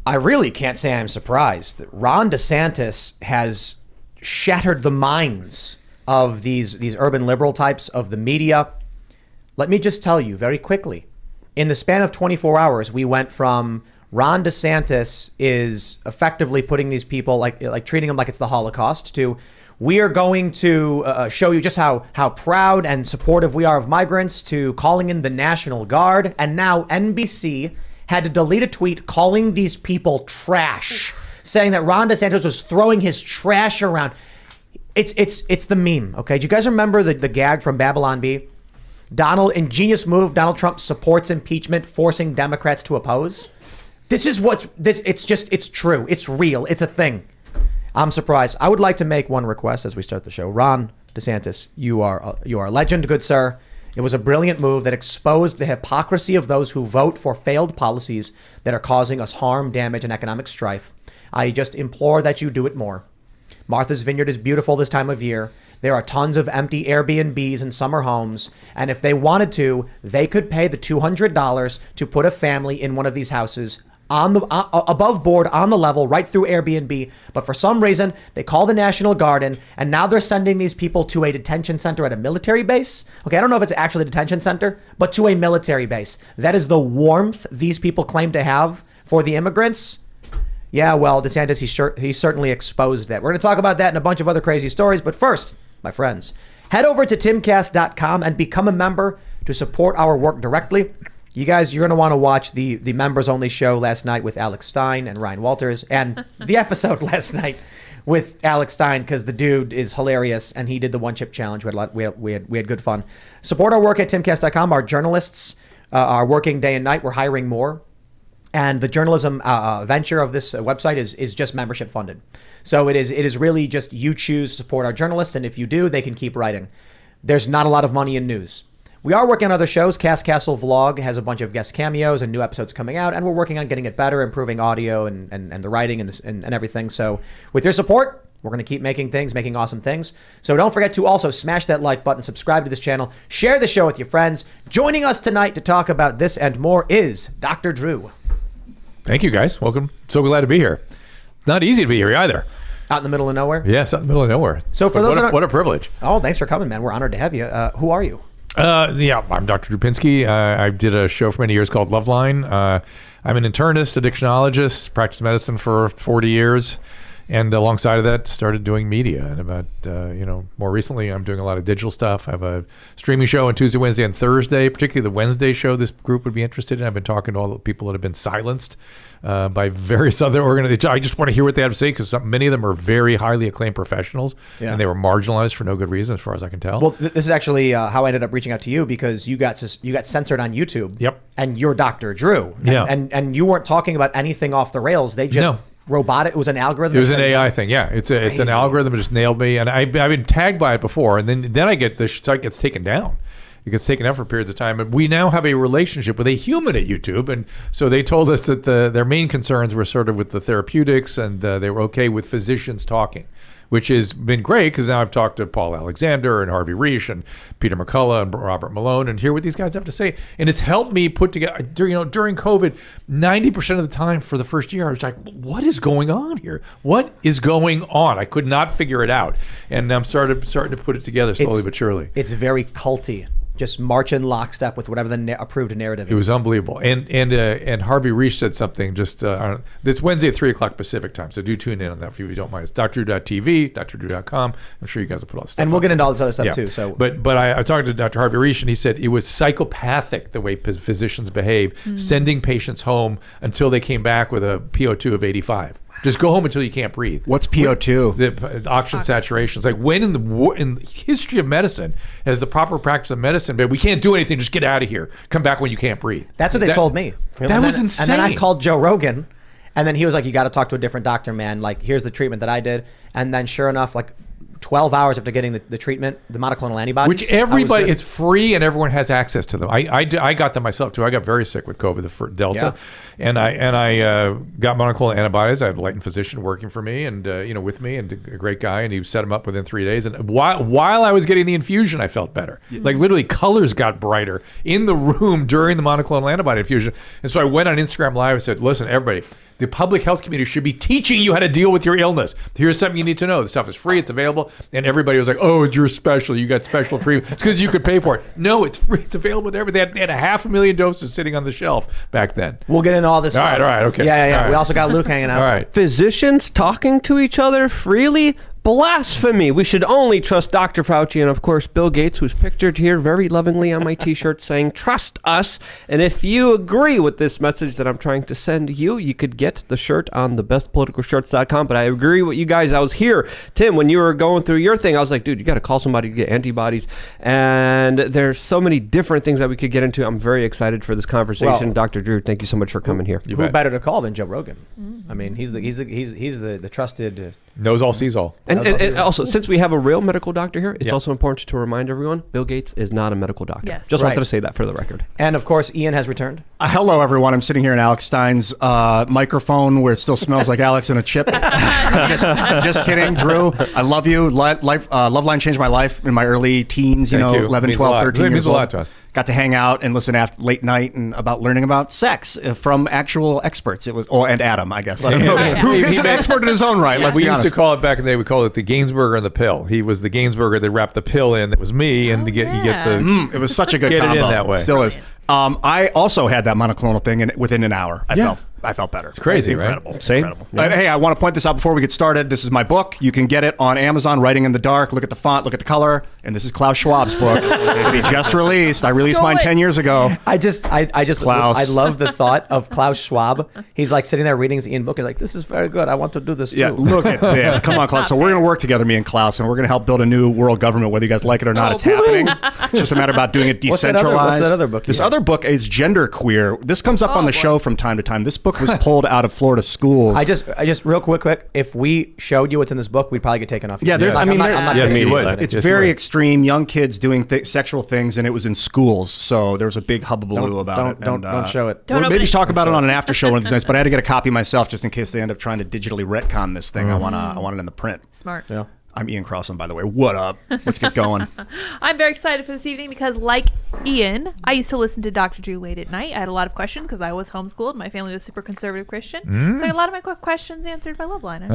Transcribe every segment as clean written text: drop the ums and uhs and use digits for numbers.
I really can't say I'm surprised. Ron DeSantis has shattered the minds of these urban liberal types of the media. Let me just tell you very quickly, in the span of 24 hours, we went from Ron DeSantis is effectively putting these people like treating them like it's the Holocaust to we are going to show you just how proud and supportive we are of migrants to calling in the National Guard. And now NBC had to delete a tweet calling these people trash, saying that Ron DeSantis was throwing his trash around. It's the meme. OK, do you guys remember the gag from Babylon Bee? Ingenious move. Donald Trump supports impeachment, forcing Democrats to oppose. This is it's true. It's real. It's a thing. I'm surprised. I would like to make one request as we start the show. Ron DeSantis, you are a legend, good sir. It was a brilliant move that exposed the hypocrisy of those who vote for failed policies that are causing us harm, damage, and economic strife. I just implore that you do it more. Martha's Vineyard is beautiful this time of year. There are tons of empty Airbnbs and summer homes. And if they wanted to, they could pay the $200 to put a family in one of these houses on the above board, on the level, right through Airbnb. But for some reason, they call the National Guard in, and now they're sending these people to a detention center at a military base. Okay, I don't know if it's actually a detention center, but to a military base. That is the warmth these people claim to have for the immigrants. Yeah, well, DeSantis, he certainly exposed that. We're going to talk about that and a bunch of other crazy stories. But first, my friends, head over to timcast.com and become a member to support our work directly. You guys, you're going to want to watch the members only show last night with Alex Stein and Ryan Walters, and the episode last night with Alex Stein, because the dude is hilarious and he did the one chip challenge. We had good fun. Support our work at timcast.com. Our journalists are working day and night. We're hiring more. And the journalism venture of this website is just membership funded. So it is really just you choose to support our journalists. And if you do, they can keep writing. There's not a lot of money in news. We are working on other shows. Cast Castle Vlog has a bunch of guest cameos and new episodes coming out. And we're working on getting it better, improving audio and the writing and everything. So with your support, we're going to keep making awesome things. So don't forget to also smash that like button, subscribe to this channel, share the show with your friends. Joining us tonight to talk about this and more is Dr. Drew. Thank you, guys. Welcome. So glad to be here. Not easy to be here either. Out in the middle of nowhere? Yes, out in the middle of nowhere. So for those what a privilege. Oh, thanks for coming, man. We're honored to have you. Who are you? Yeah, I'm Dr. Drew Pinsky. I did a show for many years called Loveline. I'm an internist, addictionologist, practiced medicine for 40 years. And alongside of that, started doing media. And about, more recently, I'm doing a lot of digital stuff. I have a streaming show on Tuesday, Wednesday, and Thursday, particularly the Wednesday show this group would be interested in. I've been talking to all the people that have been silenced by various other organizations. I just want to hear what they have to say because many of them are very highly acclaimed professionals, and they were marginalized for no good reason, as far as I can tell. Well, this is actually how I ended up reaching out to you because you got censored on YouTube. Yep. And you're Dr. Drew. And you weren't talking about anything off the rails. They just... No. Robotic. It was an algorithm. It was an AI thing. Yeah, it's an algorithm that just nailed me, and I've been tagged by it before, and then I get the site gets taken down. It gets taken out for periods of time, and we now have a relationship with a human at YouTube, and so they told us that their main concerns were sort of with the therapeutics, and they were okay with physicians talking, which has been great because now I've talked to Paul Alexander and Harvey Reich and Peter McCullough and Robert Malone and hear what these guys have to say. And it's helped me put together, during COVID, 90% of the time for the first year, I was like, what is going on here? What is going on? I could not figure it out. And I'm starting to put it together slowly but surely. It's very culty. Just march in lockstep with whatever the approved narrative is. It was unbelievable. And Harvey Reich said something just, this Wednesday at 3 o'clock Pacific time, so do tune in on that if you don't mind. It's drdrew.tv, drdrew.com. I'm sure you guys will put all this stuff And we'll get into all this other stuff too. So, But I talked to Dr. Harvey Reich, and he said it was psychopathic the way physicians behave, sending patients home until they came back with a PO2 of 85. Just go home until you can't breathe. What's PO2? The oxygen saturation. It's like when in the history of medicine has the proper practice of medicine been, we can't do anything, just get out of here. Come back when you can't breathe. That's what they told me. That was insane. And then I called Joe Rogan, and then he was like, you got to talk to a different doctor, man. Like, here's the treatment that I did. And then sure enough, like 12 hours after getting the treatment, the monoclonal antibodies. Which everybody, it's free and everyone has access to them. I got them myself too. I got very sick with COVID, the Delta. And I got monoclonal antibodies. I had a Lighton physician working for me and with me, and a great guy, and he set them up within 3 days. And while I was getting the infusion, I felt better. Like literally colors got brighter in the room during the monoclonal antibody infusion. And so I went on Instagram Live and said, listen, everybody, The public health community should be teaching you how to deal with your illness. Here's something you need to know. The stuff is free, it's available, and everybody was like, "Oh, you're special. You got special treatment. It's because you could pay for it." No, it's free. It's available to everybody. They had 500,000 doses sitting on the shelf back then. We'll get into all this stuff. All right, okay. Yeah. All right. We also got Luke hanging out. All right. Physicians talking to each other freely? Blasphemy. We should only trust Dr. Fauci and, of course, Bill Gates, who's pictured here very lovingly on my t-shirt saying, "Trust us." And if you agree with this message that I'm trying to send you, you could get the shirt on thebestpoliticalshirts.com. But I agree with you guys. I was here, Tim, when you were going through your thing. I was like, dude, you got to call somebody to get antibodies. And there's so many different things that we could get into. I'm very excited for this conversation. Well, Dr. Drew, thank you so much for coming here. Who better to call than Joe Rogan? I mean, he's the trusted... Knows all, sees all. And also, since we have a real medical doctor here, it's also important to remind everyone, Bill Gates is not a medical doctor. Yes. Just wanted to say that for the record. And of course, Ian has returned. Hello, everyone. I'm sitting here in Alex Stein's microphone where it still smells like Alex and a chip. just kidding, Drew. I love you. Love Line changed my life in my early teens, Thank you. 11, Means 12, 13 It means years a old. lot to us. Got to hang out and listen after late night and about learning about sex from actual experts. It was, and Adam, I guess. I don't know. Who is an expert in his own right. Let's We be used honest. to call it back in the day. We called it the Gainsburger and the pill. He was the Gainsburger that wrapped the pill in. That was me, and you get the. It was such a good Get it in combo. that way. Still is. I also had that monoclonal thing, and within an hour, I felt better. It's crazy, right? incredible. Same. Incredible. But hey, I want to point this out before we get started. This is my book. You can get it on Amazon, Writing in the Dark. Look at the font, look at the color. And this is Klaus Schwab's book that he just released. I released mine 10 years ago. I Klaus. love the thought of Klaus Schwab. He's like sitting there reading his Ian book. He's like, "This is very good. I want to do this too." Yeah, look at this. Come on, Klaus. So we're going to work together, me and Klaus, and we're going to help build a new world government, whether you guys like it or not. It's happening. It's just a matter about doing it What's that decentralized. other book you This have? other book is genderqueer. This comes up on the show from time to time. This book was pulled out of Florida schools. I just real quick. If we showed you what's in this book, we'd probably get taken off. Yeah, there's. I mean, I'm not Yes, kidding. you would. It's Yes, you very would. extreme. Young kids doing sexual things, and it was in schools. So there was a big hubbubaloo about it. Don't show it. Don't We'll open maybe it. talk about it on an after show one of these nights. But I had to get a copy myself just in case they end up trying to digitally retcon this thing. I want it in the print. Smart. Yeah. I'm Ian Crossan, by the way. What up? Let's get going. I'm very excited for this evening because, like Ian, I used to listen to Dr. Drew late at night. I had a lot of questions because I was homeschooled. My family was super conservative Christian. So I had a lot of my questions answered by Loveline.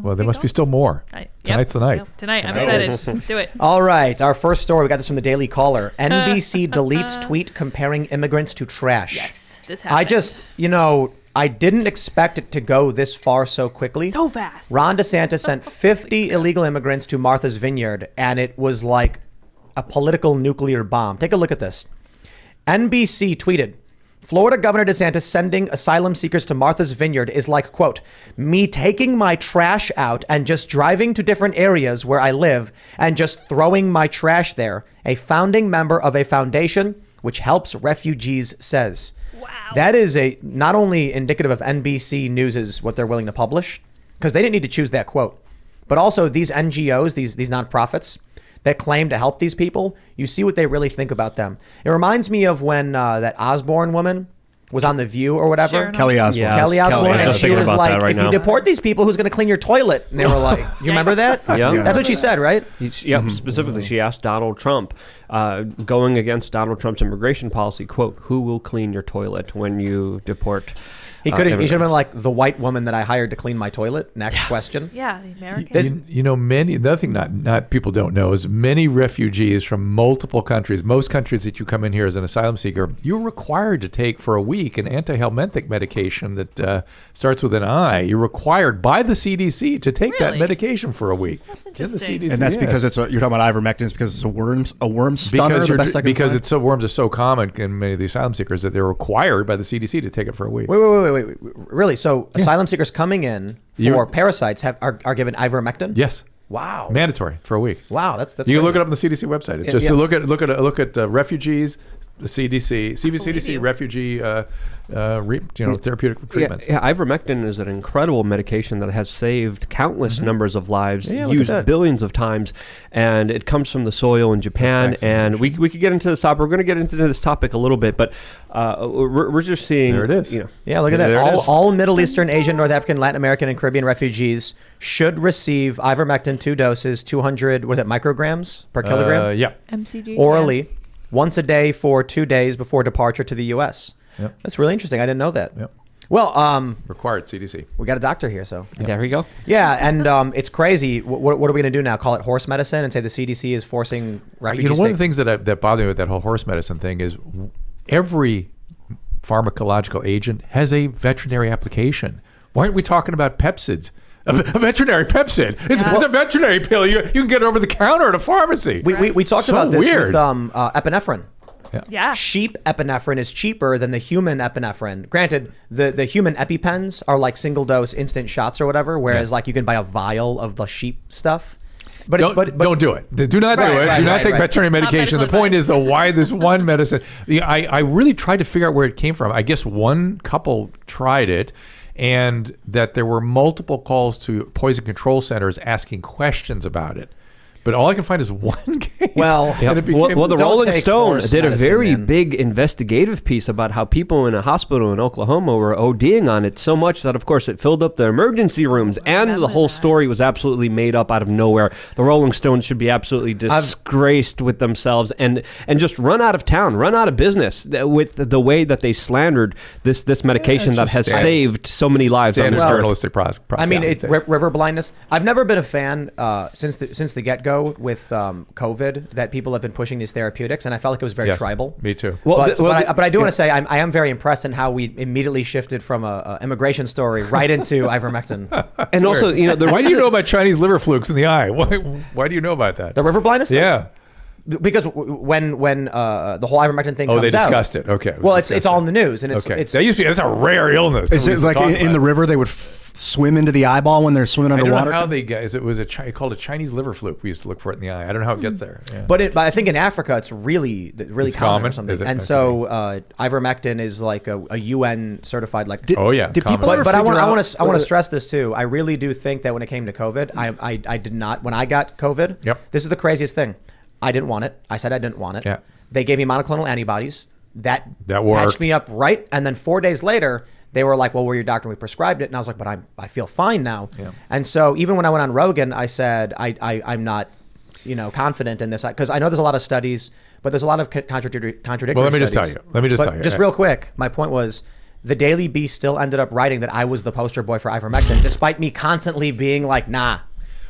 Well, there must be still more. Tonight's the night. Tonight, I'm Tonight excited. is. Let's do it. All right, our first story. We got this from the Daily Caller. NBC deletes tweet comparing immigrants to trash. Yes, this happened. I didn't expect it to go this far so quickly. So fast. Ron DeSantis sent 50 illegal immigrants to Martha's Vineyard, and it was like a political nuclear bomb. Take a look at this. NBC tweeted, Florida Governor DeSantis sending asylum seekers to Martha's Vineyard is like, quote, me taking my trash out and just driving to different areas where I live and just throwing my trash there. A founding member of a foundation which helps refugees says. Wow. That is not only indicative of NBC News is what they're willing to publish, because they didn't need to choose that quote, but also these NGOs, these nonprofits that claim to help these people, you see what they really think about them. It reminds me of when that Osborne woman was on The View or whatever. Sharon Kelly Osbourne. Yeah. Kelly Osbourne, I was and just she thinking was about like, that right if now. you deport these people, who's going to clean your toilet? And they were like, do you remember that? Yeah. That's what she said, right? Specifically, she asked Donald Trump, going against Donald Trump's immigration policy, quote, who will clean your toilet when you deport? He should have been like, the white woman that I hired to clean my toilet. Next question. Yeah, the American. Many, the other thing not people don't know is many refugees from multiple countries, most countries that you come in here as an asylum seeker, you're required to take for a week an antihelminthic medication that starts with an I. You're required by the CDC to take that Really? medication for a week. That's In the interesting. CDC, And that's yeah. because you're talking about ivermectin. It's because it's a worm stunner. Because worms are so common in many of the asylum seekers that they're required by the CDC to take it for a week. Wait. Really? So asylum seekers coming in for parasites are given ivermectin? Yes. Wow. Mandatory for a week. Wow. That's You can look it up on the CDC website. It's just yeah. to look at refugees, the CDC refugee therapeutic treatment. Yeah, ivermectin is an incredible medication that has saved countless numbers of lives, Yeah, look at used that. billions of times, and it comes from the soil in Japan. And we could get into this topic. We're going to get into this topic a little bit, but we're just seeing. There it is. Yeah, look at There that. it is. All Middle Eastern, Asian, North African, Latin American, and Caribbean refugees should receive ivermectin 2 doses, 200, what is it, micrograms per kilogram? Yeah. MCG. Orally, once a day for 2 days before departure to the U.S. Yep. That's really interesting. I didn't know that. Yep. Well, Required CDC. we got a doctor here, so. There we go. Yeah, and it's crazy. What are we going to do now? Call it horse medicine and say the CDC is forcing refugees? One of the things that bother me with that whole horse medicine thing is every pharmacological agent has a veterinary application. Why aren't we talking about Pepsids? A veterinary Pepsid. It's a veterinary pill. You can get it over the counter at a pharmacy. We talked So about this weird. with epinephrine. Yeah. Sheep epinephrine is cheaper than the human epinephrine. Granted, the human EpiPens are like single dose instant shots or whatever, whereas like you can buy a vial of the sheep stuff. But Don't do it. Do not do it. Do not take veterinary medication. The medical point is, why this one medicine? I really tried to figure out where it came from. I guess one couple tried it, and that there were multiple calls to poison control centers asking questions about it. But all I can find is one case. Well, and it became, Well, the Don't Rolling take Stone horse did a medicine, very man. big investigative piece about how people in a hospital in Oklahoma were ODing on it so much that, of course, it filled up the emergency rooms, and the remember whole that. story was absolutely made up out of nowhere. The Rolling Stones should be absolutely disgraced with themselves and just run out of town, run out of business with the way that they slandered this medication that just has standard- saved so many lives on standard this earth. journalistic process. I mean, river blindness. I've never been a fan since the get-go with COVID that people have been pushing these therapeutics, and I felt like it was very tribal. Me too. But I do want to say I am very impressed in how we immediately shifted from a immigration story right into ivermectin. And also, Why do you know about Chinese liver flukes in the eye? Why do you know about that? The river blindness stuff? Yeah. Because when the whole ivermectin thing comes they out, discussed it. Okay. Well, it's all in the news, and it's Okay. That's a rare illness. Is it like in the river they would swim into the eyeball when they're swimming I don't underwater? know how they guys. It was called a Chinese liver fluke. We used to look for it in the eye. I don't know how it gets there. Yeah. But I think in Africa it's really It's common common? or something. Is it? And Okay. so ivermectin is like a UN certified like. Oh yeah. Did common. people ever But I figure want out- to stress this too. I really do think that when it came to COVID, I did not when I got COVID. Yep. This is the craziest thing. I didn't want it. I said I didn't want it. Yeah. They gave me monoclonal antibodies. That worked. patched me up right. And then 4 days later, they were like, "Well, we're your doctor. We prescribed it." And I was like, "But I feel fine now." Yeah. And so even when I went on Rogan, I said I'm not, confident in this because I know there's a lot of studies, but there's a lot of contradictory. Well, let me just tell studies. you. Let me just But tell you. Just real quick, my point was. The Daily Beast still ended up writing that I was the poster boy for ivermectin, despite me constantly being like, "Nah."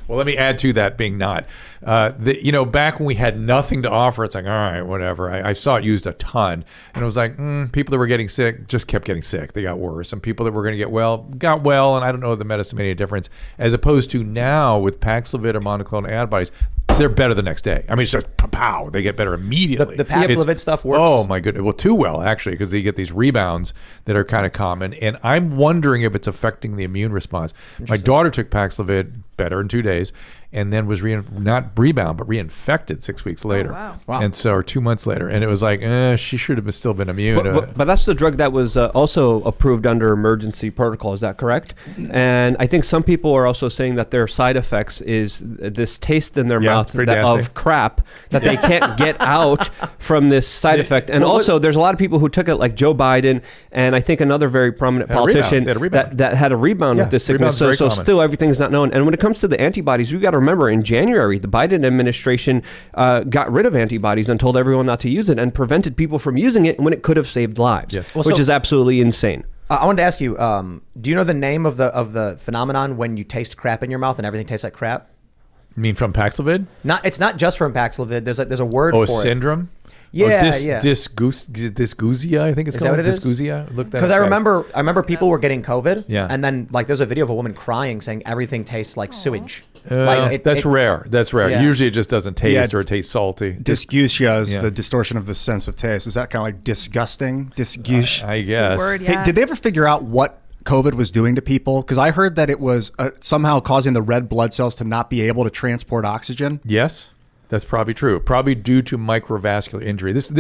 Well, let me add to that being not. Back when we had nothing to offer, it's like, all right, whatever. I saw it used a ton. And it was like, people that were getting sick just kept getting sick. They got worse. And people that were going to get well, got well. And I don't know if the medicine made any difference. As opposed to now with Paxlovid or monoclonal antibodies, they're better the next day. I mean, it's just pow, they get better immediately. The Paxlovid stuff works. Oh my goodness! Well, too well actually, because they get these rebounds that are kind of common, and I'm wondering if it's affecting the immune response. My daughter took Paxlovid, better in 2 days, and then was not rebound but reinfected 6 weeks later. Wow. And so, or 2 months later, and it was like, she should have still been immune. But that's the drug that was also approved under emergency protocol. Is that correct? And I think some people are also saying that their side effects is this taste in their mouth pretty nasty. of crap that they can't get out from this side effect. And also, there's a lot of people who took it, like Joe Biden, and I think another very prominent Had a rebound. politician They had a rebound. that had a rebound with this sickness. rebound's very So common. still, everything's not known. And when it comes to the antibodies, we've got to remember in January, the Biden administration got rid of antibodies and told everyone not to use it and prevented people from using it when it could have saved lives, Yes. Well, which so- is absolutely insane. I wanted to ask you, do you know the name of the phenomenon when you taste crap in your mouth and everything tastes like crap? You mean from Paxlovid? It's not just from Paxlovid. There's a word Oh, a for it. syndrome? Yeah, dysgeusia, I think it's Is that called. what it is? Dysgeusia. Look that Because up, I guys. remember people were getting COVID, Yeah. and then like there's a video of a woman crying saying everything tastes like sewage. That's rare. That's rare. Yeah. Usually it just doesn't taste Yeah. or it tastes salty. Dysgeusia is Yeah. the distortion of the sense of taste. Is that kind of like disgusting? Dysgeusia. I guess. Word, Hey, yeah. did they ever figure out what COVID was doing to people? Because I heard that it was somehow causing the red blood cells to not be able to transport oxygen. Yes, that's probably true. Probably due to microvascular injury. This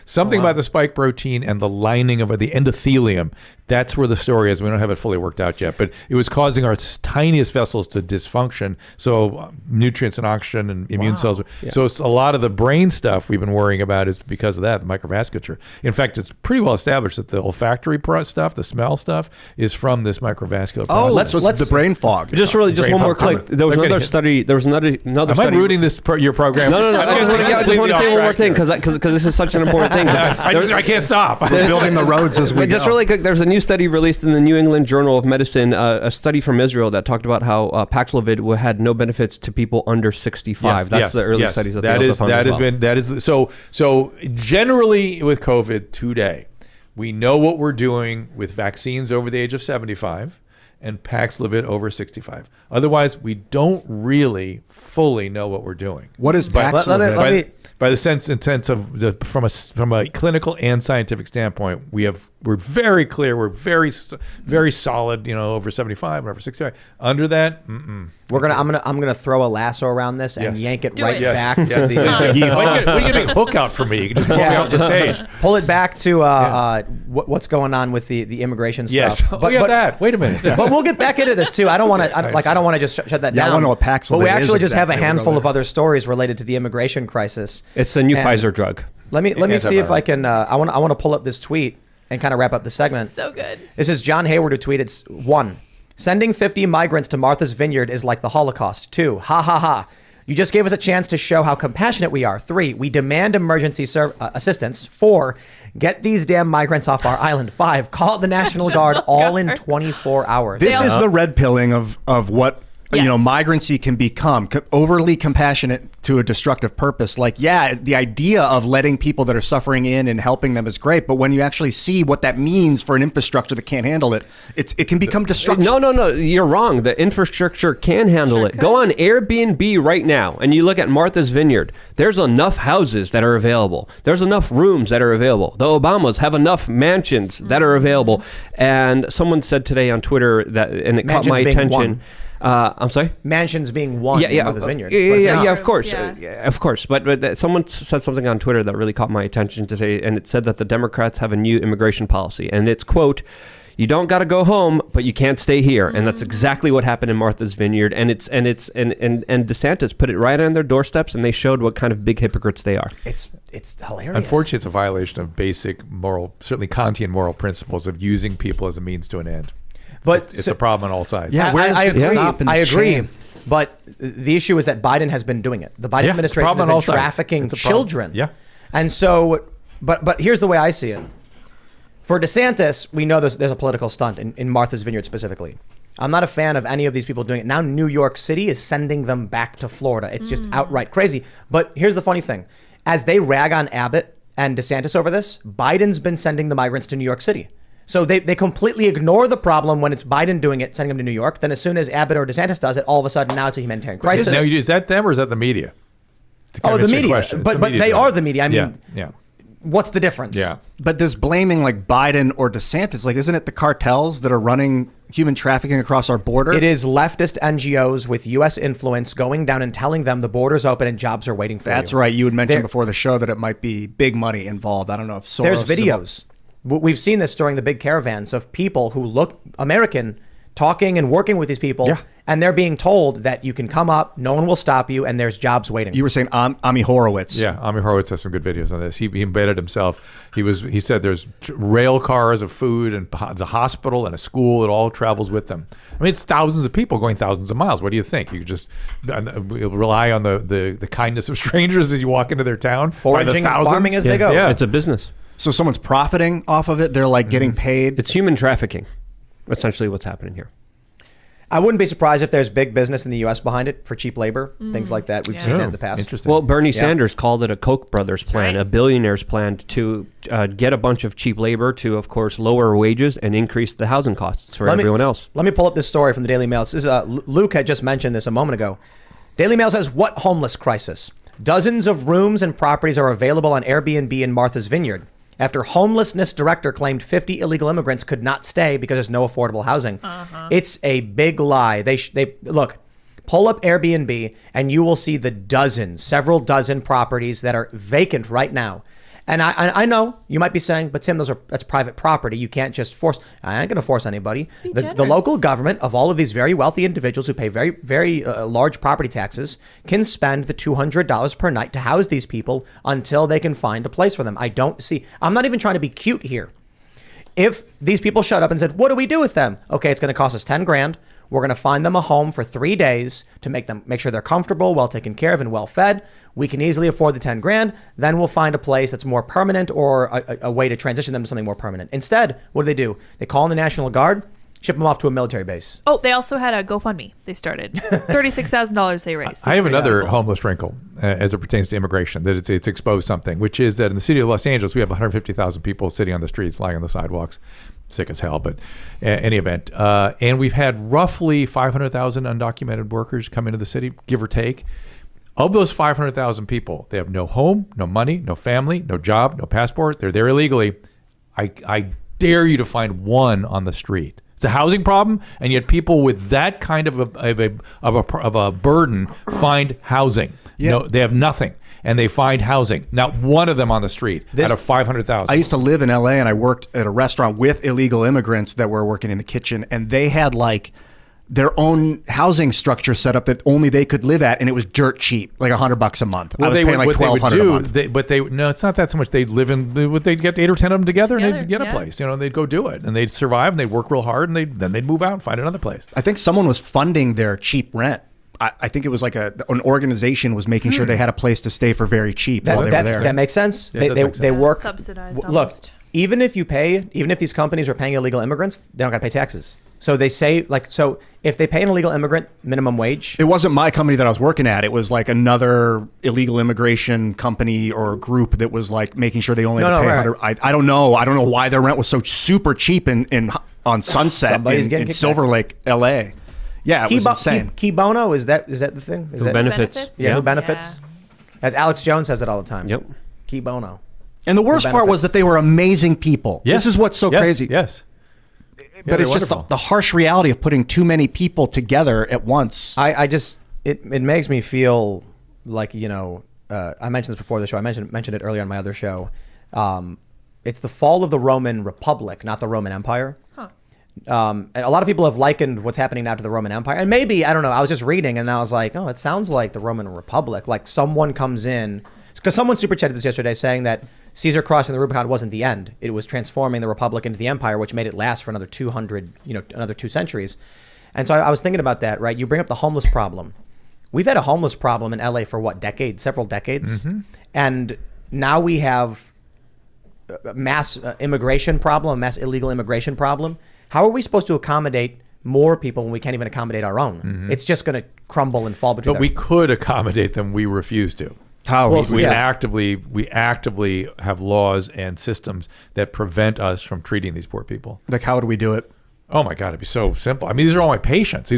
something about the spike protein and the lining of the endothelium. That's where the story is. We don't have it fully worked out yet, but it was causing our tiniest vessels to dysfunction. So nutrients and oxygen and immune cells. Yeah. So it's a lot of the brain stuff we've been worrying about is because of that, the microvasculature. In fact, it's pretty well established that the olfactory stuff, the smell stuff, is from this microvascular process. let's- So it's the brain fog. Just Brain one more fog. click. There was They're another getting- study. There was another Am I study. ruining your program. No. I just want to say one more thing because this is such an important thing. I can't stop. We're building the roads as we Just go. really quick, there's a new study released in the New England Journal of Medicine, a study from Israel that talked about how Paxlovid had no benefits to people under 65. That's the early studies that they also found. So generally with COVID today, we know what we're doing with vaccines over the age of 75 and Paxlovid over 65. Otherwise, we don't really fully know what we're doing. What is Paxlovid? By the sense of from a clinical and scientific standpoint, we're very clear. We're very solid. Over 75 and over 65. Under that, I'm gonna throw a lasso around this and yank it back to the. What are you gonna make hook out for me? You can just pull me off the stage. Pull it back to what's going on with the immigration stuff. Yes. That. Wait a minute. But we'll get back into this too. I don't want to just shut that down. I want to know what Paxlovid is. But we actually just have a exactly. handful of other stories related to the immigration crisis. It's a new Pfizer drug. Let me see if I can. I want to pull up this tweet and kind of wrap up the segment. So good. This is John Hayward who tweeted, 1, sending 50 migrants to Martha's Vineyard is like the Holocaust. 2, ha ha ha. You just gave us a chance to show how compassionate we are. 3, we demand emergency assistance. 4, get these damn migrants off our island. 5, call it the National Guard all in 24 hours. This is the red pilling of what migrancy can become, overly compassionate to a destructive purpose. The idea of letting people that are suffering in and helping them is great, but when you actually see what that means for an infrastructure that can't handle it, it can become destructive. No, you're wrong. The infrastructure can handle it. Go on Airbnb right now and you look at Martha's Vineyard. There's enough houses that are available. There's enough rooms that are available. The Obamas have enough mansions that are available. And someone said today on Twitter that, and it caught my attention. I'm sorry? Mansions being one in Martha's Vineyard. Of course. Of course. But someone said something on Twitter that really caught my attention today, and it said that the Democrats have a new immigration policy. And it's, quote, you don't got to go home, but you can't stay here. And that's exactly what happened in Martha's Vineyard. And DeSantis put it right on their doorsteps, and they showed what kind of big hypocrites they are. It's hilarious. Unfortunately, it's a violation of basic moral, certainly Kantian moral principles of using people as a means to an end. But it's a problem on all sides. Yeah, I agree. But the issue is that Biden has been doing it. The Biden administration has been trafficking children. Yeah. And so, but here's the way I see it. For DeSantis, we know there's a political stunt in Martha's Vineyard specifically. I'm not a fan of any of these people doing it. Now New York City is sending them back to Florida. It's just outright crazy. But here's the funny thing. As they rag on Abbott and DeSantis over this, Biden's been sending the migrants to New York City. So they completely ignore the problem when it's Biden doing it, sending them to New York. Then as soon as Abbott or DeSantis does it, all of a sudden now it's a humanitarian crisis. Now, is that them or is that the media? The media. But they are the media. I mean, yeah. What's the difference? Yeah. But this blaming Biden or DeSantis, isn't it the cartels that are running human trafficking across our border? It is leftist NGOs with U.S. influence going down and telling them the border's open and jobs are waiting for you. That's right. You had mentioned before the show that it might be big money involved. I don't know if Soros... There's videos. We've seen this during the big caravans of people who look American talking and working with these people. Yeah. And they're being told that you can come up, no one will stop you, and there's jobs waiting. You were saying Ami Horowitz. Yeah, Ami Horowitz has some good videos on this. He embedded himself. He said there's rail cars of food and a hospital and a school. It all travels with them. I mean, it's thousands of people going thousands of miles. What do you think? You just rely on the kindness of strangers as you walk into their town? Foraging and farming as they go. Yeah, it's a business. So someone's profiting off of it. They're getting paid. It's human trafficking, essentially what's happening here. I wouldn't be surprised if there's big business in the U.S. behind it for cheap labor, things like that. We've seen that in the past. Interesting. Well, Bernie Sanders called it a Koch brothers plan, a billionaire's plan to get a bunch of cheap labor to, of course, lower wages and increase the housing costs for everyone else. Let me pull up this story from the Daily Mail. This is, Luke had just mentioned this a moment ago. Daily Mail says, what homeless crisis? Dozens of rooms and properties are available on Airbnb in Martha's Vineyard after homelessness director claimed 50 illegal immigrants could not stay because there's no affordable housing. It's a big lie. They look, pull up Airbnb and you will see several dozen properties that are vacant right now. And I know you might be saying, but Tim, that's private property. You can't just force. I ain't going to force anybody. The local government of all of these very wealthy individuals who pay very, very large property taxes can spend the $200 per night to house these people until they can find a place for them. I'm not even trying to be cute here. If these people shut up and said, what do we do with them? Okay, it's going to cost us 10 grand. We're going to find them a home for 3 days to make sure they're comfortable, well taken care of, and well fed. We can easily afford the 10 grand. Then we'll find a place that's more permanent or a way to transition them to something more permanent. Instead, what do? They call in the National Guard, ship them off to a military base. Oh, they also had a GoFundMe. They started $36,000 they raised. I have another homeless wrinkle as it pertains to immigration, that it's exposed something, which is that in the city of Los Angeles, we have 150,000 people sitting on the streets, lying on the sidewalks, sick as hell, but any event. And we've had roughly 500,000 undocumented workers come into the city, give or take. Of those 500,000 people, they have no home, no money, no family, no job, no passport. They're there illegally. I dare you to find one on the street. It's a housing problem, and yet people with that kind of a burden find housing. Yeah. No, they have nothing, and they find housing. Not one of them on the street out of 500,000. I used to live in LA, and I worked at a restaurant with illegal immigrants that were working in the kitchen, and they had like their own housing structure set up that only they could live at, and it was dirt cheap, like $100 a month. I was paying like $1,200 a month. No, it's not that so much. They'd live in, they'd get 8 or 10 of them together and they'd get a place. You know, they'd go do it, and they'd survive, and they'd work real hard, and then they'd move out and find another place. I think someone was funding their cheap rent. I think it was like an organization was making sure they had a place to stay for very cheap while they were there. That makes sense. Yeah, they work subsidized. Look, Almost. even if these companies are paying illegal immigrants, they don't got to pay taxes. So they say, so if they pay an illegal immigrant minimum wage. It wasn't my company that I was working at. It was like another illegal immigration company or group that was like making sure they only had to pay right. I don't know. I don't know why their rent was so super cheap on Sunset in Silver Lake, LA. Yeah, it was insane. Key Bono, is that the thing? Is that benefits? Yeah, who benefits? Yeah. As Alex Jones says it all the time. Yep. Key Bono. And the worst part was that they were amazing people. Yes. This is what's so crazy. Yes. But it's just the harsh reality of putting too many people together at once. It makes me feel like, I mentioned this before the show. I mentioned it earlier on my other show. It's the fall of the Roman Republic, not the Roman Empire. Huh. And a lot of people have likened what's happening now to the Roman Empire. And maybe, I don't know, I was just reading and I was like, oh, it sounds like the Roman Republic. Like someone comes in, because someone super chatted this yesterday saying that Caesar crossing the Rubicon wasn't the end. It was transforming the Republic into the Empire, which made it last for another 2 centuries. And so I was thinking about that, right? You bring up the homeless problem. We've had a homeless problem in LA for several decades. Mm-hmm. And now we have a mass immigration problem, mass illegal immigration problem. How are we supposed to accommodate more people when we can't even accommodate our own? Mm-hmm. It's just going to crumble and fall between. But we could accommodate them. We refuse to. How? We actively have laws and systems that prevent us from treating these poor people. Like, how would we do it? Oh my God, it'd be so simple. I mean, these are all my patients.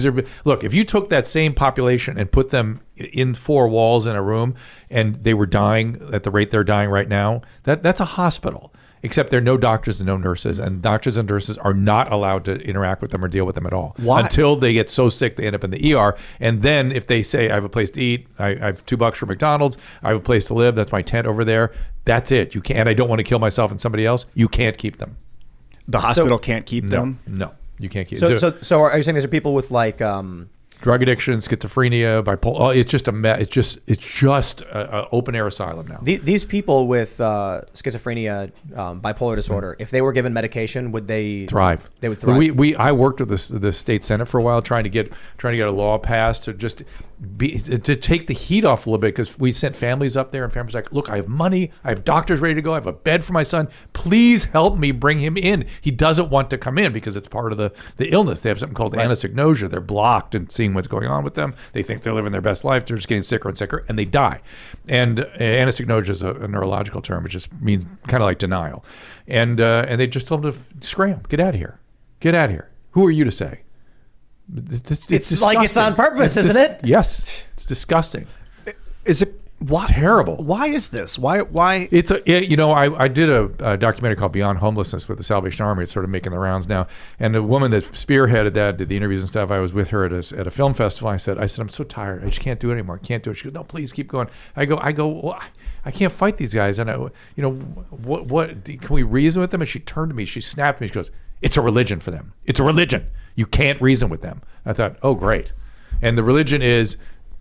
Look, if you took that same population and put them in 4 walls in a room and they were dying at the rate they're dying right now, that's a hospital. Except there are no doctors and no nurses, and doctors and nurses are not allowed to interact with them or deal with them at all. Why? Until they get so sick they end up in the ER. And then if they say, I have a place to eat, I have $2 for McDonald's, I have a place to live, that's my tent over there, that's it. You can't. I don't want to kill myself and somebody else. You can't keep them. The hospital can't keep them? No, you can't keep them. So are you saying these are people with like... drug addiction, schizophrenia, bipolar. It's just it's just an open air asylum now. These people with schizophrenia, bipolar disorder, if they were given medication, would they thrive? They would thrive. I worked with the state senate for a while, trying to get a law passed to take the heat off a little bit, because we sent families up there, and families like, look, I have money, I have doctors ready to go, I have a bed for my son. Please help me bring him in. He doesn't want to come in because it's part of the illness. They have something called anosognosia. They're blocked and seeing what's going on with them. They think they're living their best life. They're just getting sicker and sicker, and they die. And anosognosia is a neurological term. It just means kind of like denial. And they just told them to scram, get out of here. Get out of here. Who are you to say? It's like it's on purpose, isn't it? Yes, it's disgusting. Is it? Why? It's terrible. Why is this? Why? I did a documentary called Beyond Homelessness with the Salvation Army. It's sort of making the rounds now. And the woman that spearheaded that, did the interviews and stuff, I was with her at a film festival. I said, I'm so tired. I just can't do it anymore. I can't do it. She goes, no, please keep going. I go, well, I can't fight these guys. And what can we reason with them? And she turned to me, she snapped at me, she goes, it's a religion for them. It's a religion. You can't reason with them. I thought, oh, great. And the religion is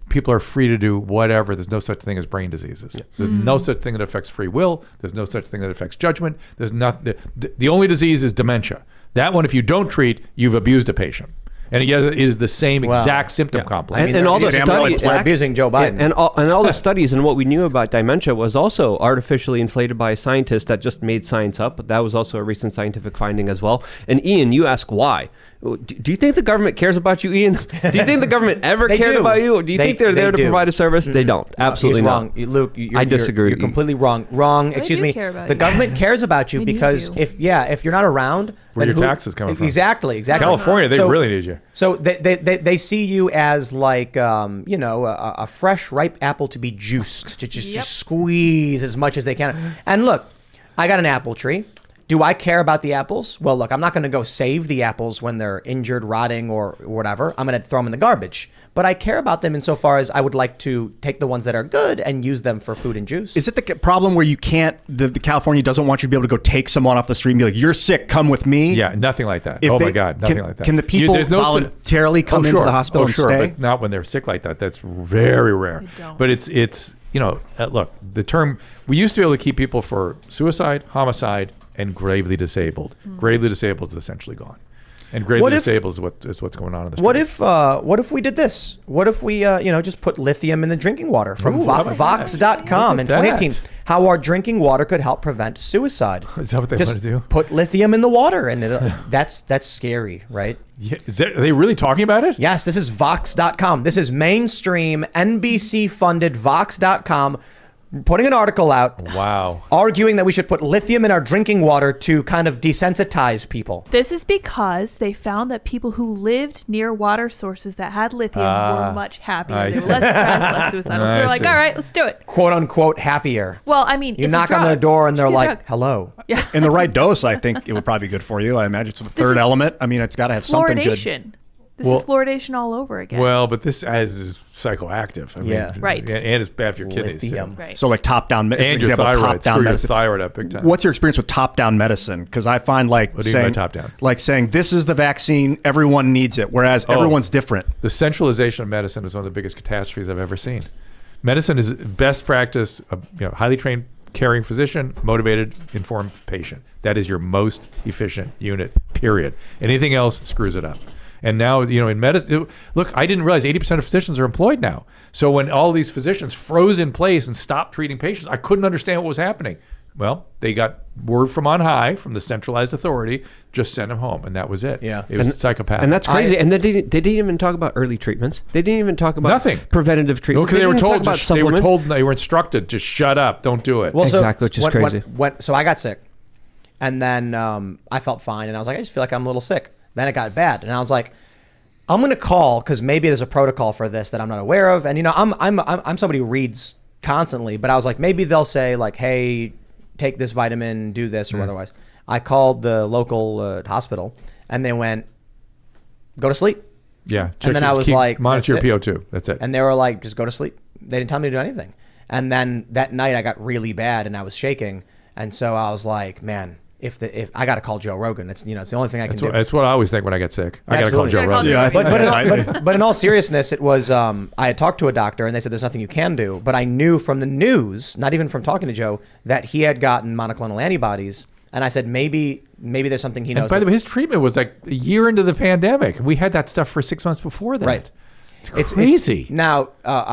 people are free to do whatever. There's no such thing as brain diseases. Yeah. There's no such thing that affects free will. There's no such thing that affects judgment. There's nothing. The only disease is dementia. That one, if you don't treat, you've abused a patient. And yet it is the same exact symptom complex. And all the studies, they're abusing Joe Biden. and all the studies and what we knew about dementia was also artificially inflated by scientists that just made science up. But that was also a recent scientific finding as well. And Ian, you ask why. Do you think the government cares about you, Ian? Do you think the government ever cared about you? Or do you think they're there to provide a service? They don't. Absolutely not. Wrong. Luke, I disagree. You're completely wrong. Wrong. Excuse me. The government cares about you because if you're not around, where your taxes coming from? Exactly. California, they really need you. So they see you as like a fresh ripe apple to be juiced, to just squeeze as much as they can. And look, I got an apple tree. Do I care about the apples? Well, look, I'm not going to go save the apples when they're injured, rotting, or whatever. I'm going to throw them in the garbage. But I care about them insofar as I would like to take the ones that are good and use them for food and juice. Is it the problem where you can't, the California doesn't want you to be able to go take someone off the street and be like, you're sick, come with me? Yeah, nothing like that. My God, nothing like that. Can the people voluntarily come into the hospital and stay? But not when they're sick like that. That's very rare. But it's look, the term, we used to be able to keep people for suicide, homicide, and gravely disabled. Gravely disabled is essentially gone. And gravely disabled is what's going on in the street. What if we did this? What if we just put lithium in the drinking water from Vox.com in 2018? How our drinking water could help prevent suicide. Is that what they want to do? Put lithium in the water, and that's scary, right? Yeah, are they really talking about it? Yes, this is Vox.com. This is mainstream NBC funded Vox.com. Putting an article out, arguing that we should put lithium in our drinking water to kind of desensitize people. This is because they found that people who lived near water sources that had lithium were much happier. They were less depressed, less suicidal. So they're like, all right, let's do it. "Quote unquote happier." Well, I mean, you knock on their door and they're like, "Hello." Yeah. In the right dose, I think it would probably be good for you. I imagine it's the third element. I mean, it's got to have something good. This is fluoridation all over again. Well, but this is psychoactive. I mean, right. And it's bad for your kidneys. Lithium. Right. So like top-down, and your example, thyroid. top-down medicine. Your thyroid up big time. What's your experience with top-down medicine? Because I find like saying top-down? Like saying this is the vaccine, everyone needs it, whereas everyone's different. The centralization of medicine is one of the biggest catastrophes I've ever seen. Medicine is best practice. Highly trained, caring physician, motivated, informed patient. That is your most efficient unit. Period. Anything else screws it up. And now, in medicine, look, I didn't realize 80% of physicians are employed now. So when all these physicians froze in place and stopped treating patients, I couldn't understand what was happening. Well, they got word from on high, from the centralized authority, just send them home, and that was it. Yeah. It was psychopathic. And that's crazy. And they didn't even talk about early treatments. They didn't even talk about nothing. Preventative treatment. Because they were instructed, just shut up, don't do it. Well, exactly, which is crazy. So I got sick, and then I felt fine, and I was like, I just feel like I'm a little sick. Then it got bad, and I was like, I'm going to call because maybe there's a protocol for this that I'm not aware of. And I'm somebody who reads constantly, but I was like, maybe they'll say like, hey, take this vitamin, do this or otherwise. I called the local hospital, and they went, go to sleep. Yeah. And then I was like, monitor your PO2. That's it. And they were like, just go to sleep. They didn't tell me to do anything. And then that night I got really bad and I was shaking. And so I was like, man, if I got to call Joe Rogan, it's the only thing I can do. That's what I always think when I get sick. I got to call Joe Rogan. Yeah, but in all seriousness, it was I had talked to a doctor and they said there's nothing you can do. But I knew from the news, not even from talking to Joe, that he had gotten monoclonal antibodies. And I said maybe there's something he knows. And by the way, his treatment was like a year into the pandemic. We had that stuff for 6 months before that. Right. It's crazy. Now,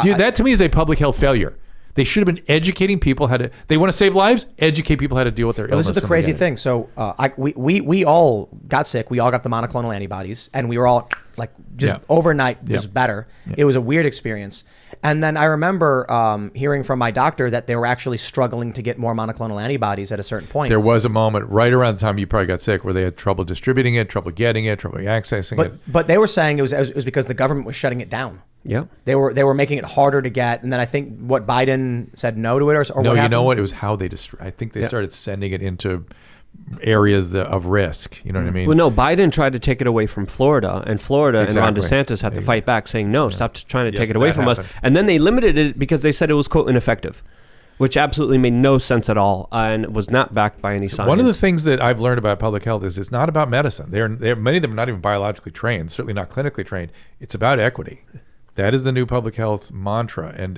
dude, that to me is a public health failure. They should have been educating people how to. They want to save lives. Educate people how to deal with their illness. This is the crazy thing. So we all got sick. We all got the monoclonal antibodies, and we were all like overnight just better. Yeah. It was a weird experience. And then I remember hearing from my doctor that they were actually struggling to get more monoclonal antibodies at a certain point. There was a moment right around the time you probably got sick where they had trouble distributing it, trouble getting it, trouble accessing it. But they were saying it was because the government was shutting it down. Yeah, they were making it harder to get, and then I think what Biden said no to it, or no, what happened? You know what? It was how they I think they started sending it into areas of risk. You know what I mean? Well, no, Biden tried to take it away from Florida, and Florida and Ron DeSantis had to fight back, saying no, stop trying to take it away from us. And then they limited it because they said it was quote ineffective, which absolutely made no sense at all and was not backed by any science. One of the things that I've learned about public health is it's not about medicine. They're many of them are not even biologically trained, certainly not clinically trained. It's about equity. That is the new public health mantra, and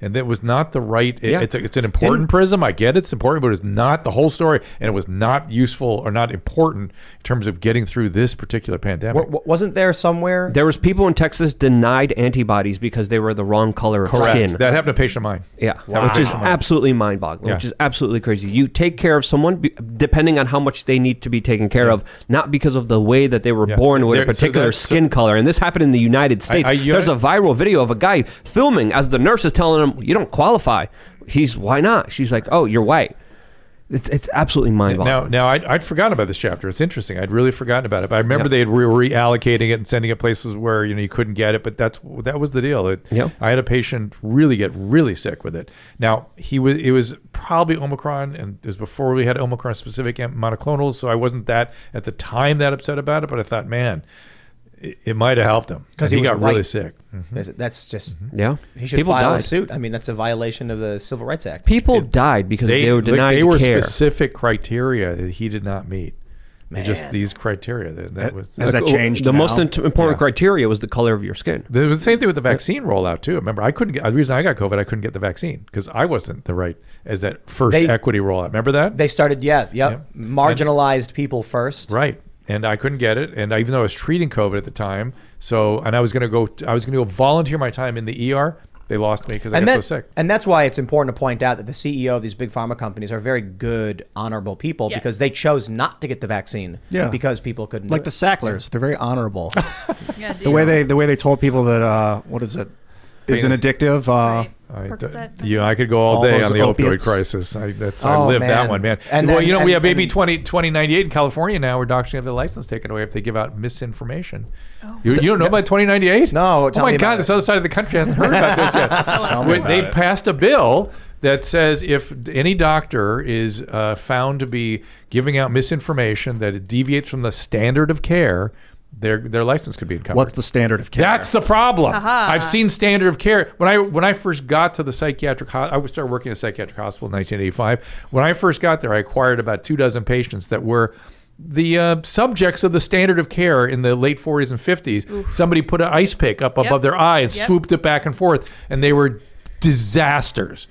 that was not the right. Yeah. It's an important prism. I get it's important, but it's not the whole story, and it was not useful or not important in terms of getting through this particular pandemic. Wasn't there somewhere? There was people in Texas denied antibodies because they were the wrong color of skin. That happened to a patient of mine. Yeah, Wow. which is absolutely mind-boggling, which is absolutely crazy. You take care of someone depending on how much they need to be taken care of, not because of the way that they were born with a particular skin color. And this happened in the United States. There's a viral video of a guy filming as the nurse is telling him, "You don't qualify." Why not? She's like, "Oh, you're white." It's absolutely mind-boggling. Now I'd forgotten about this chapter. It's interesting. I'd really forgotten about it. But I remember they were reallocating it and sending it places where you couldn't get it. But that was the deal. I had a patient get really sick with it. Now it was probably Omicron, and it was before we had Omicron-specific monoclonals. So I wasn't at the time that upset about it. But I thought, man, it might have helped him because he got really sick. That's just He should People file a died. suit. I mean, that's a violation of the Civil Rights Act. People died because they were denied They were care. specific criteria that he did not meet. Just these criteria. Has that changed? The now? most important criteria was the color of your skin. There was the same thing with the vaccine rollout too. Remember, the reason I got COVID, I couldn't get the vaccine because I wasn't as that first equity rollout. Remember that? They started, marginalized people first. Right. And I couldn't get it. And even though I was treating COVID at the time, I was going to go volunteer my time in the ER. They lost me because I got so sick. And that's why it's important to point out that the CEO of these big pharma companies are very good, honorable people because they chose not to get the vaccine because people couldn't Like do the Sacklers, they're very honorable. Yeah, the way they told people that what is it? Isn't addictive. Right. I could go all day those on the opioid opiates. crisis. I lived that one, man. And we have AB 2098 in California now where doctors have their license taken away if they give out misinformation. You don't know about 202098? No, Oh tell my me about God, it. this other side of the country hasn't heard about this yet. They passed a bill that says if any doctor is found to be giving out misinformation that it deviates from the standard of care, their license could be encumbered. What's the standard of care? That's the problem. Aha. I've seen standard of care. When I first got to the psychiatric hospital, I started working at a psychiatric hospital in 1985. When I first got there, I acquired about 24 patients that were the subjects of the standard of care in the late 40s and 50s. Oof. Somebody put an ice pick up above their eye and swooped it back and forth, and they were disasters.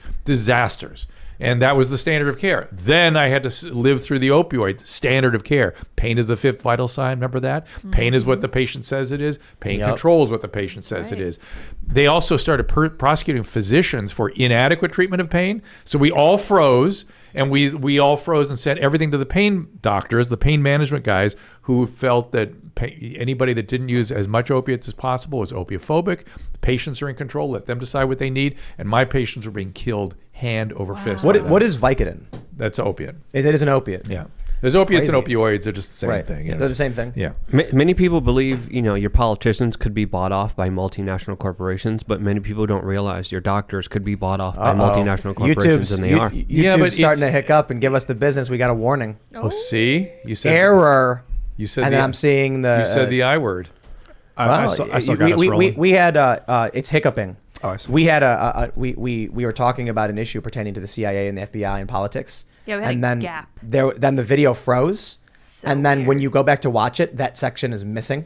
And that was the standard of care. Then I had to live through the opioid standard of care. Pain is the fifth vital sign. Remember that? Mm-hmm. Pain is what the patient says it is. Pain controls what the patient says it is. They also started prosecuting physicians for inadequate treatment of pain. So we all froze, and we all froze and sent everything to the pain doctors, the pain management guys, who felt that anybody that didn't use as much opiates as possible was opiophobic. The patients are in control. Let them decide what they need. And my patients were being killed hand over fist. What is Vicodin? That's opiate. It is an opiate. Yeah. There's opiates and opioids. They're just the same thing. They're the same thing. Yeah. Many people believe, your politicians could be bought off by multinational corporations, but many people don't realize your doctors could be bought off by multinational corporations, and they are. YouTube's starting to hiccup and give us the business. We got a warning. Oh, see? You said error. You said and then I'm seeing the. You said the I word. I still got us rolling. We had it's hiccuping. Oh, I see. We had we were talking about an issue pertaining to the CIA and the FBI and politics. Yeah, we had and a then gap. Then the video froze. So and then weird. when you go back to watch it, that section is missing.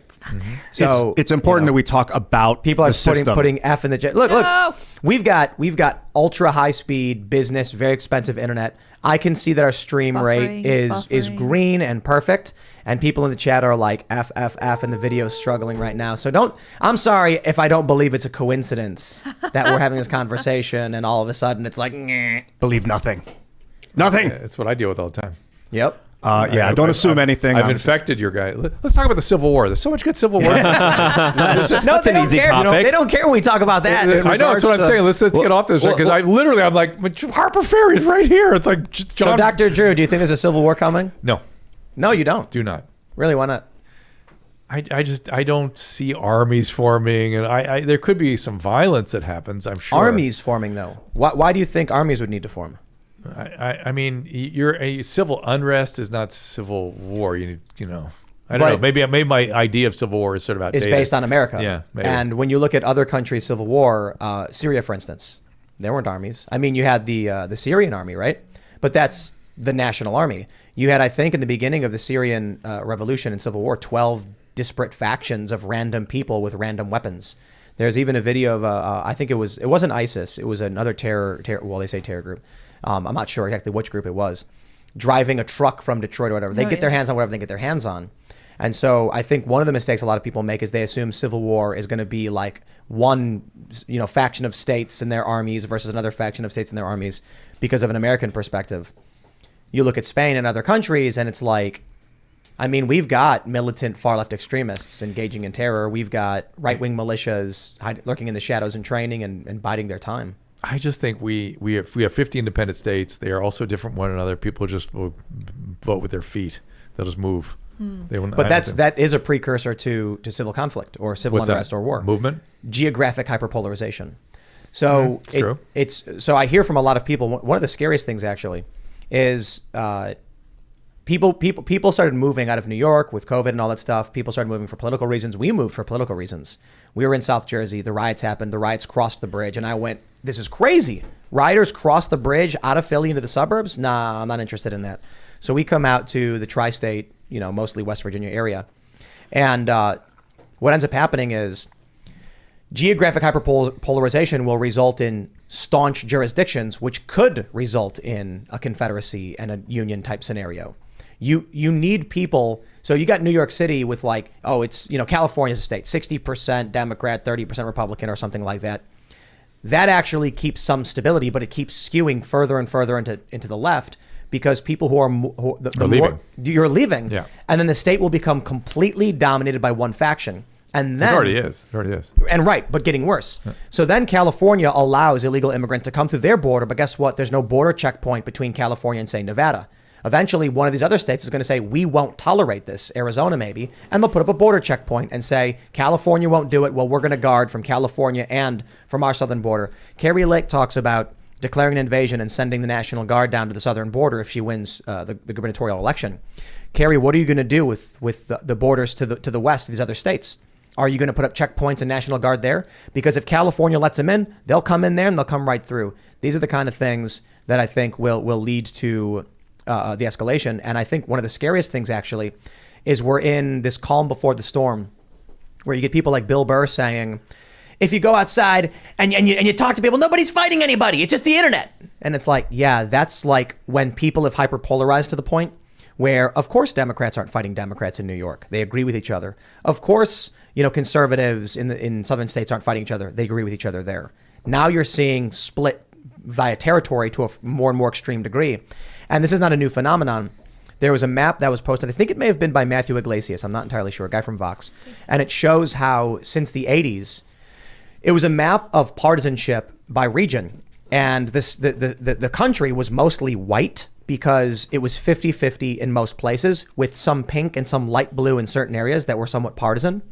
So it's important that we talk about people are the system. putting F in the J. Look, we've got ultra high speed business, very expensive internet. I can see that our stream rate is green and perfect, and people in the chat are like F, and the video's struggling right now. So I'm sorry if I don't believe it's a coincidence that we're having this conversation and all of a sudden it's like, "Nyeh." Believe nothing. Nothing. That's what I deal with all the time. Yep. Don't assume anything. I've infected your guy. Let's talk about the Civil War. There's so much good Civil War. No, they don't care. They don't care when we talk about that. I know. That's what I'm saying. Let's get off this because I'm like, Harper Ferry is right here. It's like John. So, Dr. Drew, do you think there's a Civil War coming? No. No, you don't. Do not. Really? Why not? I don't see armies forming, and there could be some violence that happens. I'm sure. Armies forming though. Why do you think armies would need to form? I mean, a civil unrest is not civil war. I don't know. Maybe my idea of civil war is sort of outdated. It's based on America. Yeah. Maybe. And when you look at other countries' civil war, Syria, for instance, there weren't armies. I mean, you had the Syrian army, right? But that's the national army. You had, I think, in the beginning of the Syrian revolution and civil war, 12 disparate factions of random people with random weapons. There's even a video of I think it wasn't ISIS. It was another terror. Well, they say terror group. I'm not sure exactly which group it was. Driving a truck from Detroit or whatever. They get their hands on whatever they get their hands on. And so I think one of the mistakes a lot of people make is they assume civil war is going to be like one, faction of states and their armies versus another faction of states and their armies because of an American perspective. You look at Spain and other countries and it's like, I mean, we've got militant far left extremists engaging in terror. We've got right-wing militias lurking in the shadows and training and biding their time. I just think we have 50 independent states. They are also different one another. People just will vote with their feet. They'll just move. But that is a precursor to civil conflict or civil unrest or war. Movement? Geographic hyperpolarization. So true. So I hear from a lot of people, one of the scariest things actually is people started moving out of New York with COVID and all that stuff. People started moving for political reasons. We moved for political reasons. We were in South Jersey. The riots happened. The riots crossed the bridge. And I went, this is crazy. Rioters crossed the bridge out of Philly into the suburbs? Nah, I'm not interested in that. So we come out to the tri-state, mostly West Virginia area. And what ends up happening is geographic hyperpolarization will result in staunch jurisdictions, which could result in a confederacy and a union type scenario. You need people. So you got New York City with California's a state, 60% Democrat, 30% Republican or something like that. That actually keeps some stability, but it keeps skewing further and further into the left because people who are leaving. You're leaving. Yeah. And then the state will become completely dominated by one faction. And then It already is. And but getting worse. Yeah. So then California allows illegal immigrants to come through their border, but guess what? There's no border checkpoint between California and, say, Nevada. Eventually, one of these other states is going to say, we won't tolerate this, Arizona maybe, and they'll put up a border checkpoint and say, California won't do it. Well, we're going to guard from California and from our southern border. Carrie Lake talks about declaring an invasion and sending the National Guard down to the southern border if she wins the gubernatorial election. Carrie, what are you going to do with the borders to the west of these other states? Are you going to put up checkpoints and National Guard there? Because if California lets them in, they'll come in there and they'll come right through. These are the kind of things that I think will lead to the escalation. And I think one of the scariest things actually is we're in this calm before the storm where you get people like Bill Burr saying, if you go outside and you talk to people, nobody's fighting anybody. It's just the internet. And it's like, yeah, that's like when people have hyperpolarized to the point where, of course, Democrats aren't fighting Democrats in New York. They agree with each other. Of course, conservatives in southern states aren't fighting each other. They agree with each other there. Now you're seeing split via territory to a more and more extreme degree. And this is not a new phenomenon. There was a map that was posted, I think it may have been by Matthew Iglesias, I'm not entirely sure, a guy from Vox. And it shows how since the 80s, it was a map of partisanship by region. And the country was mostly white because it was 50-50 in most places with some pink and some light blue in certain areas that were somewhat partisan.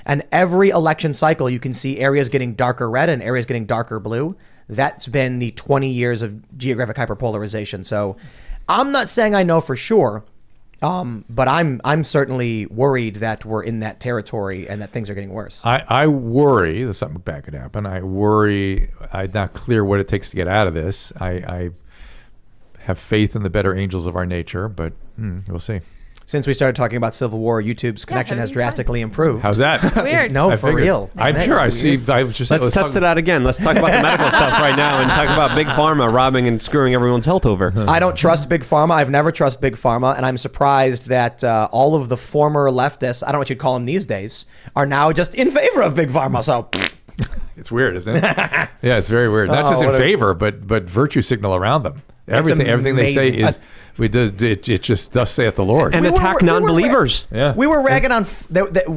And every election cycle, you can see areas getting darker red and areas getting darker blue. That's been the 20 years of geographic hyperpolarization. So I'm not saying I know for sure, but I'm certainly worried that we're in that territory and that things are getting worse. I worry that something bad could happen. I worry I'm not clear what it takes to get out of this. I have faith in the better angels of our nature, but we'll see. Since we started talking about Civil War, YouTube's connection has drastically improved. How's that? Weird. No, for real. I'm sure I see. Let's test it out again. Let's talk about the medical stuff right now and talk about Big Pharma robbing and screwing everyone's health over. I don't trust Big Pharma. I've never trusted Big Pharma. And I'm surprised that all of the former leftists, I don't know what you'd call them these days, are now just in favor of Big Pharma. So it's weird, isn't it? Yeah, it's very weird. Not just in favor, but virtue signal around them. Everything they say is it just thus saith the Lord. And attack non-believers. Yeah. We were ragging on,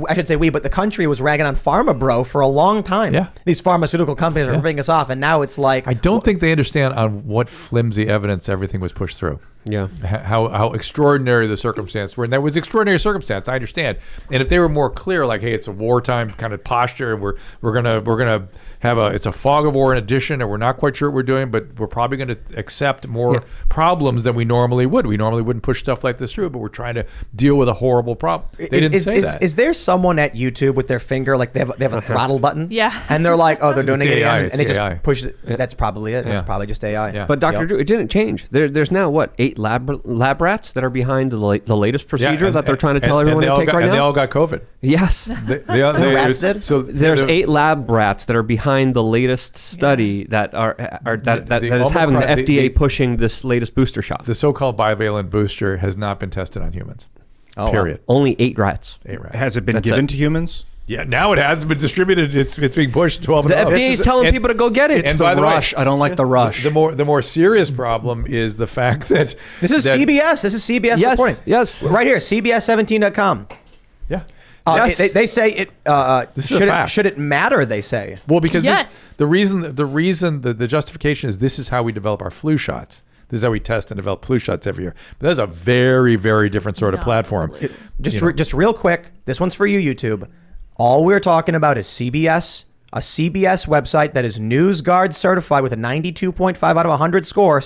I should say we, but the country was ragging on pharma bro for a long time. Yeah. These pharmaceutical companies are ripping us off. And now it's like. I don't think they understand on what flimsy evidence everything was pushed through. Yeah. How extraordinary the circumstance were. And that was extraordinary circumstance, I understand. And if they were more clear, like, hey, it's a wartime kind of posture and we're gonna have it's a fog of war in addition, and we're not quite sure what we're doing, but we're probably going to accept more problems than we normally would. We normally wouldn't push stuff like this through, but we're trying to deal with a horrible problem. They didn't say that. Is there someone at YouTube with their finger, like they have a throttle button? Yeah. And they're like, oh, they're doing it AI, again. And they AI. just push it. That's probably it. Yeah. It's probably just AI. Yeah. But Dr. Drew, it didn't change. There's now, 8 8 lab rats that are behind the latest procedure that they're trying to tell everyone to take right now. And they all got COVID. Yes. The rats did? So There's 8 lab rats that are behind the latest study that is having the FDA pushing this latest booster shot. The so-called bivalent booster has not been tested on humans. Period. Only 8 rats. 8 rats. Has it been given to humans? Yeah, now it has been distributed. It's being pushed 12 and The up. FDA is telling people to go get it. It's the rush. I don't like the rush. The more serious problem is the fact that This is CBS. This is CBS reporting. Yes. Right here, CBS17.com. Yeah. Yes. They say it. This is a fact. Should it matter? They say. Well, because Yes. the justification is this is how we develop our flu shots. This is how we test and develop flu shots every year. But that's a very, very different sort of platform. Just real quick. This one's for you, YouTube. All we're talking about is CBS, a CBS website that is NewsGuard certified with a 92.5 out of 100 score,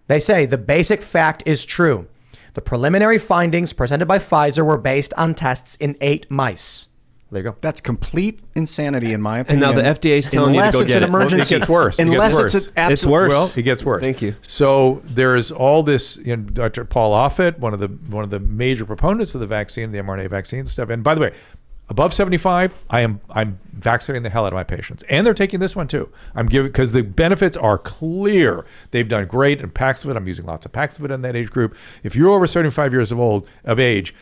they say the basic fact is true. The preliminary findings presented by Pfizer were based on tests in 8 mice. There you go. That's complete insanity, in my And opinion. now the FDA is telling you to go get it. Emergency. It gets worse. Unless it's an It's worse. Well, it gets worse. Thank you. So there is all this. Dr. Paul Offit, one of the major proponents of the vaccine, the mRNA vaccine stuff. And by the way, above 75, I'm vaccinating the hell out of my patients, and they're taking this one too. I'm giving because the benefits are clear. They've done great in Paxlovid. I'm using lots of Paxlovid in that age group. If you're over 75 years of age,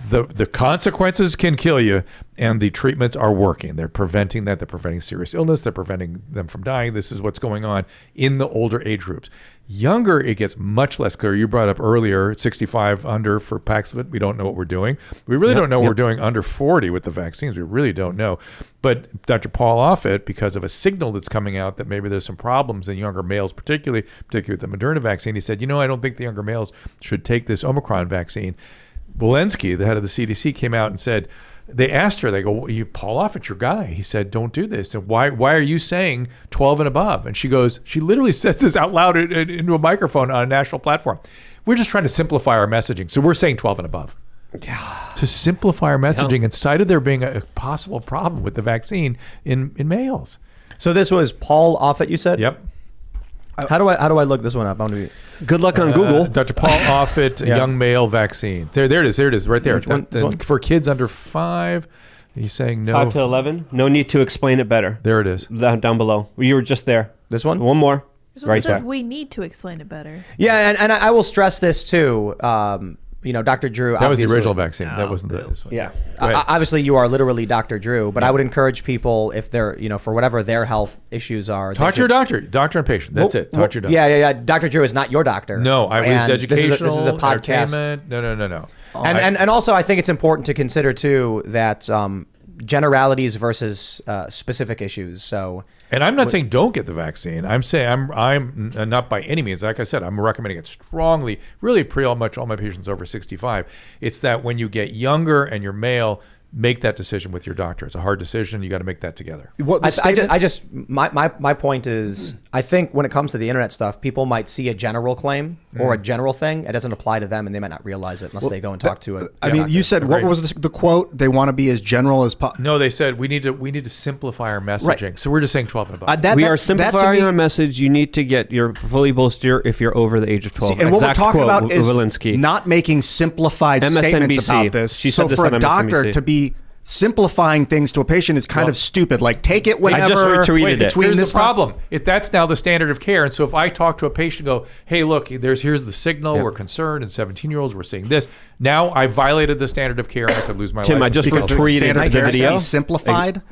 the consequences can kill you, and the treatments are working. They're preventing that. They're preventing serious illness. They're preventing them from dying. This is what's going on in the older age groups. Younger, it gets much less clear. You brought up earlier 65 under for Paxlovid. We don't know what we're doing. We really don't know what we're doing under 40 with the vaccines. We really don't know. But Dr. Paul Offit, because of a signal that's coming out that maybe there's some problems in younger males, particularly with the Moderna vaccine, he said, I don't think the younger males should take this Omicron vaccine. Walensky, the head of the CDC, came out and said, they asked her, they go, Paul Offit, your guy. He said, don't do this. And why are you saying 12 and above? And she literally says this out loud into a microphone on a national platform. We're just trying to simplify our messaging. So we're saying 12 and above. Yeah. To simplify our messaging in spite of there being a possible problem with the vaccine in males. So this was Paul Offit, you said? Yep. How do I look this one up? Good luck on Google. Dr. Paul Offit, young male vaccine. There it is, right there. Which one? This one? For kids under 5, he's saying no. 5 to 11. No need to explain it better. There it is. Down below. You were just there. This one? One more. Right there. We need to explain it better. Yeah, and I will stress this too. Dr. Drew. That was the original vaccine. That wasn't this one. Yeah. Obviously, you are literally Dr. Drew, but I would encourage people, if they're, for whatever their health issues are. Talk to your doctor and patient. That's it. Talk to your doctor. Yeah. Dr. Drew is not your doctor. No, I was educational. This is a podcast. No. And also, I think it's important to consider too that generalities versus specific issues. So. And I'm not saying don't get the vaccine. I'm saying I'm not by any means. Like I said, I'm recommending it strongly. Really, pretty much all my patients over 65. It's that when you get younger and you're male, make that decision with your doctor. It's a hard decision. You got to make that together. My point is, I think when it comes to the internet stuff, people might see a general claim or a general thing. It doesn't apply to them, and they might not realize it unless they go and talk to it. You said what was the quote? They want to be as general as possible. No, they said we need to simplify our messaging. Right. So we're just saying 12 and above. We are simplifying our message. You need to get your fully booster if you're over the age of 12. See, and what we're talking about is Walensky. Not making simplified statements about this. So for a doctor to be simplifying things to a patient is kind of stupid. Like, take it whenever. I just retweeted it. Here's the problem. If that's now the standard of care, and so if I talk to a patient, go, hey, look, here's the signal. We're concerned. And 17-year-olds, we're seeing this. Now I violated the standard of care, and I could lose my life. Tim, I just retweeted the video. Simplified.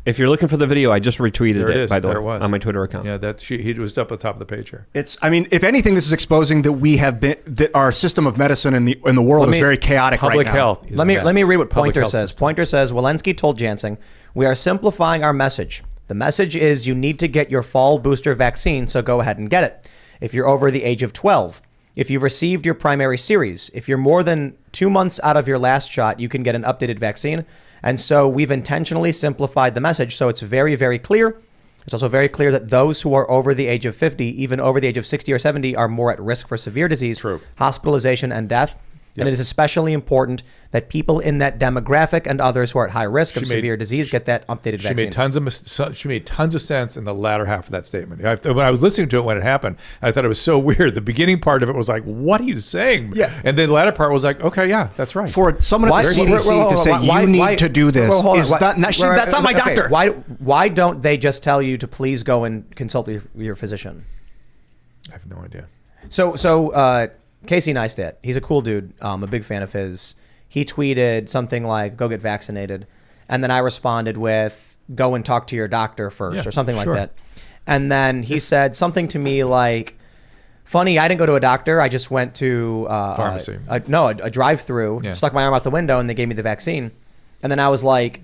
If you're looking for the video, I just retweeted it, by the way, was. on my Twitter account. Yeah, he was up at the top of the page here. If anything, this is exposing that our system of medicine in the world is very chaotic right now. Public health. Let me read what Pointer says. Pointer says, Walensky told Janssen, we are simplifying our message. The message is you need to get your fall booster vaccine, so go ahead and get it. If you're over the age of 12, if you've received your primary series, if you're more than 2 months out of your last shot, you can get an updated vaccine. And so we've intentionally simplified the message. So it's very, very clear. It's also very clear that those who are over the age of 50, even over the age of 60 or 70, are more at risk for severe disease, hospitalization, and death. And it is especially important that people in that demographic and others who are at high risk of severe disease get that updated vaccine. She made tons of sense in the latter half of that statement. When I was listening to it when it happened, I thought it was so weird. The beginning part of it was like, what are you saying? Yeah. And then the latter part was like, okay, yeah, that's right. For someone at the CDC to say you need to do this is that's not my doctor. Why don't they just tell you to please go and consult your physician? I have no idea. So Casey Neistat, he's a cool dude. I'm a big fan of his. He tweeted something like, go get vaccinated. And then I responded with, go and talk to your doctor first or something like that. And then he said something to me like, funny, I didn't go to a doctor. I just went to pharmacy. A drive-through, stuck my arm out the window, and they gave me the vaccine. And then I was like,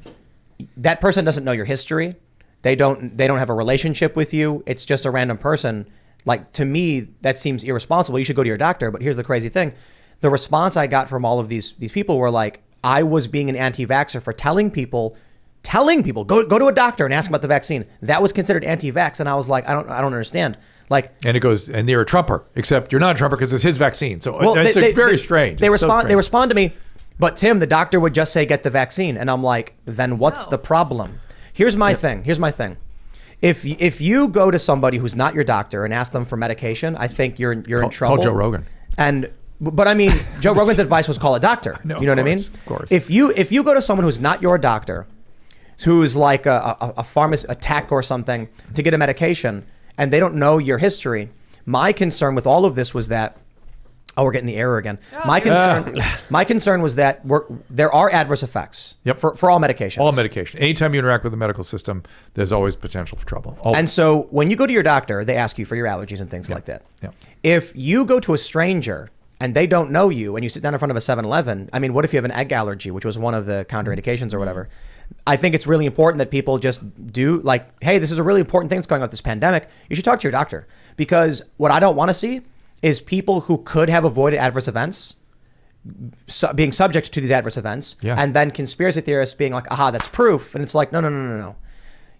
that person doesn't know your history. They don't have a relationship with you. It's just a random person. Like, to me, that seems irresponsible. You should go to your doctor. But here's the crazy thing. The response I got from all of these people were like, I was being an anti-vaxxer for telling people, go to a doctor and ask about the vaccine. That was considered anti-vax. And I was like, I don't understand. Like, and it goes, and you're a Trumper, except you're not a Trumper because it's his vaccine. So it's very strange. They respond to me, but Tim, the doctor would just say, get the vaccine. And I'm like, then what's the problem? Here's my thing. If you go to somebody who's not your doctor and ask them for medication, I think you're in trouble. Call Joe Rogan. But I mean, Joe Rogan's advice was call a doctor. No, you know what I mean? Of course. If you go to someone who's not your doctor, who's like a pharmacist, a tech or something, to get a medication, and they don't know your history, my concern with all of this was that. Oh, we're getting the error again. My concern was that there are adverse effects for all medications. All medication. Anytime you interact with the medical system, there's always potential for trouble. And so when you go to your doctor, they ask you for your allergies and things like that. Yeah. If you go to a stranger and they don't know you and you sit down in front of a 7-Eleven, I mean, what if you have an egg allergy, which was one of the counterindications or whatever? I think it's really important that people just do like, hey, this is a really important thing that's going on with this pandemic. You should talk to your doctor, because what I don't want to see is people who could have avoided adverse events being subject to these adverse events, and then conspiracy theorists being like, aha, that's proof. And it's like, no.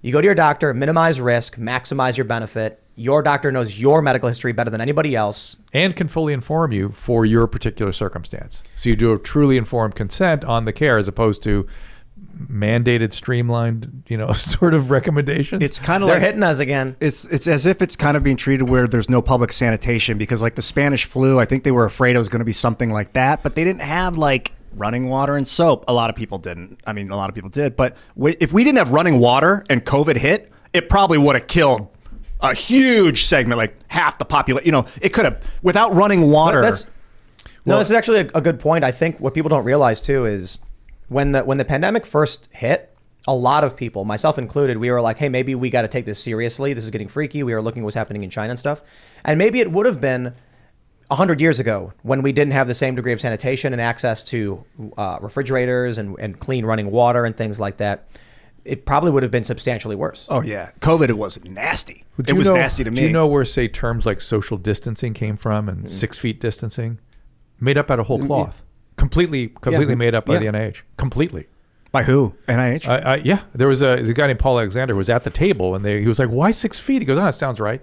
You go to your doctor, minimize risk, maximize your benefit. Your doctor knows your medical history better than anybody else. And can fully inform you for your particular circumstance. So you do a truly informed consent on the care as opposed to mandated, streamlined, sort of recommendations. It's kind of they're hitting us again. It's as if it's kind of being treated where there's no public sanitation, because like the Spanish flu, I think they were afraid it was going to be something like that, but they didn't have like running water and soap. A lot of people didn't. I mean, a lot of people did, but if we didn't have running water and COVID hit, it probably would have killed a huge segment, like half the population. It could have, without running water. This is actually a good point. I think what people don't realize too is when the pandemic first hit, a lot of people, myself included, we were like, hey, maybe we got to take this seriously. This is getting freaky. We were looking at what's happening in China and stuff. And maybe it would have been 100 years ago when we didn't have the same degree of sanitation and access to refrigerators and clean running water and things like that. It probably would have been substantially worse. Oh, yeah. COVID, it was nasty. It was nasty to me. Do you know where, say, terms like social distancing came from and 6 feet distancing? Made up out of whole cloth. Completely made up by the NIH. Completely. By who? NIH? Yeah. There was the guy named Paul Alexander who was at the table, and he was like, why 6 feet? He goes, it sounds right.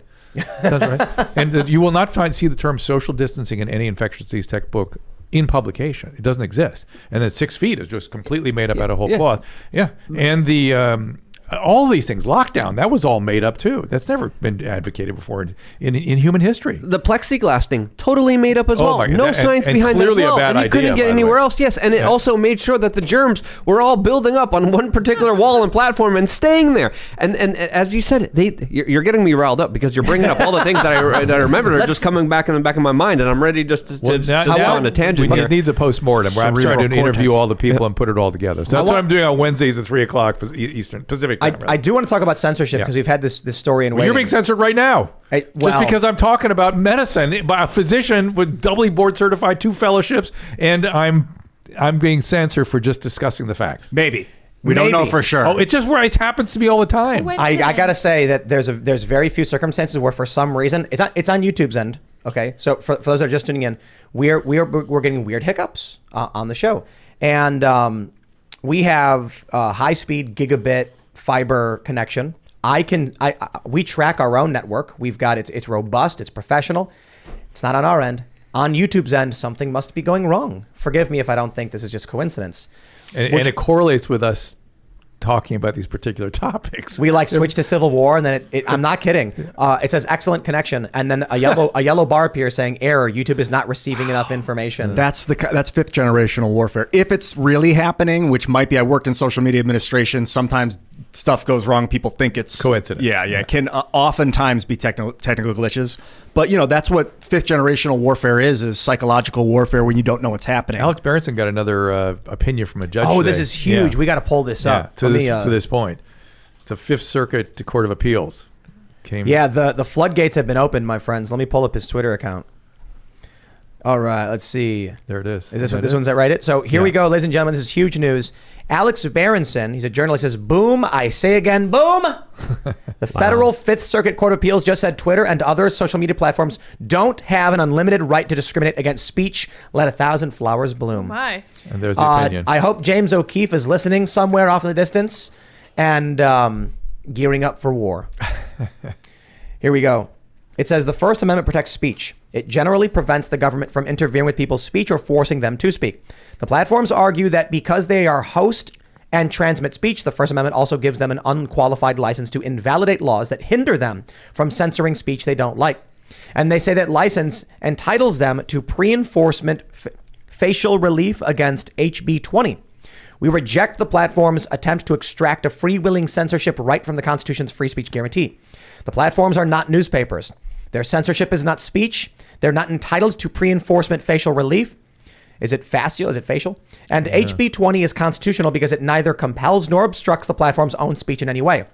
Sounds right. And you will not see the term social distancing in any infectious disease textbook in publication. It doesn't exist. And then 6 feet is just completely made up out of whole cloth. Yeah. And the all these things, lockdown, that was all made up too. That's never been advocated before in human history. The plexiglass thing, totally made up as well. No science behind that as well. A bad and you couldn't get anywhere else. Yes, and it also made sure that the germs were all building up on one particular wall and platform and staying there. And as you said, you're getting me riled up because you're bringing up all the things that I remember are just coming back in the back of my mind, and I'm ready just to go on a tangent here. It needs a postmortem where I'm trying to interview all the people and put it all together. So that's what I'm doing on Wednesdays at 3 o'clock Eastern Pacific. I do want to talk about censorship because we've had this story in waiting. You're being censored right now. Just because I'm talking about medicine by a physician with doubly board certified, 2 fellowships, and I'm being censored for just discussing the facts. Maybe. We don't know for sure. Oh, it's just where it happens to me all the time. I got to say that there's very few circumstances where for some reason it's on YouTube's end. Okay, so for those that are just tuning in, we're getting weird hiccups on the show, and we have high speed gigabit fiber connection. We track our own network. We've got it's robust, it's professional. It's not on our end. on YouTube's end, something must be going wrong. Forgive me if I don't think this is just coincidence. And it correlates with us talking about these particular topics. We switch to Civil War, and then I'm not kidding. It says excellent connection, and then a yellow bar appears saying error. YouTube is not receiving enough information. That's fifth generational warfare. If it's really happening, which might be, I worked in social media administration. Sometimes stuff goes wrong. People think it's coincidence. Yeah. It can oftentimes be technical glitches. But that's what fifth generational warfare is psychological warfare when you don't know what's happening. Alex Berenson got another opinion from a judge. Oh, today. this is huge. Yeah. We got to pull this up. To this point. The Fifth Circuit Court of Appeals came. Yeah, the floodgates have been opened, my friends. Let me pull up his Twitter account. All right, let's see. There it is. Is this one's that right? So here we go, ladies and gentlemen. This is huge news. Alex Berenson, he's a journalist, says, boom, I say again, boom. The Federal Fifth Circuit Court of Appeals just said Twitter and other social media platforms don't have an unlimited right to discriminate against speech. Let 1,000 flowers bloom. My. And there's the opinion. I hope James O'Keefe is listening somewhere off in the distance and gearing up for war. Here we go. It says the First Amendment protects speech. It generally prevents the government from interfering with people's speech or forcing them to speak. The platforms argue that because they are host and transmit speech, the First Amendment also gives them an unqualified license to invalidate laws that hinder them from censoring speech they don't like. And they say that license entitles them to pre-enforcement facial relief against HB 20. We reject the platform's attempt to extract a freewheeling censorship right from the Constitution's free speech guarantee. The platforms are not newspapers. Their censorship is not speech. They're not entitled to pre-enforcement facial relief. Is it facial? Is it facial? And HB 20 is constitutional because it neither compels nor obstructs the platform's own speech in any way.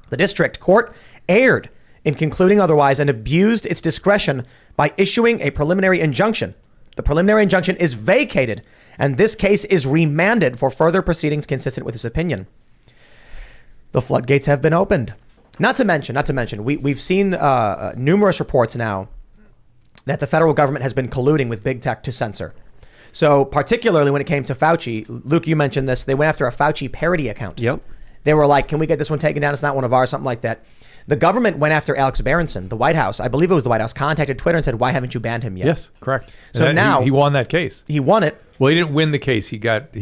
The district court erred in concluding otherwise and abused its discretion by issuing a preliminary injunction. The preliminary injunction is vacated, and this case is remanded for further proceedings consistent with this opinion. The floodgates have been opened. Not to mention, we've seen numerous reports now that the federal government has been colluding with big tech to censor. So particularly when it came to Fauci, Luke, you mentioned this, they went after a Fauci parody account. Yep. They were like, can we get this one taken down? It's not one of ours, something like that. The government went after Alex Berenson. The White House, I believe it was the White House, contacted Twitter and said, why haven't you banned him yet? Yes, correct. So now he won that case. He won it. Well, he didn't win the case. He got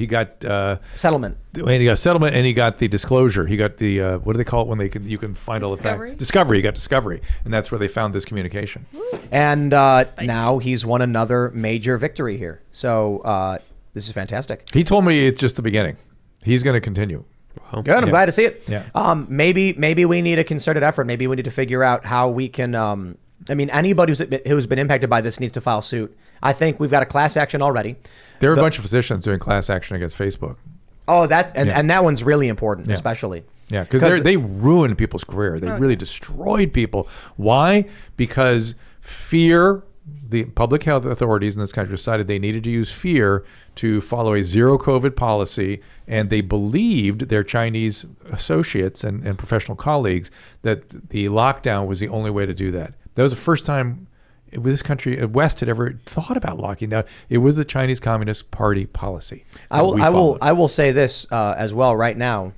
settlement. And he got settlement, and he got the disclosure. He got the what do they call it when you can find all the facts? Discovery. He got discovery, and that's where they found this communication. And now he's won another major victory here. So this is fantastic. He told me it's just the beginning. He's going to continue. Good. I'm glad to see it. Yeah. Maybe we need a concerted effort. Maybe we need to figure out how we can. Anybody who's been impacted by this needs to file suit. I think we've got a class action already. There are a bunch of physicians doing class action against Facebook. Oh, and that one's really important, especially. Yeah, because they ruined people's career. They really destroyed people. Why? Because fear. The public health authorities in this country decided they needed to use fear to follow a zero COVID policy, and they believed their Chinese associates and professional colleagues that the lockdown was the only way to do that. That was the first time this country, West, had ever thought about locking down. It was the Chinese Communist Party policy. I will say this as well right now,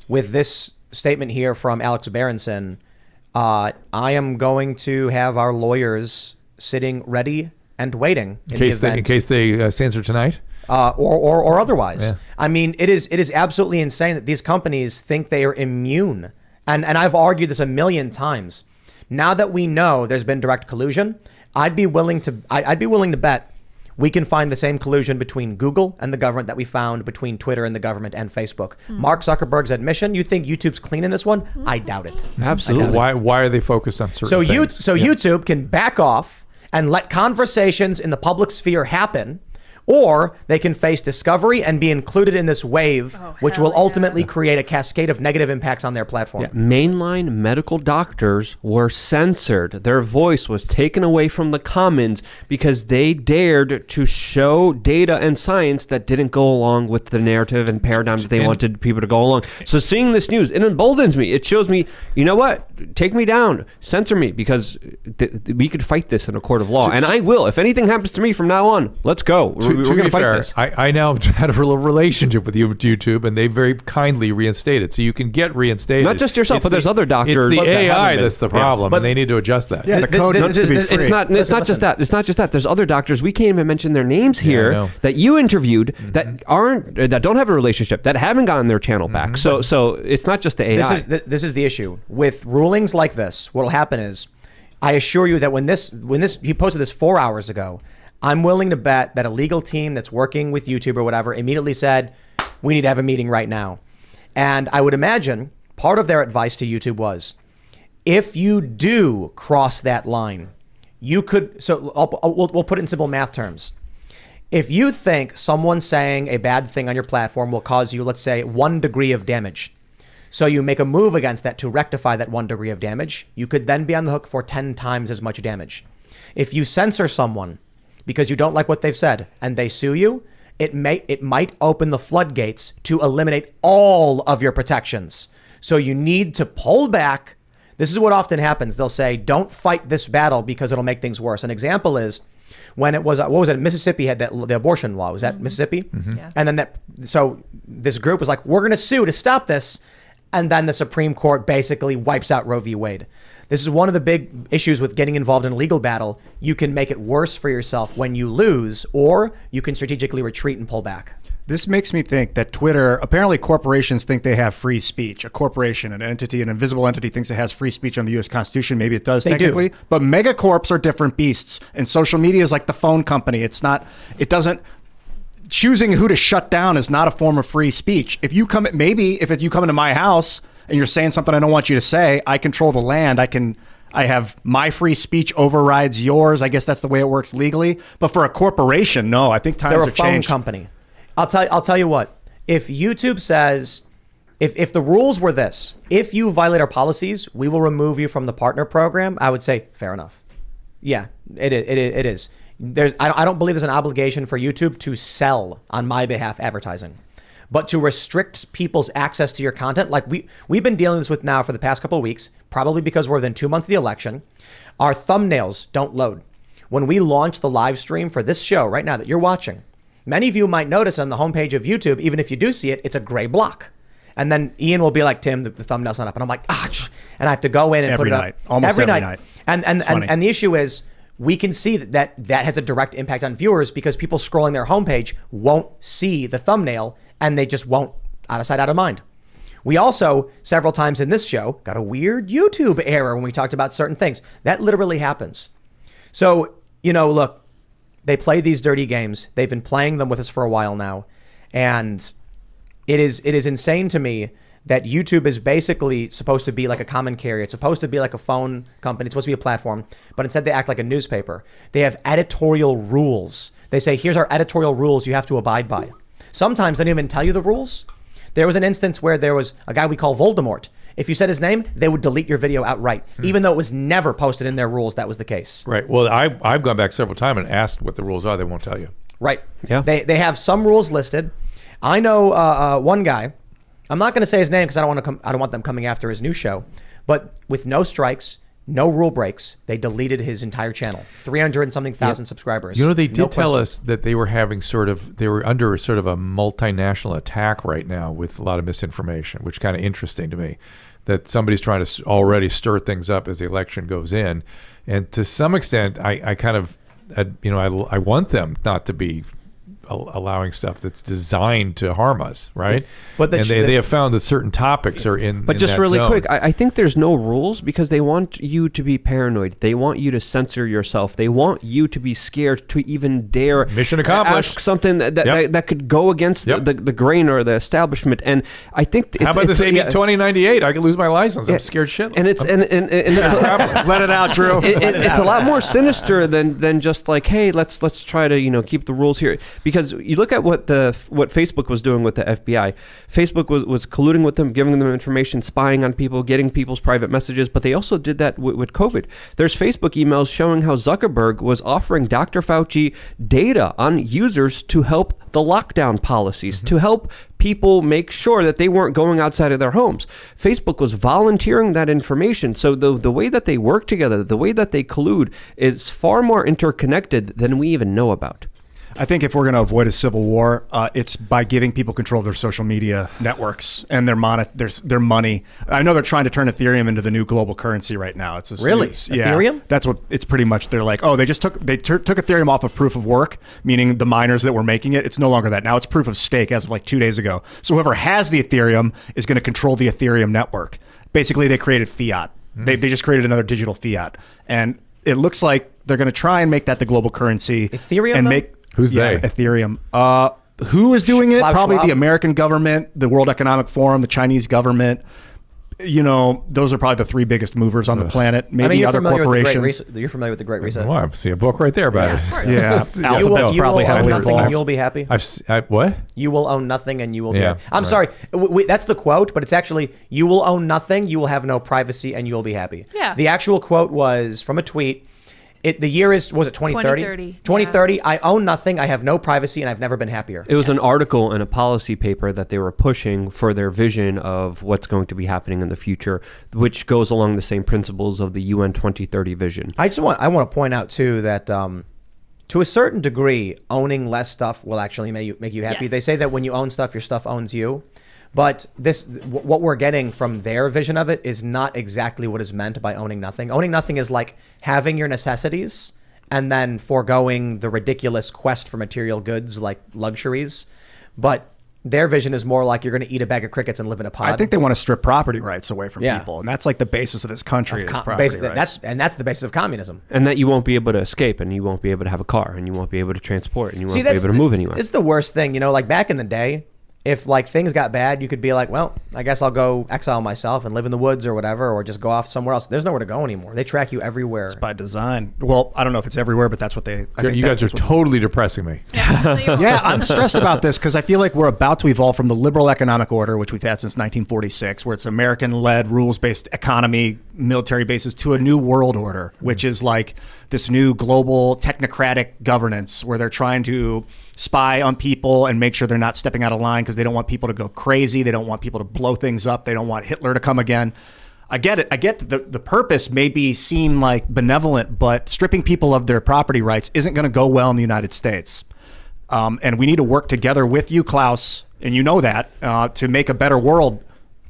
with this statement here from Alex Berenson. I am going to have our lawyers sitting ready and waiting in case they censor tonight, or otherwise. Yeah. I mean, it is absolutely insane that these companies think they are immune, and I've argued this a million times. Now that we know there's been direct collusion, I'd be willing to bet we can find the same collusion between Google and the government that we found between Twitter and the government and Facebook. Mark Zuckerberg's admission, you think YouTube's clean in this one? I doubt it. Absolutely. Why are they focused on certain things? YouTube can back off and let conversations in the public sphere happen, or they can face discovery and be included in this wave, which will ultimately create a cascade of negative impacts on their platform. Yeah. Mainline medical doctors were censored. Their voice was taken away from the commons because they dared to show data and science that didn't go along with the narrative and paradigm that they wanted people to go along. So seeing this news, it emboldens me. It shows me, you know what? Take me down. Censor me, because we could fight this in a court of law. And I will. If anything happens to me from now on, let's go. we're going to fight fair, this. I now had a real relationship with YouTube, and they very kindly reinstated. So you can get reinstated. Not just yourself, It's but there's other doctors. It's the that haven't AI been. that's the problem, But- and they need to adjust that. Yeah, the code needs to be free. It's not just that. It's not just that. There's other doctors. We can't even mention their names I here know. that you interviewed that don't have a relationship, that haven't gotten their channel back. So it's not just the AI. This is the issue with rulings like this. What'll happen is, I assure you that when this he posted this 4 hours ago, I'm willing to bet that a legal team that's working with YouTube or whatever immediately said, we need to have a meeting right now. And I would imagine part of their advice to YouTube was, if you do cross that line, you could. So we'll put it in simple math terms. If you think someone saying a bad thing on your platform will cause you, let's say, 1 degree of damage, so you make a move against that to rectify that 1 degree of damage, you could then be on the hook for 10 times as much damage. If you censor someone because you don't like what they've said and they sue you, it might open the floodgates to eliminate all of your protections. So you need to pull back. This is what often happens. They'll say, don't fight this battle because it'll make things worse. An example is when it was, what was it? Mississippi had the abortion law. Was that Mississippi? Yeah. And then so this group was like, we're going to sue to stop this. And then the Supreme Court basically wipes out Roe v. Wade. This is one of the big issues with getting involved in a legal battle. You can make it worse for yourself when you lose, or you can strategically retreat and pull back. This makes me think that Twitter, apparently corporations think they have free speech. A corporation, an entity, an invisible entity thinks it has free speech on the U.S. Constitution. Maybe it does technically. But megacorps are different beasts. And social media is like the phone company. Choosing who to shut down is not a form of free speech. If you come into my house and you're saying something I don't want you to say, I control the land. I have my free speech overrides yours. I guess that's the way it works legally. But for a corporation, no, I think times They're a have phone changed. company. I'll tell you what. If YouTube says, if the rules were this, if you violate our policies, we will remove you from the partner program, I would say fair enough. Yeah, it is. I don't believe there's an obligation for YouTube to sell on my behalf advertising, but to restrict people's access to your content. Like we've been dealing this with now for the past couple of weeks, probably because we're within 2 months of the election. Our thumbnails don't load. When we launch the live stream for this show right now that you're watching, many of you might notice on the homepage of YouTube, even if you do see it, it's a gray block. And then Ian will be like, Tim, the thumbnail's not up. And I'm like, and I have to go in and Every put it night. up. Almost every night. And the issue is, we can see that has a direct impact on viewers because people scrolling their homepage won't see the thumbnail and they just won't, out of sight, out of mind. We also, several times in this show, got a weird YouTube error when we talked about certain things. That literally happens. So, look, they play these dirty games. They've been playing them with us for a while now. And it is insane to me that YouTube is basically supposed to be like a common carrier. It's supposed to be like a phone company. It's supposed to be a platform, but instead they act like a newspaper. They have editorial rules. They say, here's our editorial rules you have to abide by. Sometimes they don't even tell you the rules. There was an instance where there was a guy we call Voldemort. If you said his name, they would delete your video outright, even though it was never posted in their rules. That was the case. Right. Well, I've gone back several times and asked what the rules are. They won't tell you. Right. Yeah. They have some rules listed. I know one guy. I'm not going to say his name because I don't want them coming after his new show. But with no strikes, no rule breaks, they deleted his entire channel. 300 and something thousand subscribers. They did No tell question. us that they were having they were under sort of a multinational attack right now with a lot of misinformation, which is kind of interesting to me. That somebody's trying to already stir things up as the election goes in, and to some extent, I want them not to be allowing stuff that's designed to harm us, right? But they have found that certain topics are in. But in just that really zone. quick, I think there's no rules because they want you to be paranoid. They want you to censor yourself. They want you to be scared to even dare Mission accomplished. ask something that Yep. that could go against Yep. the grain or the establishment. And I think How about this AB 2098? I could lose my license. I'm scared shit. And it's Let it out, Drew. it's a lot more sinister than just like, hey, let's try to keep the rules here, because you look at what Facebook was doing with the FBI. Facebook was colluding with them, giving them information, spying on people, getting people's private messages, but they also did that with COVID. There's Facebook emails showing how Zuckerberg was offering Dr. Fauci data on users to help the lockdown policies, to help people make sure that they weren't going outside of their homes. Facebook was volunteering that information. So the way that they work together, the way that they collude is far more interconnected than we even know about. I think if we're going to avoid a civil war, it's by giving people control of their social media networks and their money. I know they're trying to turn Ethereum into the new global currency right now. It's Really? Ethereum? That's what it's pretty much. They're like, oh, they just took Ethereum off of proof of work, meaning the miners that were making it. It's no longer that. Now it's proof of stake as of like 2 days ago. So whoever has the Ethereum is going to control the Ethereum network. Basically, they created fiat. They just created another digital fiat, and it looks like they're going to try and make that the global currency. Ethereum, and though? make Who's they? Ethereum. Who is doing it? Klaus Probably Schwab? the American government, the World Economic Forum, the Chinese government. You know, those are probably the three biggest movers on the planet. Maybe other corporations. You're familiar with the Great Reset. Well, I see a book right there about Of course. Yeah, You will, Alphabet's you probably will own heavily nothing and involved. you'll be happy. What? You will own nothing and you will Yeah, be. I'm right. sorry. That's the quote, but it's actually you will own nothing, you will have no privacy, and you'll be happy. Yeah. The actual quote was from a tweet. The year was it 2030? 2030, 2030. yeah. I own nothing. I have no privacy, and I've never been happier. It was an article in a policy paper that they were pushing for their vision of what's going to be happening in the future, which goes along the same principles of the UN 2030 vision. I want to point out too that to a certain degree, owning less stuff will actually make you happy. Yes. They say that when you own stuff, your stuff owns you. But what we're getting from their vision of it is not exactly what is meant by owning nothing. Owning nothing is like having your necessities and then foregoing the ridiculous quest for material goods like luxuries. But their vision is more like you're going to eat a bag of crickets and live in a pod. I think they want to strip property rights away from Yeah. people, and that's like the basis of this country. Is property rights. That's the basis of communism. And that you won't be able to escape, and you won't be able to have a car, and you won't be able to transport, and you won't be able to move anywhere. It's the worst thing, like back in the day, if like things got bad, you could be like, well, I guess I'll go exile myself and live in the woods or whatever, or just go off somewhere else. There's nowhere to go anymore. They track you everywhere. by design. Well, I don't know if it's everywhere, but that's what they. I think You guys that's are what- totally depressing me. Yeah, I'm stressed about this because I feel like we're about to evolve from the liberal economic order, which we've had since 1946, where it's American-led, rules-based economy, military bases, to a new world order, which is like this new global technocratic governance where they're trying to spy on people and make sure they're not stepping out of line because they don't want people to go crazy. They don't want people to blow things up. They don't want Hitler to come again. I get it. I get the purpose may seem like benevolent, but stripping people of their property rights isn't going to go well in the United States. And we need to work together with you, Klaus, and you know that, to make a better world.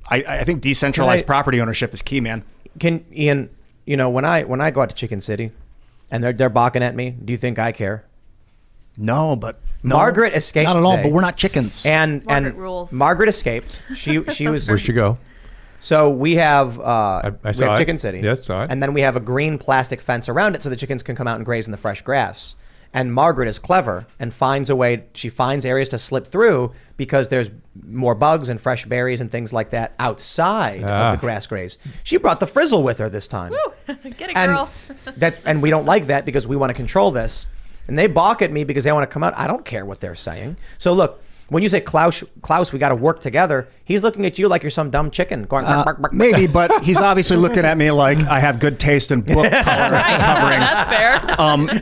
I think decentralized property ownership is key, man. Can Ian, when I go out to Chicken City and they're balking at me, do you think I care? No, but no, Margaret escaped Not at all, today. but we're not chickens. And Margaret rules. Margaret escaped. She was. Where'd she go? So we have I we saw have it. Chicken City. Yes, saw it. And then we have a green plastic fence around it so the chickens can come out and graze in the fresh grass. And Margaret is clever and finds a way. She finds areas to slip through because there's more bugs and fresh berries and things like that outside of the grass graze. She brought the frizzle with her this time. Woo! Get it, And girl. and we don't like that because we want to control this. And they balk at me because they want to come out. I don't care what they're saying. So look, when you say Klaus, we got to work together. He's looking at you like you're some dumb chicken. Going, bark, bark, bark. Maybe, but he's obviously looking at me like I have good taste in book coverings. That's fair.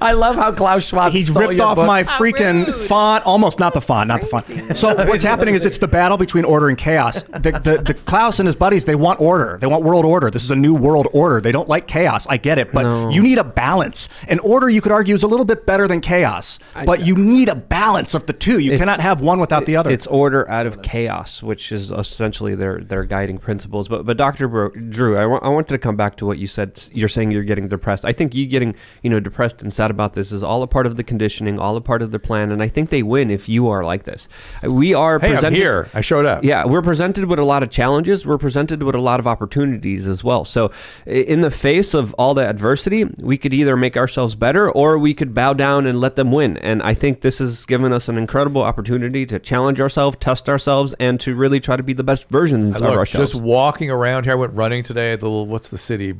I love how Klaus Schwab He's stole ripped your off book. my How freaking rude. font. Almost not the font. So what's happening is it's the battle between order and chaos. The Klaus and his buddies, they want order. They want world order. This is a new world order. They don't like chaos. I get it, but you need a balance. And order, you could argue, is a little bit better than chaos, but you need a balance of the two. You cannot have one without the other. It's order out of chaos, which is essentially their guiding principles. But Dr. Drew, I wanted to come back to what you said. You're saying you're getting depressed. I think you getting depressed and sad about this is all a part of the conditioning, all a part of the plan, and I think they win if you are like this. We are Hey, presented. I'm here. I showed up. Yeah, we're presented with a lot of challenges. We're presented with a lot of opportunities as well. So in the face of all the adversity, we could either make ourselves better or we could bow down and let them win. And I think this has given us an incredible opportunity to challenge ourselves, test ourselves, and to really try to be the best versions of Look, ourselves. just walking around here. I went running today at the little, what's the city?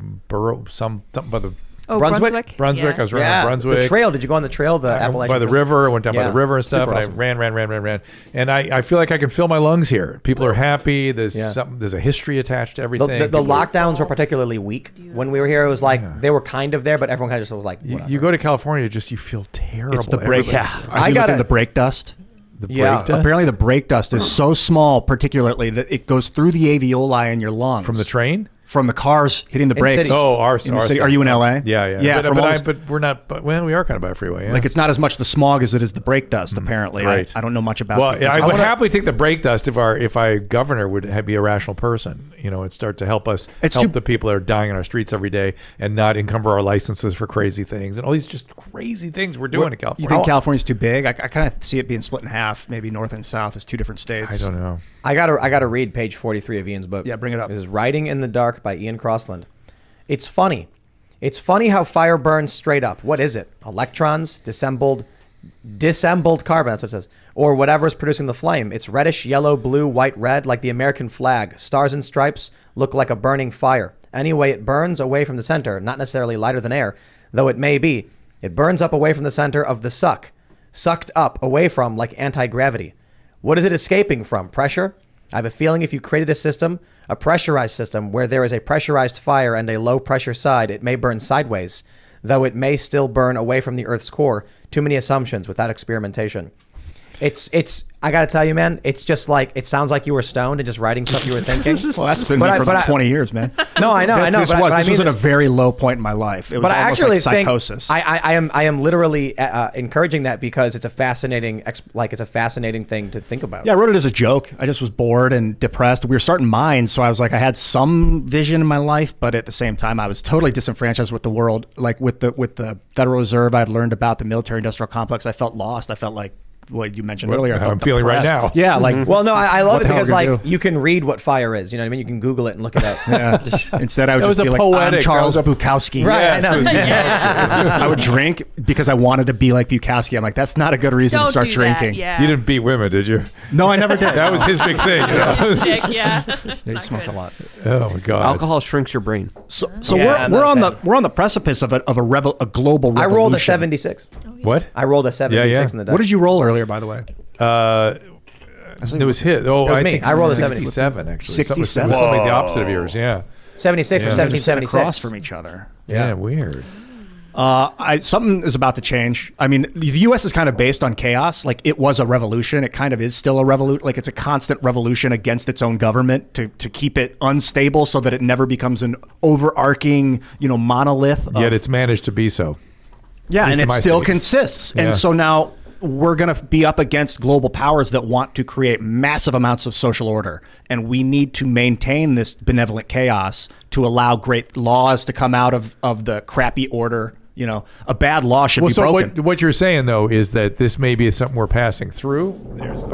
Something by the Oh, Brunswick? Brunswick. Yeah. I was running in Brunswick. The trail. Did you go on the trail? The I went Appalachian by the Trail? river. I went down by Yeah. the river and stuff, Super and awesome. I ran. And I feel like I can feel my lungs here. People are happy. There's Yeah. there's a history attached to everything. The People are- lockdowns were particularly weak when we were here. It was like they were kind of there, but everyone kind of just was like, whatever. you go to California, you feel terrible. It's the break. Everybody's- Have you looked at the brake dust? The Yeah. brake dust? Apparently, the brake dust is so small, particularly that it goes through the alveoli in your lungs From the train? from the cars hitting the brakes. cities. Oh, our in the city. stuff. Are you in LA? Yeah. Yeah, from all this- but we're not. But well, we are kind of by a freeway. Yeah. Like it's not as much the smog as it is the brake dust. Apparently, right. I don't know much about. Well, the I would wanna- happily take the brake dust if our governor would be a rational person. And start to help us help the people that are dying on our streets every day and not encumber our licenses for crazy things and all these just crazy things we're doing in California. You think California's too big? I kind of see it being split in half, maybe north and south as two different states. I don't know. I gotta read page 43 of Ian's book. Yeah, bring it up. This is Writing in the Dark by Ian Crossland. It's funny. It's funny how fire burns straight up. What is it? Electrons, dissembled carbon, that's what it says. Or whatever's producing the flame. It's reddish, yellow, blue, white, red, like the American flag. Stars and stripes look like a burning fire. Anyway, it burns away from the center, not necessarily lighter than air, though it may be. It burns up away from the center of the sucked up away from like anti-gravity. What is it escaping from? Pressure? I have a feeling if you created a system, a pressurized system, where there is a pressurized fire and a low pressure side, it may burn sideways, though it may still burn away from the Earth's core. Too many assumptions without experimentation. I gotta tell you, man, it's just like, it sounds like you were stoned and just writing stuff you were thinking. Well, that's been me for about 20 years, man. No, I know. This was at a very low point in my life. It was But I almost actually like psychosis. think I am literally encouraging that because it's a fascinating thing to think about. Yeah, I wrote it as a joke. I just was bored and depressed. We were starting mines, so I was like, I had some vision in my life, but at the same time, I was totally disenfranchised with the world. Like with the Federal Reserve, I had learned about the military-industrial complex. I felt lost. I felt like what you mentioned earlier. I how felt I'm feeling right depressed. now. Yeah, like Well, no, I love What it the hell because are we gonna like do? you can read what fire is. You know what I mean? You can Google it and look it up. yeah. Instead, I would That just was be a like, poetic- I'm Charles that was Bukowski. Right, Yes, I know. it was- I would drink because I wanted to be like Bukowski. I'm like, that's not a good reason Don't to start do drinking. That, yeah. You didn't beat women, did you? No, I never did. That was his big thing. Dick, yeah. They Not smoked good. a lot. Oh my god. Alcohol shrinks your brain. So Yeah, I'm we're not on a the fan. we're on the precipice of a global revolution. I rolled a 76. What? I rolled a 76 in the dice. What did you roll earlier, by the way? It was hit. Oh, was I me. think I rolled a 67 actually. 67? Something the opposite of yours. Yeah. 76 Yeah. from They're They're sitting 1776. across from each other. Yeah. Weird. Something is about to change. I mean, the U.S. is kind of based on chaos. Like it was a revolution. It kind of is still a revolution. Like it's a constant revolution against its own government to keep it unstable so that it never becomes an overarching, monolith. Yet it's managed to be so. Yeah, At least and in it my still state. consists. Yeah. And so now we're going to be up against global powers that want to create massive amounts of social order. And we need to maintain this benevolent chaos to allow great laws to come out of the crappy order. A bad law should be So broken. what you're saying though is that this may be something we're passing through. There's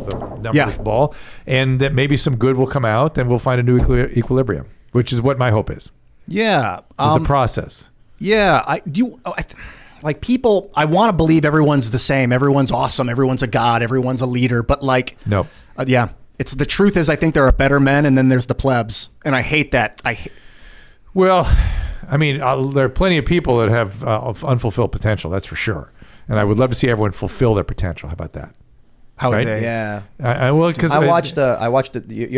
the numbers Yeah. ball, and that maybe some good will come out, and we'll find a new equilibrium, which is what my hope is. Yeah. It's a process. Yeah. Like people, I want to believe everyone's the same. Everyone's awesome. Everyone's a god. Everyone's a leader. But No. yeah. It's the truth is I think there are better men and then there's the plebs. And I hate that. Well, I mean, there are plenty of people that have unfulfilled potential. That's for sure. And I would love to see everyone fulfill their potential. How about that? How would Right? they? Yeah. Because I watched you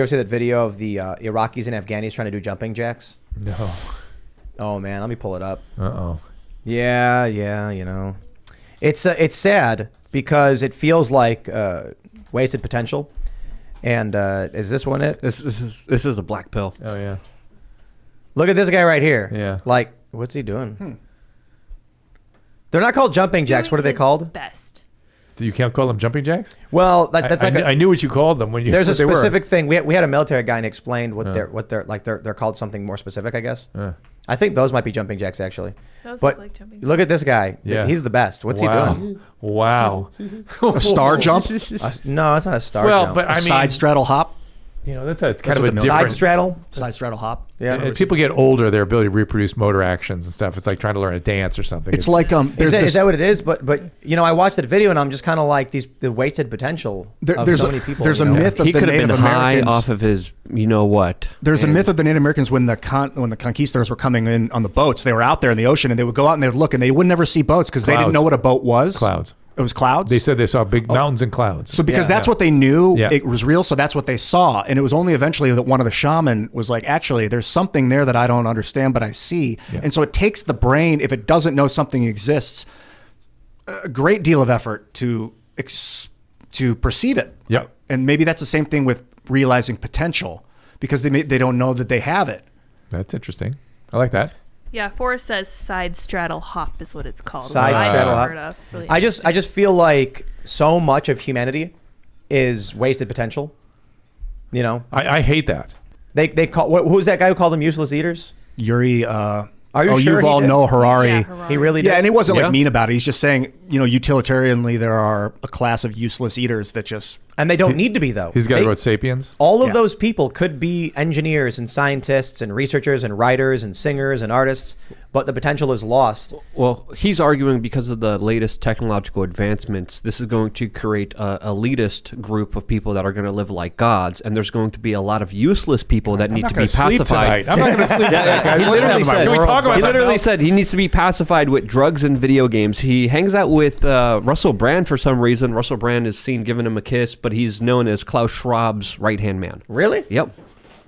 ever see that video of the Iraqis and Afghanis trying to do jumping jacks? No. Oh man, let me pull it up. Uh-oh. Yeah, it's sad because it feels like wasted potential. And is this one it? This is a black pill. Oh yeah. Look at this guy right here. Yeah. Like, what's he doing? They're not called jumping jacks. What are they Doing his called? Best. You can't call them jumping jacks? Well, that's like I knew what you called them when you. there's a what they were. specific thing. We had a military guy and explained what they're called something more specific, I guess. I think those might be jumping jacks actually. Those But look like jumping look at this guy. Yeah. He's the best. What's Wow. he doing? Wow. A star jump? No, it's not a star Well, jump. but I A mean, side straddle hop? that's a kind of what a the different. Side straddle. Side straddle hop? Yeah. As people get older, their ability to reproduce motor actions and stuff. It's like trying to learn a dance or something. It's like Is that what it is? But I watched that video and I'm just kind of like the wasted potential of there's so a- many people. there's a myth of He the could have Native been high Americans. off of his, what. There's a myth of the Native Americans when the conquistadors were coming in on the boats. They were out there in the ocean and they would go out and they would look and they would never see boats because they didn't Clouds. know what a boat was. Clouds. It was clouds. They said they saw big mountains and clouds. So because Yeah. that's what they knew, Yeah. it was real. So that's what they saw, and it was only eventually that one of the shaman was like, "Actually, there's something there that I don't understand, but I see." Yeah. And so it takes the brain, if it doesn't know something exists, a great deal of effort to perceive it. Yep. And maybe that's the same thing with realizing potential, because they don't know that they have it. That's interesting. I like that. Yeah, Forrest says side straddle hop is what it's called. Side which I straddle haven't hop. heard of. Really I just feel like so much of humanity is wasted potential. You know, I hate that. they call who's that guy who called them useless eaters? Yuri. Are you sure he Yuval did? Noah Harari. Yeah, Harari. He really did. Yeah, and he wasn't Yeah. like mean about it. He's just saying, utilitarianly, there are a class of useless eaters that just. And they don't need to be though. He's got They- wrote Sapiens. All of Yeah. those people could be engineers and scientists and researchers and writers and singers and artists, but the potential is lost. Well, he's arguing because of the latest technological advancements, this is going to create a elitist group of people that are going to live like gods, and there's going to be a lot of useless people that need not to gonna be sleep pacified. tonight. I'm not going to sleep tonight, guys. He What are you literally talking about? said, Can we talk about he something literally else? said he needs to be pacified with drugs and video games. He hangs out with Russell Brand for some reason. Russell Brand is seen giving him a kiss, but he's known as Klaus Schwab's right-hand man. Really? Yep.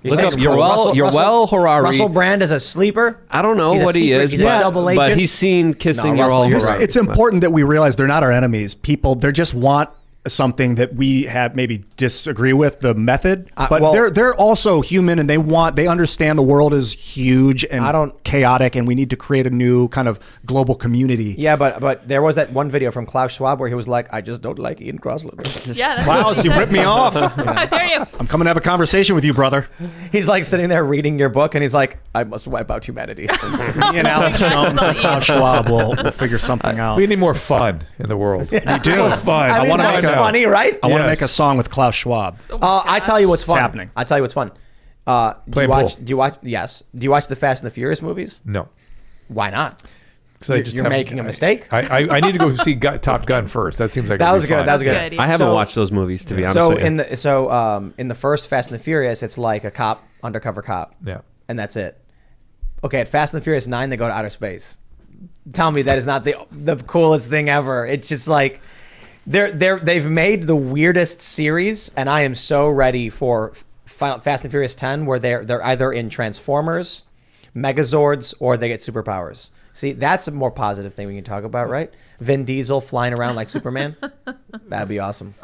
You Look say up Russell- Yoel Harari. Russell Brand is a sleeper? I don't know He's a what he secret- is, he's a but, double agent? but he's seen kissing No, Russell, Yoel you're Harari. right. It's important that we realize they're not our enemies. People, they just want something that we have maybe disagree with the method, but well- they're also human and they understand the world is huge and chaotic, and we need to create a new kind of global community. Yeah, but there was that one video from Klaus Schwab where he was like, I just don't like Ian Crossland. Yeah, that's Klaus, you ripped me off. How dare you? I'm coming to have a conversation with you, brother. He's like sitting there reading your book and he's like, I must wipe out humanity. Me and Alex Jones and Klaus Schwab will figure something out. We need more fun in the world. We do. More fun. I mean, wanna that's make a- funny, right? I want to Yes. make a song with Klaus Schwab. I tell you what's fun. happening. I tell you what's fun. Do Playing you watch? pool. Do you watch? Yes. Do you watch the Fast and the Furious movies? No. Why not? 'Cause I just You're haven't- making a mistake. I need to go see Top Gun first. That seems like That it'd was be good. fun. That was good. Good. I haven't So- watched those movies, to be honest So with you. in the first Fast and the Furious, it's like a cop, undercover cop. Yeah. And that's it. Okay, at Fast and the Furious 9, they go to outer space. Tell me that is not the coolest thing ever. It's just like they've made the weirdest series, and I am so ready for Fast and Furious 10, where they're either in Transformers, Megazords, or they get superpowers. See, that's a more positive thing we can talk about, right? Vin Diesel flying around like Superman. That'd be awesome.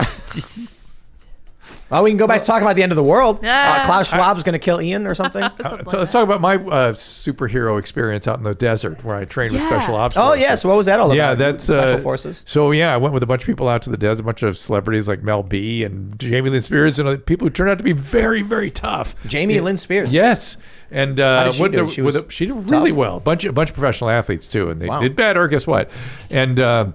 Well, we can go back to talking about the end of the world. Yeah. Klaus Schwab's going to kill Ian or something. So let's talk about my superhero experience out in the desert where I trained with Yeah. special ops. Oh, forces. yeah. So what was that all about? Yeah, that's Special Forces. So yeah, I went with a bunch of people out to the desert, a bunch of celebrities like Mel B and Jamie Lynn Spears, and other people who turned out to be very, very tough. Jamie Lynn Spears. Yes, and did she do? she did really well. Bunch of professional athletes too, and they Wow. did better. Guess what? And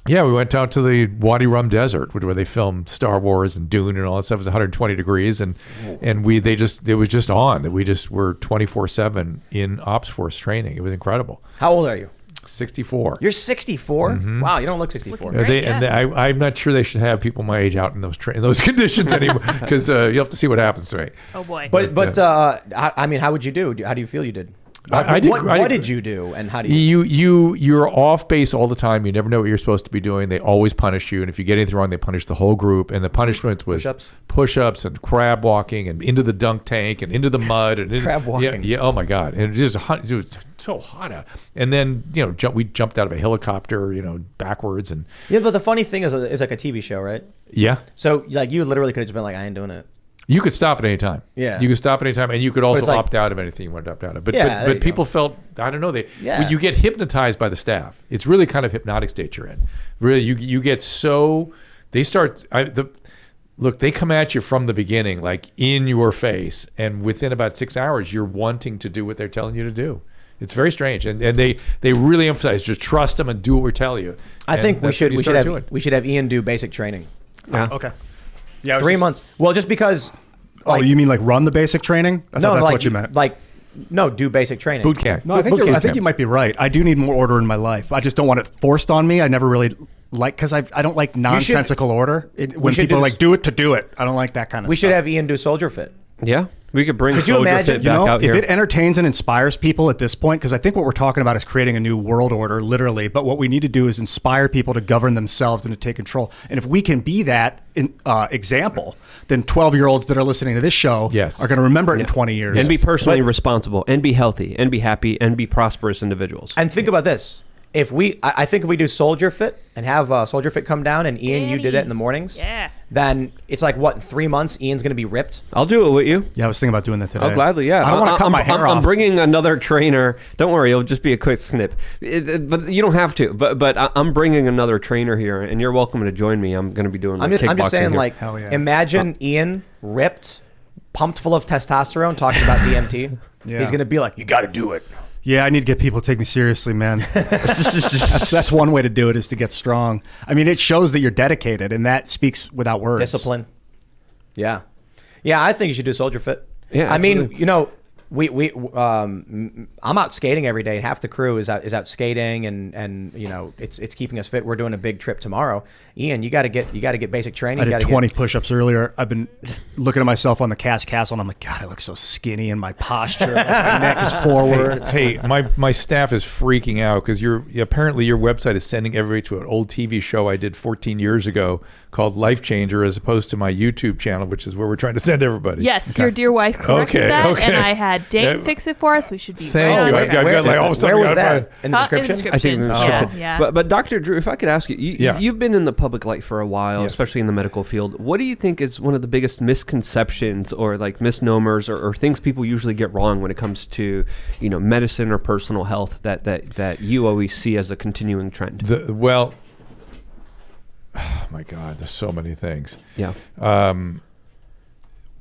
yeah, we went out to the Wadi Rum Desert, where they filmed Star Wars and Dune and all that stuff. It was 120 degrees, and it was just on. We just were 24/7 in ops force training. It was incredible. How old are you? 64. You're 64? Wow, you don't look 64. Looking great. I'm not sure they should have people my age out in those conditions anymore, because you'll have to see what happens to me. Oh boy. But I mean, how would you do? How do you feel you did? I did- What did you do, and how do you? You're off base all the time. You never know what you're supposed to be doing. They always punish you, and if you get anything wrong, they punish the whole group. And the punishment was push-ups and crab walking and into the dunk tank and into the mud and Crab walking. Yeah. Oh my God! And it was so hot out. And then we jumped out of a helicopter, backwards and Yeah, but the funny thing is, it's like a TV show, right? yeah. So like you literally could have just been like, I ain't doing it. You could stop at any time. Yeah. You could stop at any time, and you could also it's like- opt out of anything you wanted to opt out of. But Yeah, there you but people felt, I don't know, Yeah. you get hypnotized by the staff. It's really kind of hypnotic state you're in. Really, you get so they start look, they come at you from the beginning, like in your face, and within about 6 hours, you're wanting to do what they're telling you to do. It's very strange, and they really emphasize just trust them and do what we tell you. I And think we that's what you should start have doing. Ian do basic training. Yeah. Okay. Yeah. 3 months. Well, just because. Oh, you mean like run the basic training? I thought that's like what you meant. No, do basic training. Boot camp. No, I think Boot I camp. think you might be right. I do need more order in my life. I just don't want it forced on me. I never really because I don't like nonsensical order. When should people do are like s- do it to do it, I don't like that kind of We stuff. should have Ian do Soldier Fit. Yeah, we could bring Could you Soldier imagine- Fit you back You know, out if here. it entertains and inspires people at this point, because I think what we're talking about is creating a new world order, literally. But what we need to do is inspire people to govern themselves and to take control. And if we can be that example, then 12-year-olds that are listening to this show Yes. are going to remember it in 20 years. and be personally responsible, and be healthy, and be happy, and be prosperous individuals. And think about this. I think if we do Soldier Fit and have Soldier Fit come down, and Ian, you did it in the mornings. Yeah. Then it's like, what, 3 months? Ian's going to be ripped. I'll do it with you. Yeah, I was thinking about doing that today. Oh, gladly, yeah. I don't want to cut my hair off. I'm bringing another trainer. Don't worry, it'll just be a quick snip. But you don't have to. But I'm bringing another trainer here, and you're welcome to join me. I'm going to be doing I'm just saying, here. like, Hell yeah. imagine Ian ripped, pumped full of testosterone, talking about DMT. Yeah. He's going to be like, you got to do it. Yeah, I need to get people to take me seriously, man. That's one way to do it, is to get strong. I mean, it shows that you're dedicated, and that speaks without words. Discipline. Yeah. Yeah, I think you should do Soldier Fit. Yeah, I mean, absolutely. you know, I'm out skating every day. Half the crew is out skating, and you know, it's keeping us fit. We're doing a big trip tomorrow. Ian, you got to get basic training. I did 20 push-ups earlier. I've been looking at myself on the castle, and I'm like, God, I look so skinny, and my posture, like, my neck is forward. Hey, my staff is freaking out because apparently your website is sending everybody to an old TV show I did 14 years ago called Life Changer, as opposed to my YouTube channel, which is where we're trying to send everybody. Yes, your dear wife corrected that, okay. and I had Dane fix it for us. We should be Thank right you. on I've track. got like all of a sudden Where was I got that? In the description? In the I think in the description. description. Yeah. But Dr. Drew, if I could ask you, you've been in the public light for a while, Yes. especially in the medical field. What do you think is one of the biggest misconceptions or like misnomers or things people usually get wrong when it comes to, you know, medicine or personal health that you always see as a continuing trend? Well, oh my God, there's so many things. Yeah.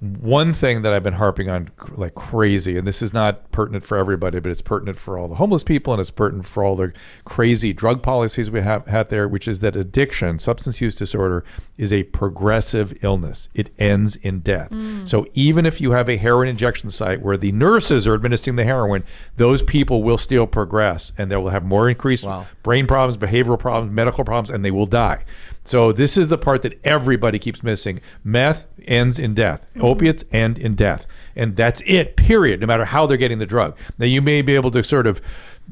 One thing that I've been harping on like crazy, and this is not pertinent for everybody, but it's pertinent for all the homeless people, and it's pertinent for all the crazy drug policies we have had there, which is that addiction, substance use disorder, is a progressive illness. It ends in death. So even if you have a heroin injection site where the nurses are administering the heroin, those people will still progress, and they will have more increased brain problems, behavioral problems, medical problems, and they will die. So this is the part that everybody keeps missing. Meth ends in death. Opiates end in death. And that's it, period, no matter how they're getting the drug. Now, you may be able to sort of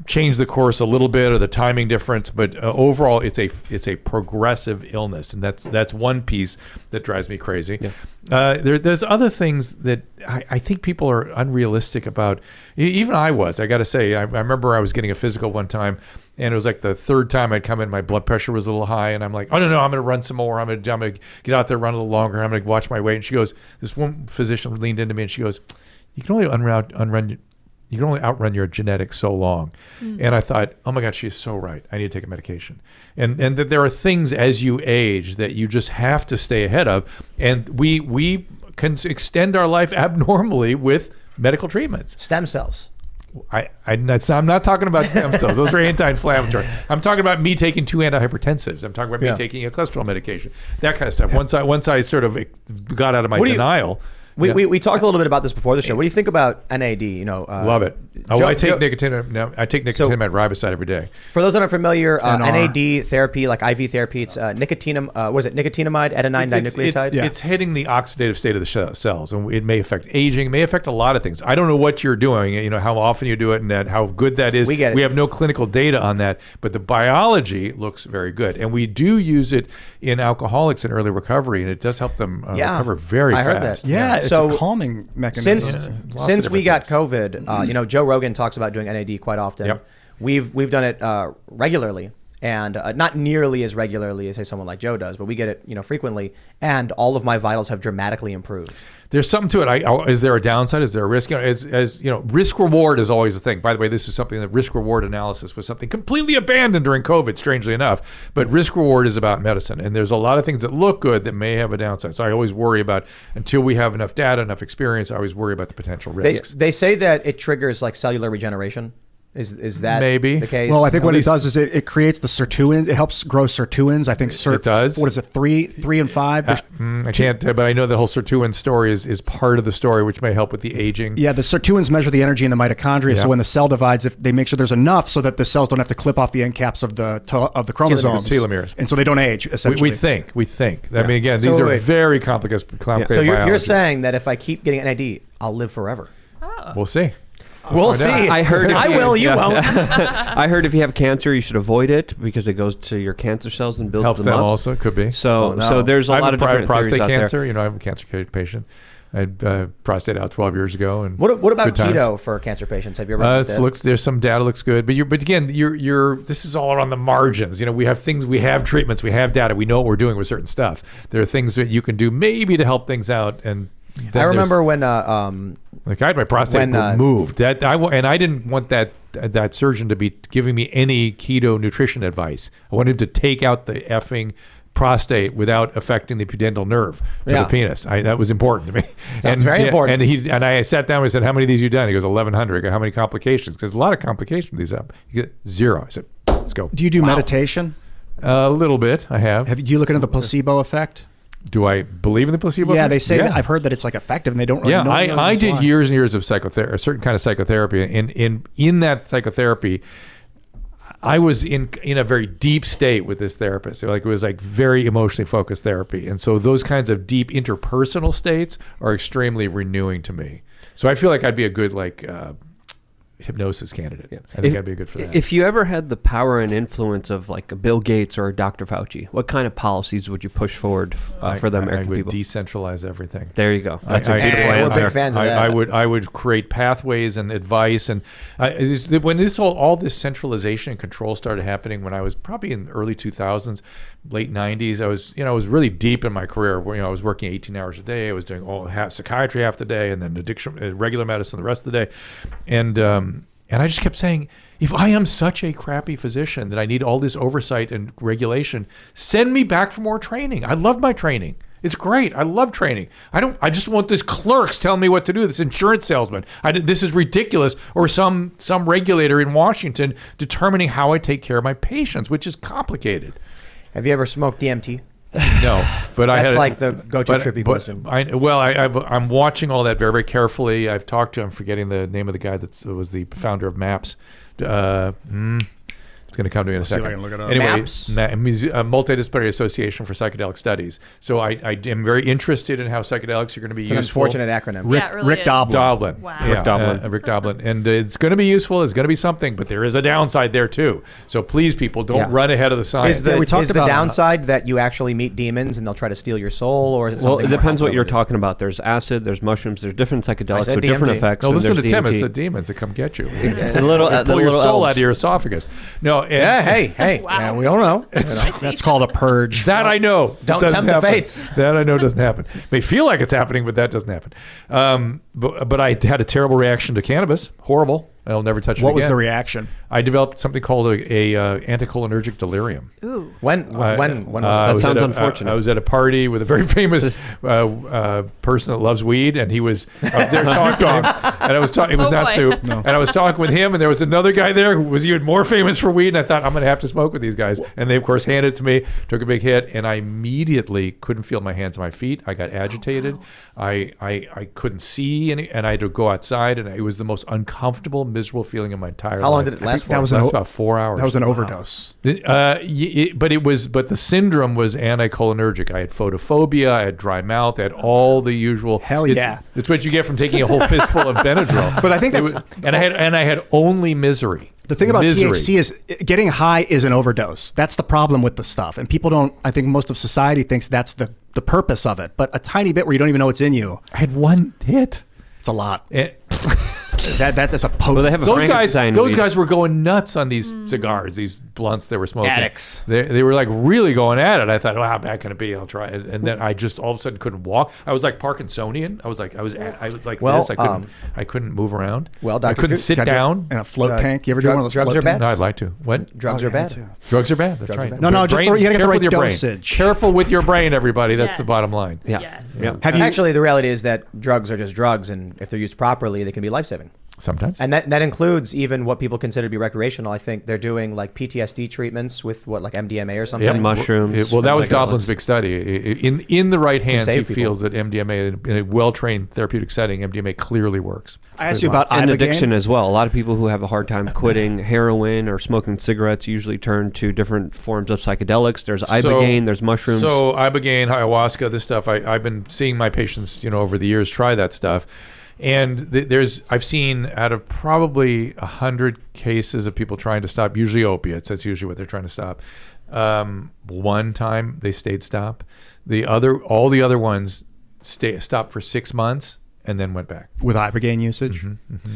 change the course a little bit or the timing difference, but overall, it's a progressive illness. And that's one piece that drives me crazy. Yeah. There's other things that I think people are unrealistic about. Even I was, I got to say. I remember I was getting a physical one time, and it was like the third time I'd come in, my blood pressure was a little high, and I'm like, oh no, I'm going to run some more. I'm going to get out there, run a little longer. I'm going to watch my weight. And she goes, this one physician leaned into me, and she goes, you can only outrun your genetics so long. And I thought, oh my God, she's so right. I need to take a medication. And that there are things as you age that you just have to stay ahead of. And we can extend our life abnormally with medical treatments. Stem cells. I'm not talking about stem cells. Those are anti-inflammatory. I'm talking about me taking 2 antihypertensives. I'm talking about me taking a cholesterol medication. That kind of stuff. Once I sort of got out of my denial. We talked a little bit about this before the show. What do you think about NAD? You know, love it. I take nicotinamide riboside every day. For those that aren't familiar, NAD therapy, like IV therapy, it's nicotinamide adenine dinucleotide. It's hitting the oxidative state of the cells, and it may affect aging, it may affect a lot of things. I don't know what you're doing, you know, how often you do it, and how good that is. We get it. We have no clinical data on that, but the biology looks very good, and we do use it in alcoholics in early recovery, and it does help them recover very fast. I heard that. Yeah, it's So a calming mechanism. Since we got COVID, you know, Joe Rogan talks about doing NAD quite often. Yep. We've done it regularly, and not nearly as regularly as say someone like Joe does, but we get it, you know, frequently, and all of my vitals have dramatically improved. There's something to it. Is there a downside? Is there a risk? You know, as you know, risk reward is always a thing. By the way, this is something that risk reward analysis was something completely abandoned during COVID, strangely enough. But risk reward is about medicine, and there's a lot of things that look good that may have a downside. So I always worry about, until we have enough data, enough experience, I always worry about the potential risks. They say that it triggers like cellular regeneration. Is that maybe the case? Well, I think what it does is it creates the sirtuins. It helps grow sirtuins. I think it does. What is it? 3 and 5. I can't, but I know the whole sirtuin story is part of the story, which may help with the aging. Yeah, the sirtuins measure the energy in the mitochondria. So when the cell divides, if they make sure there's enough so that the cells don't have to clip off the end caps of the chromosomes, telomeres, and so they don't age. Essentially, we think. I mean, again, these are very complicated. So you're saying that if I keep getting NAD, I'll live forever? We'll see. We'll see. I heard. I will. You won't. I heard if you have cancer, you should avoid it because it goes to your cancer cells and builds helps them up. Also, could be. So there's a lot of different prostate theories cancer. out there. You know, I'm a cancer patient. I had prostate out 12 years ago. And What about good times. keto for cancer patients? Have you ever looked at? There's some data looks good, but again, this is all on the margins. We have things, we have treatments, we have data, we know what we're doing with certain stuff. There are things that you can do maybe to help things out. And I remember when I had my prostate removed. I didn't want that surgeon to be giving me any keto nutrition advice. I wanted him to take out the effing prostate without affecting the pudendal nerve to the penis. That was important to me. Sounds very important. And I sat down and I said, "How many of these you done?" He goes, 1,100. I go, "How many complications?" Because a lot of complications with these up. He goes, 0. I said, "Let's go." Do you do meditation? A little bit. I have. Do you look into the placebo effect? Do I believe in the placebo? Yeah, effect? they say that. I've heard that it's like effective, and they don't. Really know I did years and years of psychotherapy, a certain kind of psychotherapy, and in that psychotherapy, I was in a very deep state with this therapist. It was like very emotionally focused therapy, and so those kinds of deep interpersonal states are extremely renewing to me. So I feel like I'd be a good hypnosis candidate. Yeah. I think I'd be good for that. If you ever had the power and influence of like a Bill Gates or a Dr. Fauci, what kind of policies would you push forward for the American people? I would decentralize everything. There you go. That's a beautiful answer. We're big fans of that. I would create pathways and advice, and when all this centralization and control started happening, when I was probably in the early 2000s, late 90s, I was really deep in my career. I was working 18 hours a day. I was doing psychiatry half the day, and then addiction, regular medicine the rest of the day, and I just kept saying, if I am such a crappy physician that I need all this oversight and regulation, send me back for more training. I love my training. It's great. I love training. I just want this clerks telling me what to do. This insurance salesman. This is ridiculous. Or some regulator in Washington determining how I take care of my patients, which is complicated. Have you ever smoked DMT? No, but that's like the go-to trippy question. I'm watching all that very, very carefully. I've talked to him, forgetting the name of the guy that was the founder of MAPS. It's going to come to me in a second. See if I can look it up. Anyway, MAPS? Multidisciplinary Association for Psychedelic Studies. So I am very interested in how psychedelics are going to be It's an useful. unfortunate acronym. Yeah, it really Rick is. Doblin. Wow. Yeah, Rick Doblin. Rick Doblin. And it's going to be useful. It's going to be something, but there is a downside there too. So please, people, don't run ahead of the science. Is we talked the about downside that you actually meet demons and they'll try to steal your soul, or is it Well, something it more depends what you're health-related? talking about. There's acid, there's mushrooms, there's different psychedelics said with different DMT. effects. No, and listen to there's Tim. It's DMT. the demons that come get you. The little, They the pull your little soul elves. out of your esophagus. No, Yeah, hey. Wow. Yeah, we don't know. That's called a purge. that I know. Don't doesn't tempt the happen. fates. That I know doesn't happen. May feel like it's happening, but that doesn't happen. But I had a terrible reaction to cannabis. Horrible. I'll never touch it What again. was the reaction? I developed something called a anticholinergic delirium. Ooh. When was it? I was sounds at unfortunate. I was at a party with a very famous person that loves weed, and I was there talking to him, and I was talking. It was Oh, not boy. Snoop, and I was talking with him, and there was another guy there who was even more famous for weed, and I thought I'm going to have to smoke with these guys, and they of course handed it to me, took a big hit, and I immediately couldn't feel my hands and my feet. I got agitated. I couldn't see, and I had to go outside, and it was the most uncomfortable, miserable feeling in my entire life. How long did it last for? that was It lasted about 4 hours. That was an overdose. But the syndrome was anticholinergic. I had photophobia, I had dry mouth, I had all the usual. Hell yeah. It's what you get from taking a whole fistful of Benadryl. But I think that's and I had only misery. the thing about Misery. THC is getting high is an overdose. That's the problem with the stuff, and people don't. I think most of society thinks that's the purpose of it. But a tiny bit where you don't even know what's in you, I had one hit. it's a lot. It- That is a potent. Well, they have a those Frankenstein those weed. guys were going nuts on these cigars, these blunts they were smoking. Addicts. They were like really going at it. I thought, well, how bad can it be? I'll try it. And then I just all of a sudden couldn't walk. I was like Parkinsonian. I was like Well, this. I couldn't move around. well, I Dr. couldn't Drew- sit Gotta do it down. in a float tank. You ever do one of those drugs float are bad? tanks? No, I'd like to. What? Drugs are yeah, me bad. too. Drugs are bad. That's Drugs are right. bad. No, just you gotta get the careful right with your brain. dosage. Careful with your brain, everybody. That's the Yes. bottom line. Yeah. Yes. Yeah. Have you? Actually, the reality is that drugs are just drugs, and if they're used properly, they can be life-saving. Sometimes. And that includes even what people consider to be recreational. I think they're doing like PTSD treatments with like MDMA or something. Yeah, mushrooms. Well, that was Things like Doblin's big study. In the right hands, he save people. feels that MDMA, in a well-trained therapeutic setting, MDMA clearly works. I asked you about And Ibogaine. addiction as well. A lot of people who have a hard time quitting heroin or smoking cigarettes usually turn to different forms of psychedelics. There's Ibogaine, there's mushrooms. So Ibogaine, ayahuasca, this stuff. I've been seeing my patients, over the years try that stuff, and I've seen out of probably 100 cases of people trying to stop, usually opiates. That's usually what they're trying to stop. One time they stayed stop. All the other ones stopped for 6 months and then went back. With ibogaine usage.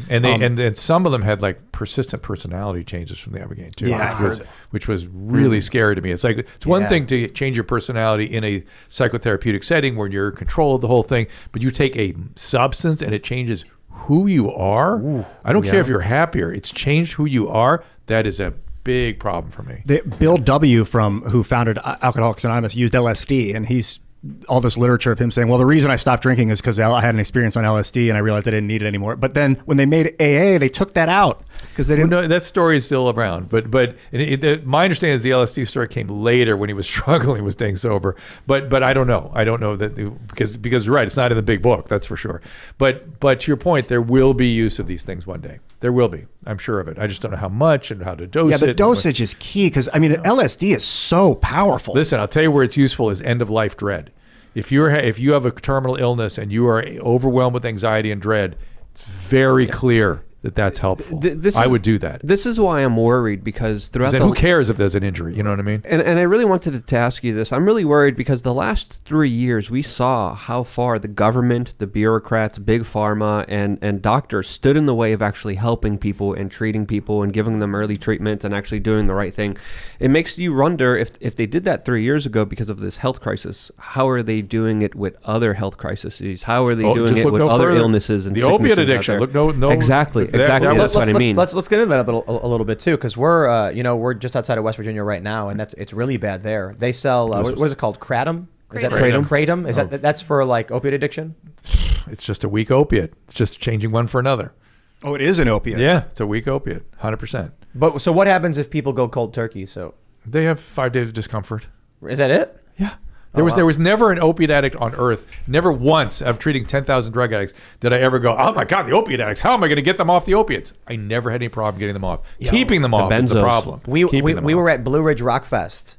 And they and some of them had like persistent personality changes from the ibogaine too, Yeah, which was really scary to me. It's like it's one thing to change your personality in a psychotherapeutic setting where you're in control of the whole thing, but you take a substance and it changes who you are. I don't care if you're happier; it's changed who you are. That is a big problem for me. Bill W. who founded Alcoholics Anonymous used LSD, and he's all this literature of him saying, well, the reason I stopped drinking is because I had an experience on LSD and I realized I didn't need it anymore. But then when they made AA, they took that out because they didn't. Well, no, that story is still around. But my understanding is the LSD story came later when he was struggling with staying sober. But I don't know. I don't know that because you're right. It's not in the big book. That's for sure. But to your point, there will be use of these things one day. There will be. I'm sure of it. I just don't know how much and how to dose it. Yeah, the dosage is key because, I mean, LSD is so powerful. Listen, I'll tell you where it's useful is end-of-life dread. If you have a terminal illness and you are overwhelmed with anxiety and dread, it's very clear that that's helpful. I would do that. This is why I'm worried because throughout then who cares if there's an injury? You know what I mean? And I really wanted to ask you this. I'm really worried because the last 3 years we saw how far the government, the bureaucrats, big pharma, and doctors stood in the way of actually helping people and treating people and giving them early treatment and actually doing the right thing. It makes you wonder if they did that 3 years ago because of this health crisis, how are they doing it with other health crises? How are they doing it with other illnesses and the sicknesses opiate out addiction? there? Look, no. Exactly. That's what I mean. Let's get into that a little bit too, because we're just outside of West Virginia right now, and it's really bad there. They sell what is it called? Kratom. Is that Kratom? Kratom? Is that's for like opiate addiction? It's just a weak opiate. It's just changing one for another. Oh, it is an opiate. Yeah, it's a weak opiate, 100%. But so what happens if people go cold turkey? So they have 5 days of discomfort. Is that it? Yeah. There was never an opiate addict on earth. Never once of treating 10,000 drug addicts did I ever go, oh my God, the opiate addicts. How am I going to get them off the opiates? I never had any problem getting them off. Keeping them off is the problem. We were at Blue Ridge Rock Fest,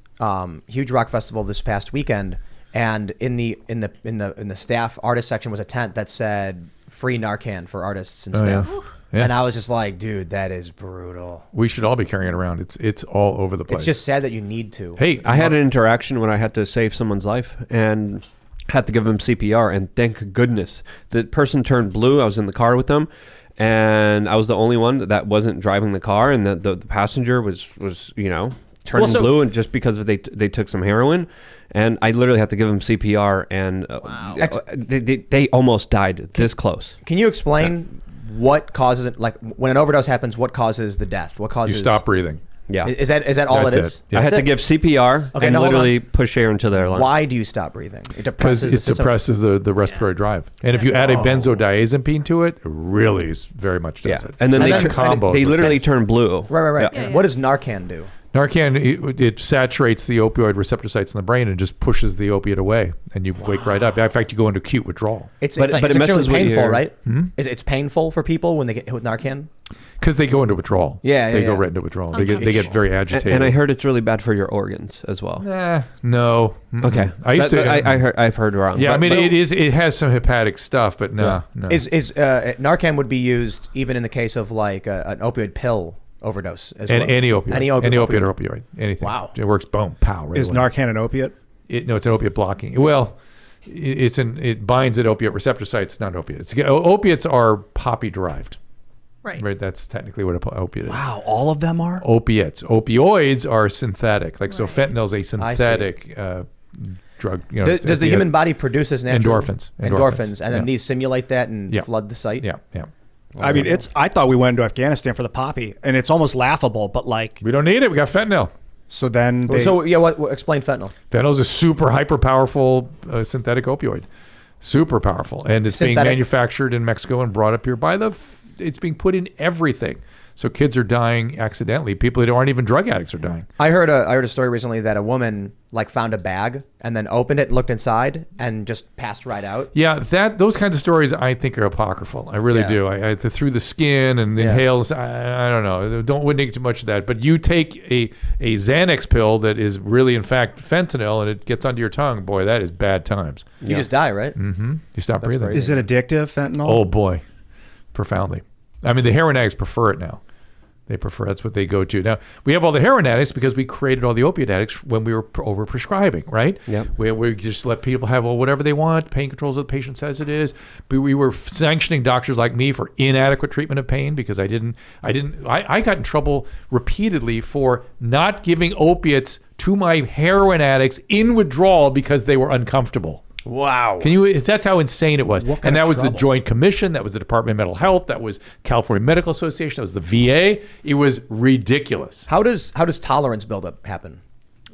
huge rock festival this past weekend, and in the staff artist section was a tent that said free Narcan for artists and staff. Yeah. Yeah. And I was just like, dude, that is brutal. We should all be carrying it around. It's all over the place. It's just sad that you need to. Hey, I had an interaction when I had to save someone's life and had to give them CPR, and thank goodness the person turned blue. I was in the car with them, and I was the only one that wasn't driving the car, and the passenger was turning blue, and just because they took some heroin. And I literally had to give them CPR, and they almost died this close. Can you explain what causes it? Like when an overdose happens, what causes the death? What causes? You stop breathing. Yeah. Is that all it is? Yeah. I had to give CPR and literally push air into their lungs. Why do you stop breathing? It Because it suppresses the respiratory drive. And if you add a benzodiazepine to it, it really is very much does it. And then combo. they literally turn blue. Right. Yeah. What does Narcan do? Narcan, it saturates the opioid receptor sites in the brain and just pushes the opiate away, and you wake right up. In fact, you go into acute withdrawal. It's it messes extremely with painful, your- right? It's painful for people when they get hit with Narcan. Because they go into withdrawal. They go right into withdrawal. They get very agitated. And I heard it's really bad for your organs as well. No. Okay. I've heard wrong. Yeah, it has some hepatic stuff, but no. Is Narcan would be used even in the case of like an opioid pill overdose as well? Any opiate or opioid. Anything. Wow. It works, boom, pow. Right Is away. Narcan an opiate? No, it's an opiate blocking. Well, it binds at opiate receptor sites. It's not an opiate. Opiates are poppy derived. Right. That's technically what an opiate is. Wow, all of them are? Opiates. Opioids are synthetic. So fentanyl is a synthetic drug. Does the human body produce this naturally? Endorphins. And then these simulate that and flood the site? Yeah. I mean, I thought we went into Afghanistan for the poppy, and it's almost laughable, but like... We don't need it. We got fentanyl. So then what explain fentanyl. Fentanyl is a super hyper powerful synthetic opioid. Super powerful. And it's being manufactured in Mexico and brought up here by it's being put in everything. So kids are dying accidentally. People that aren't even drug addicts are dying. I heard a story recently that a woman like found a bag and then opened it, looked inside, and just passed right out. Yeah, those kinds of stories I think are apocryphal. I really do. I through the skin and the inhales. I don't know. Wouldn't take too much of that. But you take a Xanax pill that is really in fact fentanyl and it gets under your tongue. Boy, that is bad times. You just die, right? Mm-hmm. You stop breathing. Crazy. Is it addictive, fentanyl? Oh boy, profoundly. I mean, the heroin addicts prefer it now. They prefer, that's what they go to. Now, we have all the heroin addicts because we created all the opiate addicts when we were over-prescribing, right? Yep. We just let people have whatever they want. Pain control is what the patient says it is. But we were sanctioning doctors like me for inadequate treatment of pain because I got in trouble repeatedly for not giving opiates to my heroin addicts in withdrawal because they were uncomfortable. Wow. That's how insane it was. And that was the Joint Commission, that was the Department of Mental Health, that was California Medical Association, that was the VA. It was ridiculous. How does tolerance buildup happen?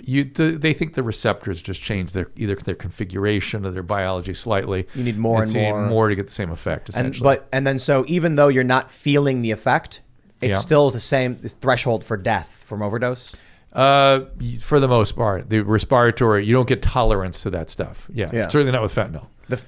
They think the receptors just change either their configuration or their biology slightly. You need more and you more. need more to get the same effect, essentially. And then so even though you're not feeling the effect, it Yeah. still is the same threshold for death from overdose? For the most part, the respiratory, you don't get tolerance to that stuff. Yeah. Certainly not with fentanyl.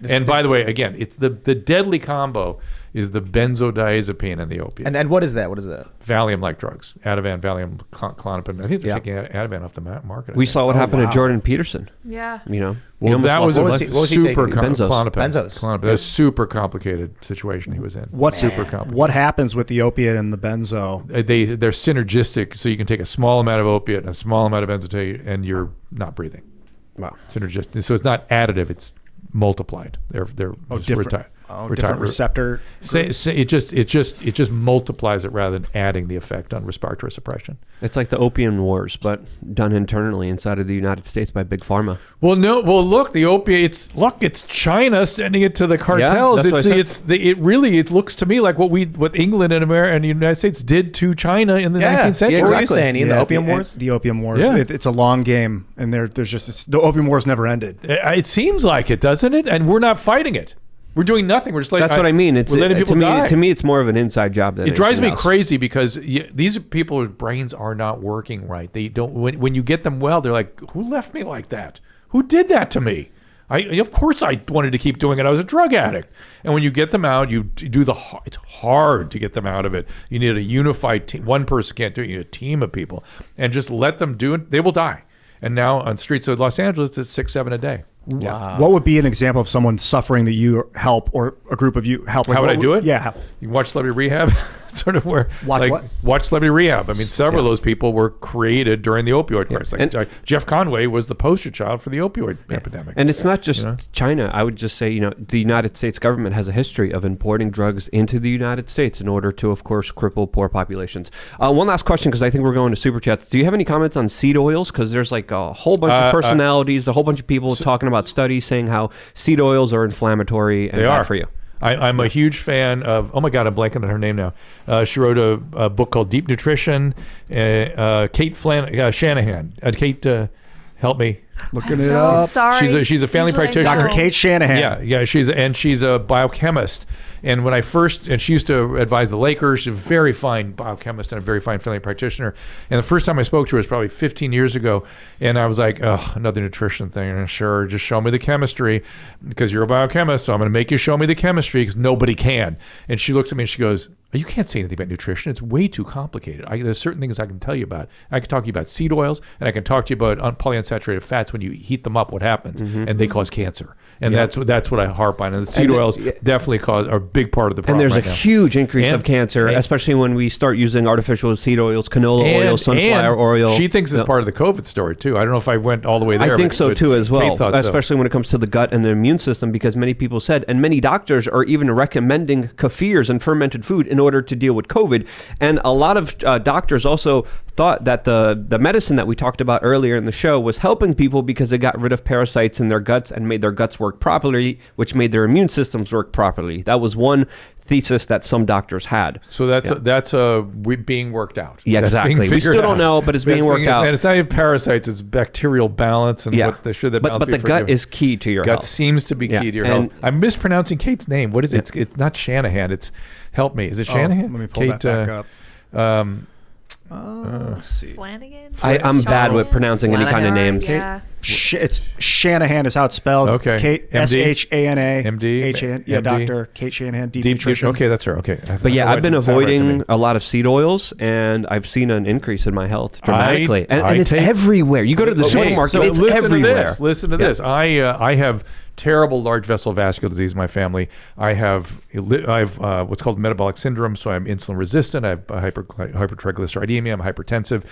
And by the way, again, it's the deadly combo is the benzodiazepine and the opiate. And what is that? What is that? Valium-like drugs. Ativan, Valium, Klonopin. I think they're taking Ativan off the market. We saw what happened to Jordan Peterson. Yeah. You know, Well, that was What a was he super taking? Benzos. Benzos. Klonopin. That was a super complicated situation he was in. Super complicated. What happens with the opiate and the benzo? They're synergistic, so you can take a small amount of opiate and a small amount of benzodiazepine, and you're not breathing. Wow. Synergistic. So it's not additive; it's multiplied. They're Different receptor. It just multiplies it rather than adding the effect on respiratory suppression. It's like the opium wars, but done internally inside of the United States by Big Pharma. Well, no. Well, look, the opiates. Look, it's China sending it to the cartels. that's what I said. It looks to me like what England and America and the United States did to China in the 19th century. What were you saying, Ian? The opium wars? The opium wars. Yeah. It's a long game, and the opium wars never ended. It seems like it, doesn't it? And we're not fighting it. We're doing nothing. We're just like That's what I mean. We're letting people die. To me, it's more of an inside job than it drives me anything else. crazy because these people whose brains are not working right. They don't. When you get them well, they're like, "Who left me like that? Who did that to me?" Of course I wanted to keep doing it. I was a drug addict. And when you get them out, you do it's hard to get them out of it. You need a unified team. One person can't do it. You need a team of people, and just let them do it. They will die. And now on streets of Los Angeles, it's 6-7 a day. Wow. What would be an example of someone suffering that you help or a group of you help? How would I do it? Yeah. You watch Celebrity Rehab, sort of where watch Celebrity Rehab. I mean, several of those people were created during the opioid crisis. Like Jeff Conway was the poster child for the opioid epidemic. And it's not just China. I would just say, the United States government has a history of importing drugs into the United States in order to, of course, cripple poor populations. One last question, because I think we're going to super chats. Do you have any comments on seed oils? Because there's like a whole bunch of personalities, a whole bunch of people talking about studies saying how seed oils are inflammatoble and bad for you. I'm a huge fan of, oh my God, I'm blanking on her name now. She wrote a book called Deep Nutrition. Kate Shanahan. Kate, help me. Looking it up. Sorry. She's a family practitioner. Dr. Kate Shanahan. Yeah. She's a biochemist. And when she used to advise the Lakers. She's a very fine biochemist and a very fine family practitioner. And the first time I spoke to her was probably 15 years ago. And I was like, oh, another nutrition thing. And sure, just show me the chemistry because you're a biochemist. So I'm going to make you show me the chemistry because nobody can. And she looks at me and she goes, you can't say anything about nutrition. It's way too complicated. There's certain things I can tell you about. I can talk to you about seed oils, and I can talk to you about polyunsaturated fats. When you heat them up, what happens? And they cause cancer. And that's what I harp on. And the seed oils definitely are a big part of the problem. And there's a huge increase of cancer, especially when we start using artificial seed oils, canola oil, sunflower oil. She thinks it's part of the COVID story, too. I don't know if I went all the way there. I think so, too, as well, especially so. when it comes to the gut and the immune system, because many people said, and many doctors are even recommending kefirs and fermented food in order to deal with COVID. And a lot of doctors also thought that the medicine that we talked about earlier in the show was helping people because it got rid of parasites in their guts and made their guts work properly, which made their immune systems work properly. That was one thesis that some doctors had. So that's being worked out. Yeah, exactly. We still don't know, but it's being worked out. And it's not even parasites; it's bacterial balance and what should that balance but the gut is key to your health. Gut seems to be key to your health. I'm mispronouncing Kate's name. What is it? It's not Shanahan. It's help me. Is it Shanahan? Let me pull that back up. Let's see. Flanagan? I'm bad with pronouncing any kind of names. Yeah. It's Shanahan is how it's spelled. Okay. Kate, MD? Shana. MD? H-A-N. Yeah, MD? Dr. Kate Shanahan, Deep Deep Nutrition. Okay, that's her. Okay. But yeah, I've been avoiding a lot of seed oils, and I've seen an increase in my health dramatically. And it's everywhere. You go to the supermarket, it's everywhere. Listen to this. I have terrible large vessel vascular disease in my family. I have what's called metabolic syndrome, so I'm insulin resistant. I have hypertriglyceridemia. I'm hypertensive,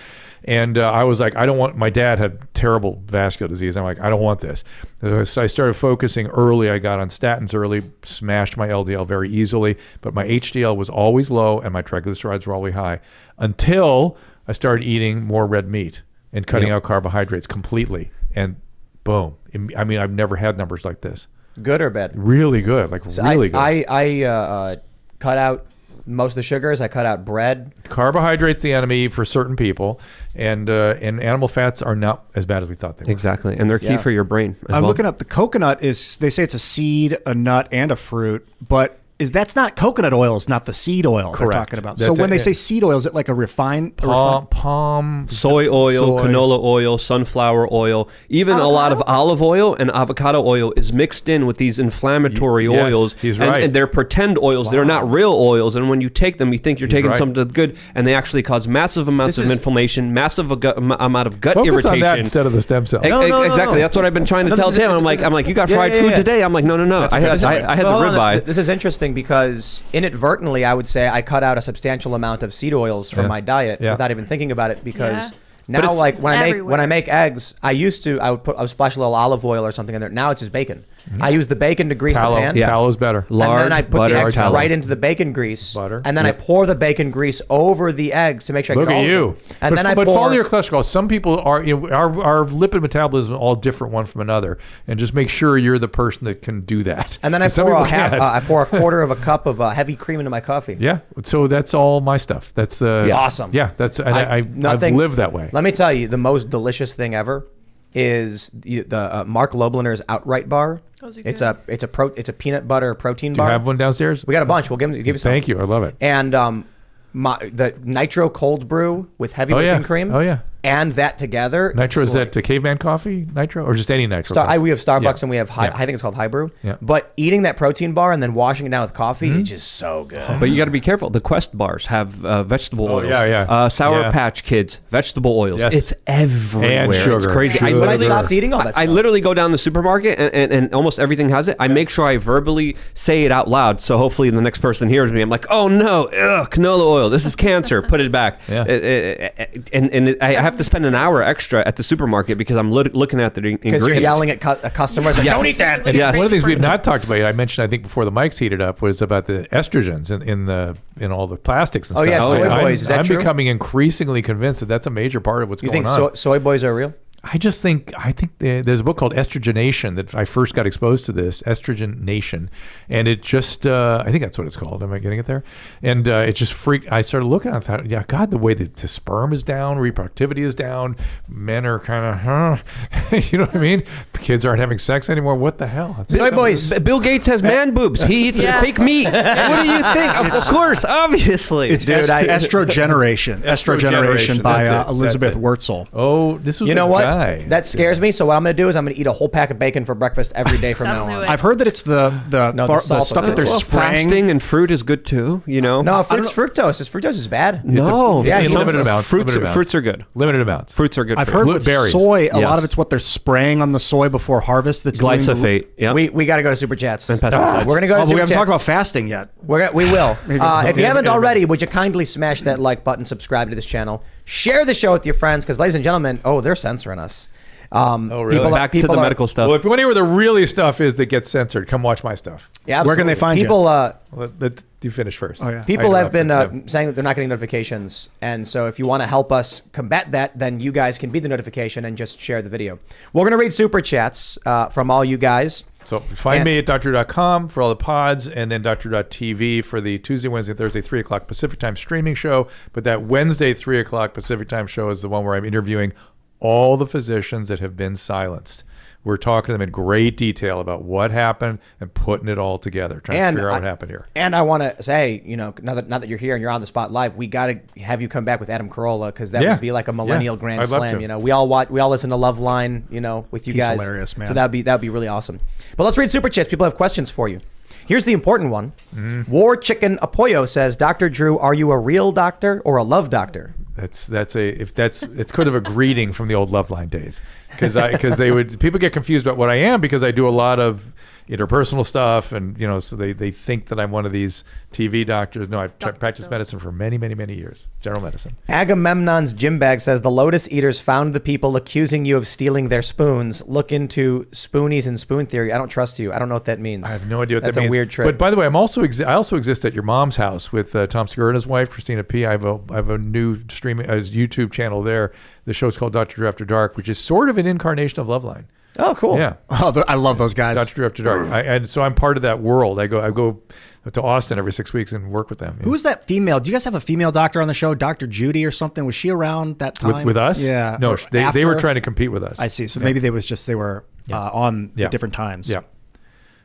and I was like, I don't want. My dad had terrible vascular disease. I'm like, I don't want this. So I started focusing early. I got on statins early, smashed my LDL very easily, but my HDL was always low and my triglycerides were always high until I started eating more red meat and cutting out carbohydrates completely, and boom. I mean, I've never had numbers like this. Good or bad? Really good, really good. I cut out most of the sugars. I cut out bread. Carbohydrates the enemy for certain people, and animal fats are not as bad as we thought they were. Exactly, and they're key for your brain. I'm looking up the coconut. They say it's a seed, a nut, and a fruit, but that's not coconut oil. It's not the seed oil Correct. they're talking about. That's so when it, they say seed oil, is it like a refined palm soy oil, canola oil, sunflower oil, even a lot of olive oil and avocado oil is mixed in with these inflammatory oils. He's right. And they're pretend oils. Wow. They're not real oils. And when you take them, you think you're taking something good, and they actually cause massive amounts of inflammation, massive amount of gut Focus irritation. on that instead of the stem cell. Exactly. That's what I've been trying to tell Tim. I'm like, you got fried food today? I'm like, no. I had the ribeye. This is interesting because inadvertently, I would say I cut out a substantial amount of seed oils from my diet without even thinking about it, because now, like when I make eggs, I would splash a little olive oil or something in there. Now it's just bacon. I use the bacon to grease the pan. Tallow is better. And then I put the eggs right into the bacon grease. And then I pour the bacon grease over the eggs to make sure I get all of them. And then but follow your cholesterol. Some people are, our lipid metabolism all different one from another, and just make sure you're the person that can do that. And then I pour a quarter of a cup of heavy cream into my coffee. Yeah. So that's all my stuff. That's awesome. Yeah. I've lived that way. Let me tell you, the most delicious thing ever is the Mark Lobliner's Outright bar. It's a peanut butter protein bar. Do you have one downstairs? We got a bunch. We'll give you some. Thank you. I love it. And the nitro cold brew with heavy whipping cream. Oh yeah. And that together. Nitro, is that caveman coffee nitro or just any nitro? We have Starbucks and we have I think it's called High Brew. Yeah. But eating that protein bar and then washing it down with coffee is just so good. But you got to be careful. The Quest bars have vegetable oils. Sour Patch Kids, vegetable oils. Yes. It's everywhere. And sugar. It's crazy. But I stopped eating all that stuff. I literally go down the supermarket and almost everything has it. I make sure I verbally say it out loud, so hopefully the next person hears me. I'm like, oh no, canola oil. This is cancer. Put it back. Yeah. And I have to spend an hour extra at the supermarket because I'm looking at the ingredients. Because you're yelling at customers, like, don't eat that. And one of the things we've not talked about, I mentioned, I think before the mics heated up, was about the estrogens in all the plastics and stuff. Yeah, soy boys. Is that true? I'm becoming increasingly convinced that that's a major part of what's going on. You think soy boys are real? I think there's a book called Estrogenation that I first got exposed to this, Estrogenation, and it just, I think that's what it's called. Am I getting it there? And it just freaked. I started looking at it and thought, yeah, God, the way that the sperm is down, reproductivity is down, men are kind of, you know what I mean? Kids aren't having sex anymore. What the hell? Soy boys. Bill Gates has man boobs. He eats fake meat. What do you think? Of course, obviously. It's Estrogeneration. Estrogeneration by Elizabeth Wurtzel. Oh, this was what? That scares me. So what I'm going to do is I'm going to eat a whole pack of bacon for breakfast every day from now on. I've heard that it's the stuff that they're spraying. Fasting and fruit is good too. No, fruit's fructose. Fructose is bad. No, limited amounts. Fruits are good. Limited amounts. Fruits are good. I've heard with berries. Soy, a lot of it's what they're spraying on the soy before harvest. That's glyphosate. Yeah, we got to go to Super Chats. And pesticides. We're going to go to Super Chats. We haven't talked about fasting yet. We will. If you haven't already, would you kindly smash that like button, subscribe to this channel, share the show with your friends, because ladies and gentlemen, they're censoring us. Really? Back to the medical stuff. Well, if you want to hear where the really stuff is that gets censored, come watch my stuff. Yeah, absolutely. Where can they find you? You finish first. Oh, yeah. People have been saying that they're not getting notifications, and so if you want to help us combat that, then you guys can be the notification and just share the video. We're going to read super chats from all you guys. So find me at dr.com for all the pods, and then dr.tv for the Tuesday, Wednesday, Thursday, 3 o'clock Pacific time streaming show. But that Wednesday, 3 o'clock Pacific time show is the one where I'm interviewing all the physicians that have been silenced. We're talking to them in great detail about what happened and putting it all together, trying to figure out what happened here. And I want to say, now that you're here and you're on the spot live, we got to have you come back with Adam Carolla, because that would be like a millennial grand slam. We all listen to Loveline, with you guys. He's hilarious, man. So that'd be really awesome. But let's read super chats. People have questions for you. Here's the important one. War Chicken Apoyo says, Dr. Drew, are you a real doctor or a love doctor? It's kind of a greeting from the old Loveline days, because people get confused about what I am because I do a lot of interpersonal stuff, and so they think that I'm one of these TV doctors. No, I've practiced medicine for many, many, many years. General medicine. Agamemnon's gym bag says the Lotus Eaters found the people accusing you of stealing their spoons. Look into spoonies and spoon theory. I don't trust you. I don't know what that means. I have no idea what That's that means. That's a weird trick. But by the way, I also exist at your mom's house with Tom Segura and his wife Christina P. I have a new streaming YouTube channel there. The show's called Dr. Drew After Dark, which is sort of an incarnation of Loveline. Oh, cool. Yeah. Oh, I love those guys. Dr. Drew After Dark. And so I'm part of that world. I go to Austin every 6 weeks and work with them. Who was that female? Do you guys have a female doctor on the show, Dr. Judy or something? Was she around that time? With us? Yeah. No, they were trying to compete with us. I see. So maybe they were on at different times. Yeah.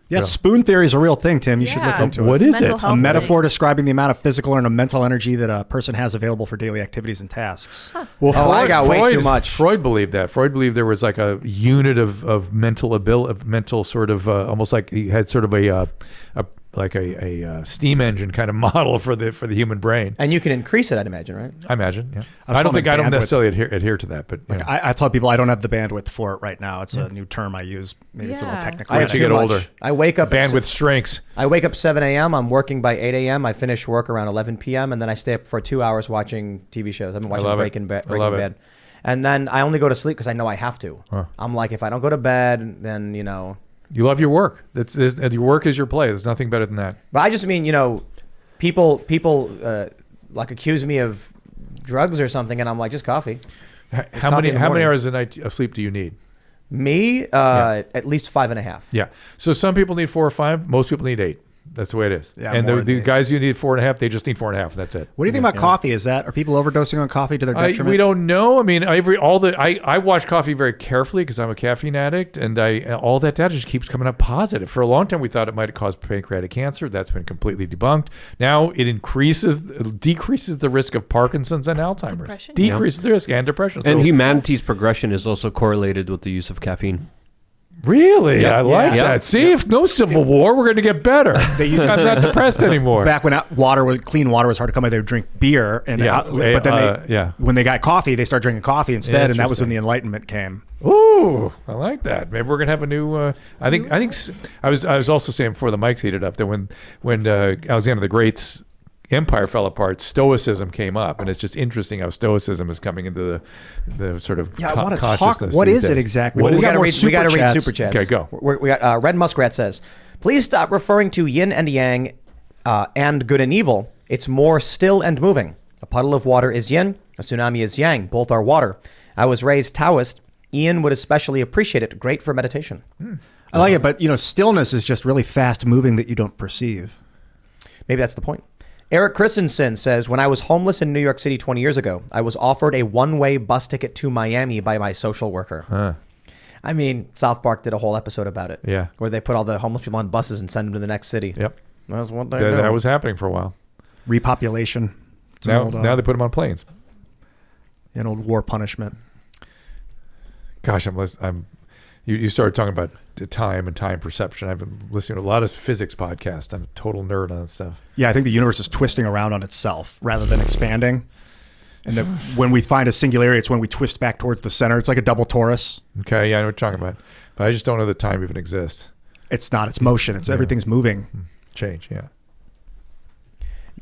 Yeah, spoon theory is a real thing, Tim. You should look into it. What is it? A metaphor describing the amount of physical and mental energy that a person has available for daily activities and tasks. Huh. Well, I got way too much. Freud believed that. Freud believed there was like a unit of mental ability, mental sort of almost like he had sort of a steam engine kind of model for the human brain. And you can increase it, I'd imagine, right? I imagine, yeah. I don't necessarily adhere to that, but I tell people I don't have the bandwidth for it right now. It's a new term I use. Maybe it's a little technical. I have to too get much. older. I wake up bandwidth shrinks. I wake up 7 a.m. I'm working by 8 a.m. I finish work around 11 p.m. and then I stay up for 2 hours watching TV shows. I've been watching Breaking Bad. And then I only go to sleep because I know I have to. Huh. I'm like, if I don't go to bed, then You love your work. Your work is your play. There's nothing better than that. But I just mean, people like accuse me of drugs or something, and I'm like, just coffee. How many hours a night of sleep do you need? Me, at least 5.5. Yeah. So some people need 4 or 5. Most people need 8. That's the way it is. Yeah, and the guys who need 4.5, they just need 4.5. That's it. What do you think about coffee? Are people overdosing on coffee to their detriment? We don't know. I mean, I watch coffee very carefully because I'm a caffeine addict, and all that data just keeps coming up positive. For a long time, we thought it might cause pancreatic cancer. That's been completely debunked. Now it decreases the risk of Parkinson's and Alzheimer's. Depression? Decreases the risk and depression. And humanity's progression is also correlated with the use of caffeine. Really? I like that. See, if no civil war, we're going to get better. These guys are not depressed anymore. Back when clean water was hard to come by, they would drink beer, and when they got coffee, they started drinking coffee instead, and that was when the Enlightenment came. Ooh, I like that. Maybe we're going to have a new. I was also saying before the mics heated up that when Alexander the Great's empire fell apart, Stoicism came up, and it's just interesting how Stoicism is coming into the sort of I want to consciousness. What is it exactly? We got to read super chats. Okay, go. We got Red Muskrat says, please stop referring to yin and yang and good and evil. It's more still and moving. A puddle of water is yin, a tsunami is yang. Both are water. I was raised Taoist. Ian would especially appreciate it. Great for meditation. I like it, but stillness is just really fast moving that you don't perceive. Maybe that's the point. Eric Christensen says, when I was homeless in New York City 20 years ago, I was offered a one-way bus ticket to Miami by my social worker. Huh. I mean, South Park did a whole episode about it. Yeah. Where they put all the homeless people on buses and send them to the next city. Yep. That's what they do. do. That was happening for a while. Repopulation. Now they put them on planes. An old war punishment. Gosh, you started talking about time and time perception. I've been listening to a lot of physics podcasts. I'm a total nerd on that stuff. Yeah, I think the universe is twisting around on itself rather than expanding. And that when we find a singularity, it's when we twist back towards the center. It's like a double torus. Okay, yeah, I know what you're talking about. But I just don't know that time even exists. It's not. It's motion. Everything's moving. Change, yeah.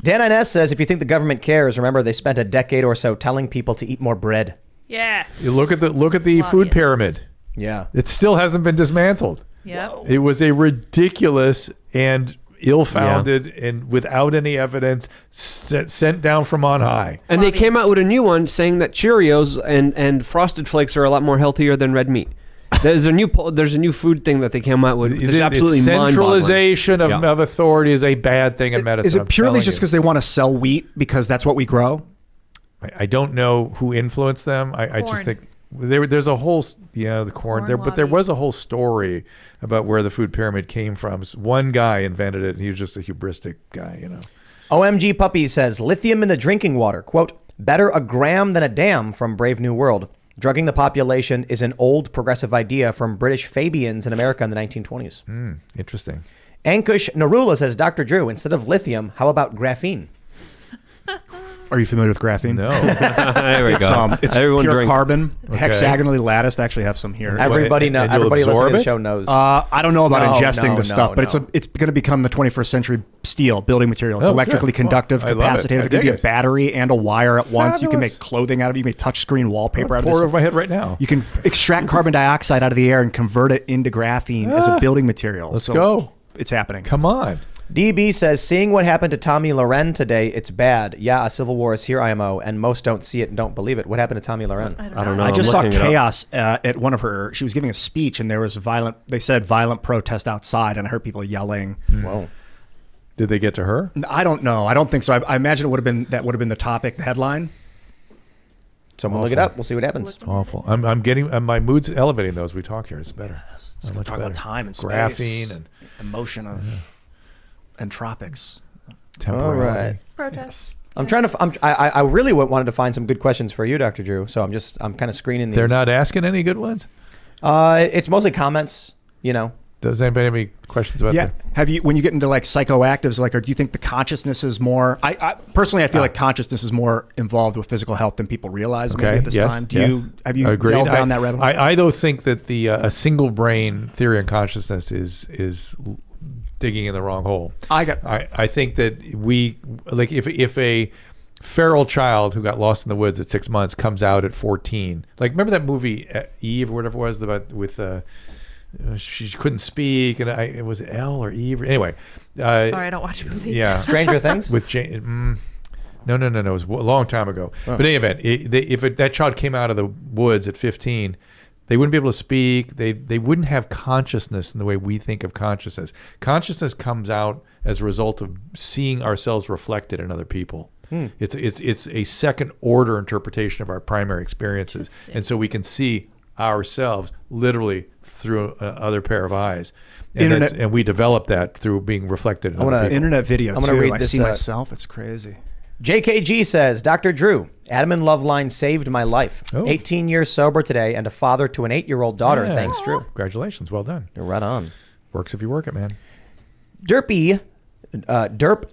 Dan Inez says, if you think the government cares, remember they spent a decade or so telling people to eat more bread. Yeah. You look at the food pyramid. Yeah. It still hasn't been dismantled. Yeah. It was a ridiculous and ill-founded and without any evidence sent down from on high. And they came out with a new one saying that Cheerios and Frosted Flakes are a lot more healthier than red meat. There's a new food thing that they came out with. It's absolutely centralization of authority is a bad thing in medicine. Is it purely just because they want to sell wheat because that's what we grow? I don't know who influenced them. I just think there's a whole the corn there, but there was a whole story about where the food pyramid came from. One guy invented it, and he was just a hubristic guy, OMG Puppy says, lithium in the drinking water. Quote, better a gram than a dam from Brave New World. Drugging the population is an old progressive idea from British Fabians in America in the 1920s. Interesting. Ankush Narula says, Dr. Drew, instead of lithium, how about graphene? Are you familiar with graphene? No. There we go. It's Everyone pure drink. carbon, Okay. hexagonally latticed. I actually have some here. Everybody knows. and you'll Everybody listening absorb to the it? show knows. I don't know about No, ingesting no, this no, stuff, but no. it's going to become the 21st century steel building material. It's Oh, electrically good. Cool. conductive, I love it. capacitative. I It could be dig a it. battery and a wire at once. You can Fabulous. make clothing out of it. You can make touchscreen wallpaper out of Pour it this. over my head right now. You can extract carbon dioxide out of the air and convert it into graphene as a building material. Let's go. It's happening. Come on. DB says, seeing what happened to Tommy Loren today, it's bad. Yeah, a civil war is here, IMO, and most don't see it and don't believe it. What happened to Tommy Loren? I don't know. I just I'm saw looking it up. chaos at one of her. She was giving a speech, and there was they said violent protest outside, and I heard people yelling. Whoa. Did they get to her? I don't know. I don't think so. I imagine it would have been the topic, the headline. Someone look it up. We'll see what happens. Awful. I'm getting my mood's elevating though as we talk here. It's better. It's So gonna much talk about better. time and space, Graphene and emotion of entropics. temporality. All right. Protest. I'm trying to. I really wanted to find some good questions for you, Dr. Drew. So I'm kind of screening these. They're not asking any good ones. It's mostly comments. You know. Does anybody have any questions about Yeah. that? Have you, when you get into like psychoactives, like, or do you think the consciousness is more? I personally, I feel like consciousness is more involved with physical health than people realize. Maybe at this time. Have you Agreed. delved down that rabbit hole? I though think that the a single brain theory on consciousness is digging in the wrong hole. I think that we like if a feral child who got lost in the woods at 6 months comes out at 14, like remember that movie Eve or whatever it was about with she couldn't speak and it was Elle or Eve anyway. Sorry, I don't watch movies. Yeah, Stranger Things. with Jane. No. It was a long time ago. But in any event, if that child came out of the woods at 15, they wouldn't be able to speak. They wouldn't have consciousness in the way we think of consciousness. Consciousness comes out as a result of seeing ourselves reflected in other people. It's a second order interpretation of our primary experiences, and so we can see ourselves literally through another pair of eyes. And we develop that through being reflected in other people. Internet video. I'm gonna too. read I this, see myself. It's crazy. JKG says, Dr. Drew, Adam and Loveline saved my life. Oh. 18 years sober today and a father to an 8-year-old daughter. Yeah. Thanks, Drew. Congratulations. Well done. You're right on. Works if you work it, man. Derp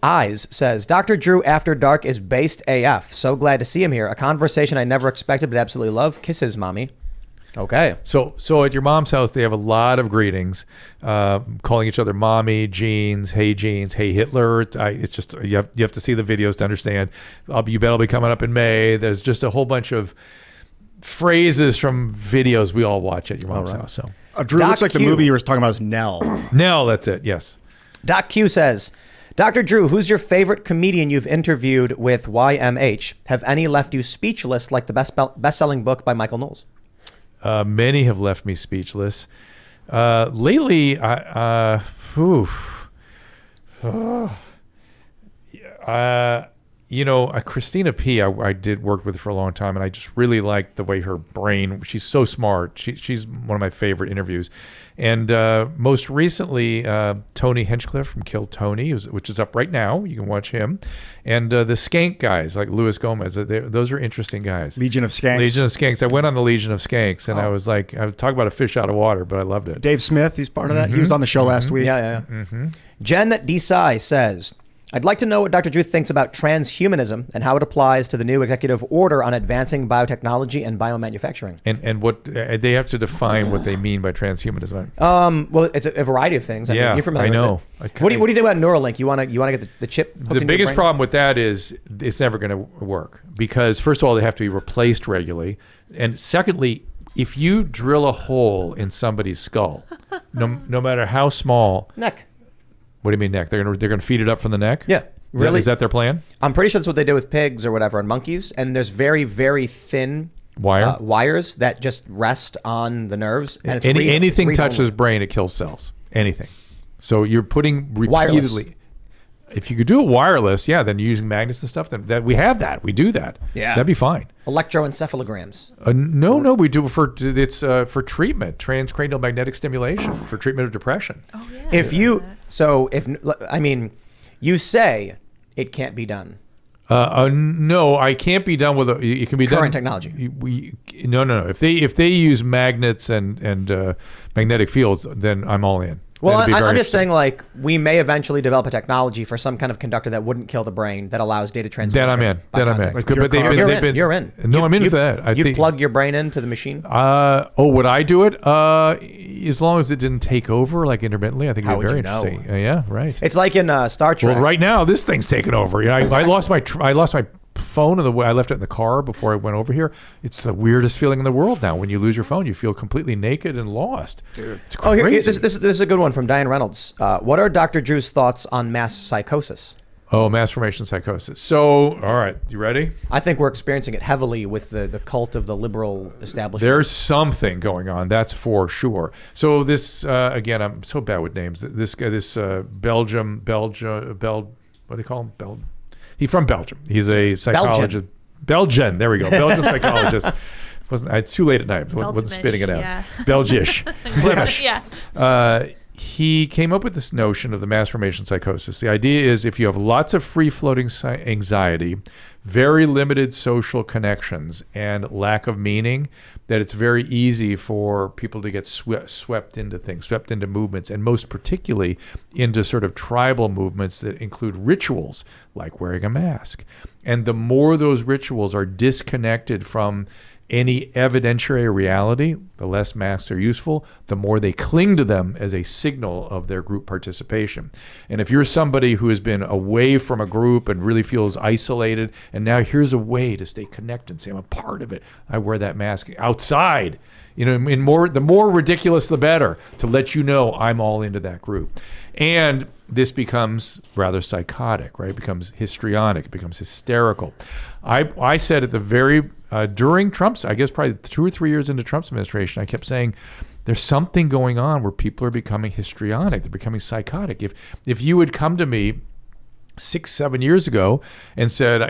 Eyes says, Dr. Drew After Dark is based AF. So glad to see him here. A conversation I never expected but absolutely love. Kisses, mommy. Okay. So at your mom's house, they have a lot of greetings, calling each other mommy, Jeans, hey Hitler. It's just you have to see the videos to understand. You bet I'll be coming up in May. There's just a whole bunch of phrases from videos we all watch at your mom's house. So Drew, Doc looks like Q. the movie you were talking about is Nell. Nell, that's it. Yes. Doc Q says, Dr. Drew, who's your favorite comedian you've interviewed with YMH? Have any left you speechless like the best-selling book by Michael Knowles? Many have left me speechless. Lately, Christina P. I did work with for a long time, and I just really liked the way her brain. She's so smart. She's one of my favorite interviews. And most recently, Tony Hinchcliffe from Kill Tony, which is up right now. You can watch him. And the Skank guys, like Luis Gomez, those are interesting guys. Legion of Skanks. Legion of Skanks. I went on the Legion of Skanks, and I was like, I would talk about a fish out of water, but I loved it. Dave Smith, he's part of that. He was on the show last week. Yeah. Jen Desai says, I'd like to know what Dr. Drew thinks about transhumanism and how it applies to the new executive order on advancing biotechnology and biomanufacturing. And what they have to define what they mean by transhumanism. Well, it's a variety of things. I mean, you're familiar I know. with it. What do you think about Neuralink? You want to get the chip hooked The into your biggest brain? problem with that is it's never going to work because first of all, they have to be replaced regularly, and secondly, if you drill a hole in somebody's skull, no matter how small, Neck. What do you mean neck? They're gonna feed it up from the neck? Yeah. Really? Is that their plan? I'm pretty sure that's what they did with pigs or whatever and monkeys. And there's very, very thin wires that just rest on the nerves. And it's anything it's touches brain, it kills cells. Anything. So you're putting repeatedly. Wireless. If you could do it wireless, then you're using magnets and stuff. Then we have that. We do that. Yeah. That'd be fine. Electroencephalograms. No, we do for treatment, transcranial magnetic stimulation for treatment of depression. Oh, yeah. You say it can't be done. No, I can't be done with it can be Current done. technology. No. If they use magnets and magnetic fields, then I'm all in. Well, It'd be very I'm just interesting. saying, like, we may eventually develop a technology for some kind of conductor that wouldn't kill the brain that allows data transmission. Then I'm in. by Then I'm in. contact. Like But pure they've carbon. been, You're they've in. been. You're in. No, I'm into that. I you think. plug your brain into the machine. Would I do it? As long as it didn't take over, like intermittently, I think How it'd be very would you know? interesting. Yeah, right. It's like in Star Trek. Well, right now this thing's taken over. You know, I lost my phone in the way I left it in the car before I went over here. It's the weirdest feeling in the world now. When you lose your phone, you feel completely naked and lost. Dude. It's Oh, crazy. here, this is a good one from Diane Reynolds. What are Dr. Drew's thoughts on mass psychosis? Oh, mass formation psychosis. So, all right, you ready? I think we're experiencing it heavily with the cult of the liberal establishment. There's something going on, that's for sure. So this, again, I'm so bad with names. This guy, what do you call him? He's from Belgium. He's a psychologist. Belgian. There we go. Belgian psychologist. It's too late at night. Wasn't spitting it out. Yeah. Belgish. Flemish. Yeah. He came up with this notion of the mass formation psychosis. The idea is if you have lots of free-floating anxiety, very limited social connections, and lack of meaning, that it's very easy for people to get swept into things, swept into movements, and most particularly into sort of tribal movements that include rituals like wearing a mask. And the more those rituals are disconnected from any evidentiary reality, the less masks are useful, the more they cling to them as a signal of their group participation. And if you're somebody who has been away from a group and really feels isolated, and now here's a way to stay connected and say, I'm a part of it, I wear that mask outside. You know, the more ridiculous, the better, to let you know I'm all into that group. And this becomes rather psychotic, right? It becomes histrionic, it becomes hysterical. I said at the very, during Trump's, I guess probably 2 or 3 years into Trump's administration, I kept saying, there's something going on where people are becoming histrionic, they're becoming psychotic. If you had come to me 6-7 years ago and said,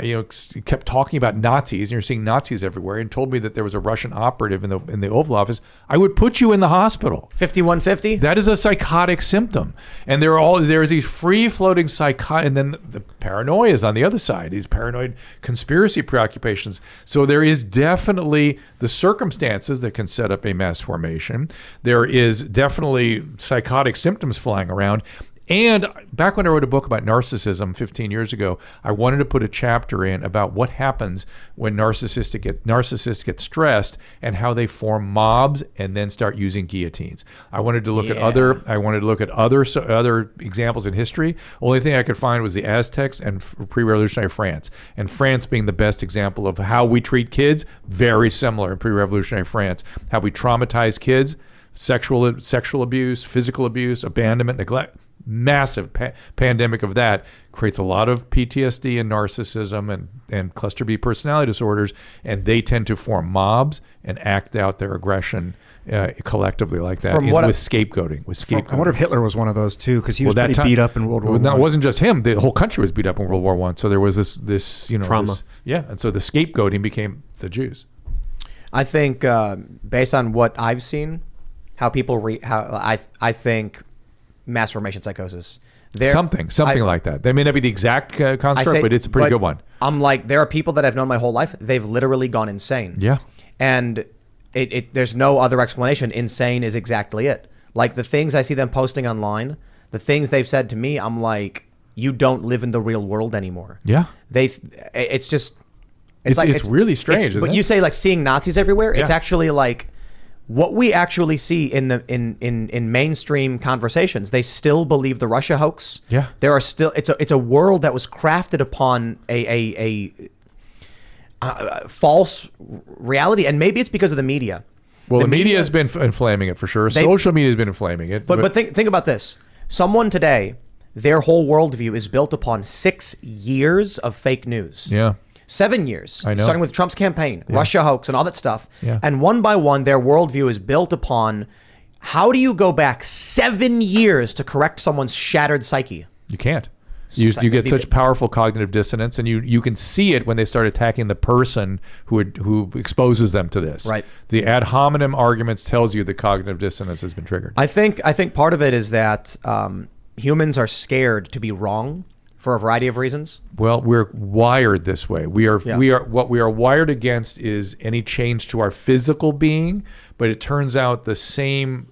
kept talking about Nazis, and you're seeing Nazis everywhere, and told me that there was a Russian operative in the Oval Office, I would put you in the hospital. 5150? That is a psychotic symptom. And there's these free-floating and then the paranoia is on the other side, these paranoid conspiracy preoccupations. So there is definitely the circumstances that can set up a mass formation. There is definitely psychotic symptoms flying around. And back when I wrote a book about narcissism 15 years ago, I wanted to put a chapter in about what happens when narcissists get stressed and how they form mobs and then start using guillotines. I wanted to look at other examples in history. Only thing I could find was the Aztecs and pre-revolutionary France. And France being the best example of how we treat kids, very similar in pre-revolutionary France. How we traumatize kids, sexual abuse, physical abuse, abandonment, neglect. Massive pandemic of that creates a lot of PTSD and narcissism and cluster B personality disorders, and they tend to form mobs and act out their aggression collectively like that with scapegoating. I wonder if Hitler was one of those too, because he was pretty beat up in World War I. No, it wasn't just him. The whole country was beat up in World War I. So there was this trauma. And so the scapegoating became the Jews. I think based on what I've seen, how people I think mass formation psychosis. Something like that. They may not be the exact construct, but it's a pretty good one. I'm like, there are people that I've known my whole life. They've literally gone insane. Yeah. And there's no other explanation. Insane is exactly it. Like the things I see them posting online, the things they've said to me, I'm like, you don't live in the real world anymore. Yeah. It's really strange. But you say like seeing Nazis everywhere. It's actually like what we actually see in mainstream conversations. They still believe the Russia hoax. Yeah. There are still it's a world that was crafted upon a false reality, and maybe it's because of the media. Well, the media has been inflaming it for sure. Social media has been inflaming it. But think about this. Someone today, their whole worldview is built upon 6 years of fake news. Yeah. 7 years, I know. starting with Trump's campaign, Russia hoax, and all that stuff. Yeah. And one by one, their worldview is built upon how do you go back 7 years to correct someone's shattered psyche? You can't. You get such powerful cognitive dissonance, and you can see it when they start attacking the person who exposes them to this. Right. The ad hominem arguments tells you the cognitive dissonance has been triggered. I think part of it is that humans are scared to be wrong for a variety of reasons. Well, we're wired this way. What we are wired against is any change to our physical being, but it turns out the same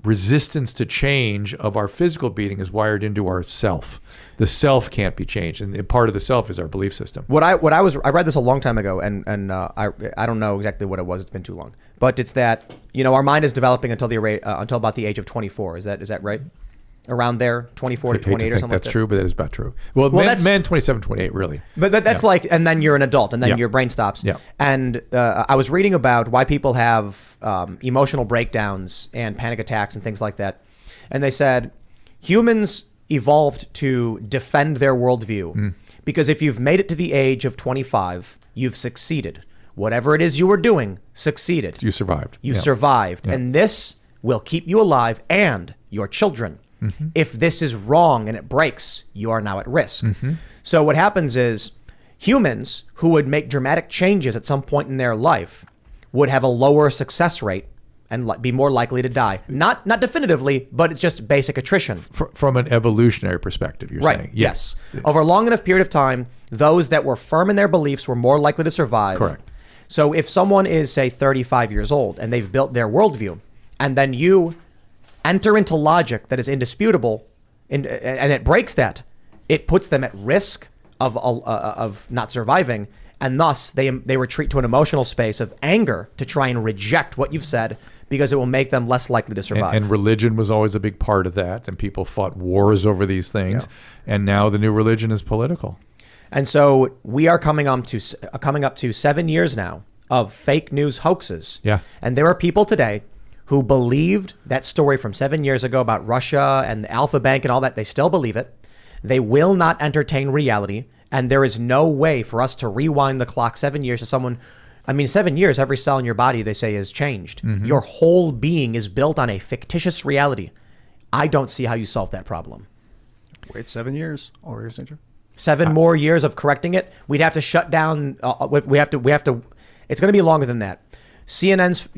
resistance to change of our physical being is wired into our self. The self can't be changed, and part of the self is our belief system. I read this a long time ago, and I don't know exactly what it was. It's been too long, but it's that our mind is developing until about the age of 24. Is that right? Around there, 24 to 28 or something like that. That's true, but that is about true. Well, men 27, 28, really. But that's and then you're an adult, and then your brain stops. Yeah. And I was reading about why people have emotional breakdowns and panic attacks and things like that. And they said humans evolved to defend their worldview because if you've made it to the age of 25, you've succeeded. Whatever it is you were doing, succeeded. You survived. You survived. Yeah. And this will keep you alive and your children. Mm-hmm. If this is wrong and it breaks, you are now at risk. Mm-hmm. So what happens is humans who would make dramatic changes at some point in their life would have a lower success rate and be more likely to die. Not definitively, but it's just basic attrition. From an evolutionary perspective, you're saying? Yes. Over a long enough period of time, those that were firm in their beliefs were more likely to survive. Correct. So if someone is, say, 35 years old and they've built their worldview, and then you enter into logic that is indisputable, and it breaks that, it puts them at risk of not surviving, and thus they retreat to an emotional space of anger to try and reject what you've said because it will make them less likely to survive. And religion was always a big part of that, and people fought wars over these things, and now the new religion is political. And so we are coming up to 7 years now of fake news hoaxes. Yeah. And there are people today who believed that story from 7 years ago about Russia and the Alpha Bank and all that. They still believe it. They will not entertain reality. And there is no way for us to rewind the clock 7 years to someone. 7 years, every cell in your body, they say, is changed. Mm-hmm. Your whole being is built on a fictitious reality. I don't see how you solve that problem. Wait 7 years. Or is it? 7 more years of correcting it. We'd have to shut down. We have to. It's going to be longer than that. CNN's,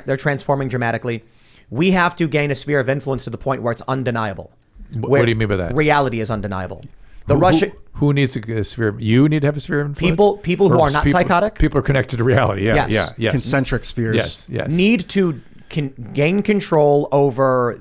they're transforming dramatically. We have to gain a sphere of influence to the point where it's undeniable. What do you mean by that? Reality is undeniable. Who needs a sphere? You need to have a sphere of influence? People who are not psychotic. People are connected to reality. Yeah, yes. Yes. Concentric spheres. Yes. Need to gain control over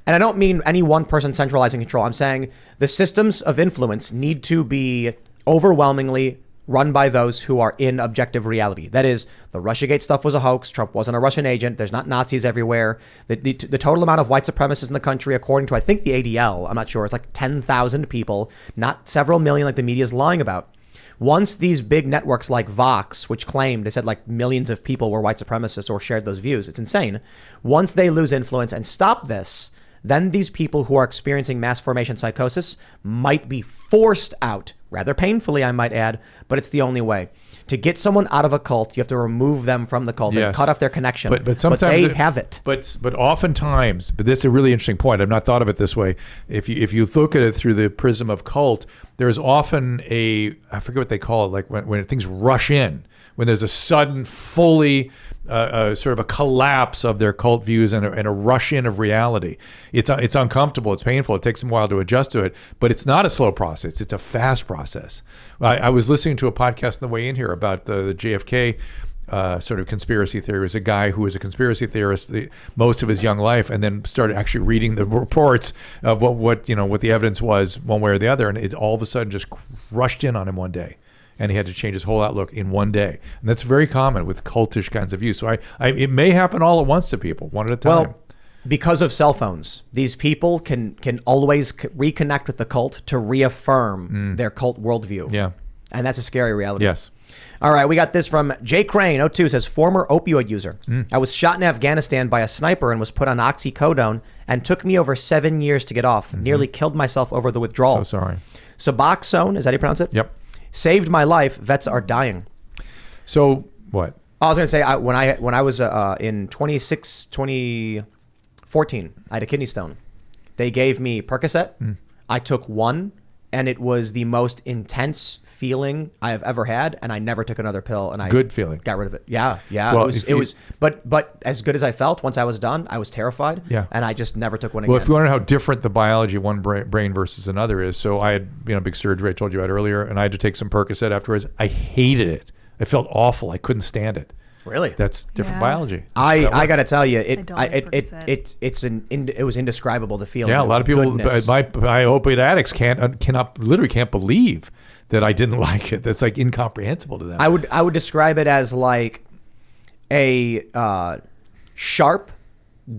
and I don't mean any one person centralizing control. I'm saying the systems of influence need to be overwhelmingly run by those who are in objective reality. That is, the Russiagate stuff was a hoax. Trump wasn't a Russian agent. There's not Nazis everywhere. The total amount of white supremacists in the country, according to, I think, the ADL, I'm not sure, it's like 10,000 people, not several million like the media is lying about. Once these big networks like Vox, which claimed, they said like millions of people were white supremacists or shared those views, it's insane. Once they lose influence and stop this, then these people who are experiencing mass formation psychosis might be forced out, rather painfully, I might add, but it's the only way. To get someone out of a cult, you have to remove them from the cult and cut off their connection. But sometimes they have it. But oftentimes, but this is a really interesting point. I've not thought of it this way. If you look at it through the prism of cult, there's often I forget what they call it, like when things rush in, when there's a sudden, fully sort of a collapse of their cult views and a rush in of reality. It's uncomfortable. It's painful. It takes them a while to adjust to it. But it's not a slow process. It's a fast process. I was listening to a podcast on the way in here about the JFK sort of conspiracy theory. It was a guy who was a conspiracy theorist most of his young life, and then started actually reading the reports of what the evidence was one way or the other, and it all of a sudden just rushed in on him one day. And he had to change his whole outlook in one day. And that's very common with cultish kinds of views. So it may happen all at once to people, one at a time. Well, because of cell phones, these people can always reconnect with the cult to reaffirm their cult worldview. Yeah. And that's a scary reality. Yes. All right, we got this from Jay Crane, 02, says, former opioid user. I was shot in Afghanistan by a sniper and was put on oxycodone and took me over 7 years to get off. Nearly killed myself over the withdrawal. So sorry. Suboxone, is that how you pronounce it? Yep. Saved my life. Vets are dying. So what? I was going to say, when I was in 2014, I had a kidney stone. They gave me Percocet. I took one, and it was the most intense feeling I have ever had, and I never took another pill. And Good feeling. Got rid of it. Yeah. Well, it was. But as good as I felt, once I was done, I was terrified. Yeah. And I just never took one again. Well, if you want to know how different the biology of one brain versus another is, so I had big surgery I told you about earlier, and I had to take some Percocet afterwards. I hated it. I felt awful. I couldn't stand it. Really? That's different Yeah. biology. I got to tell you, don't like Percocet. it was indescribable, the feeling. Yeah, a lot of people. goodness. My opiate addicts can't believe that I didn't like it. That's like incomprehensible to them. I would describe it as like a sharp,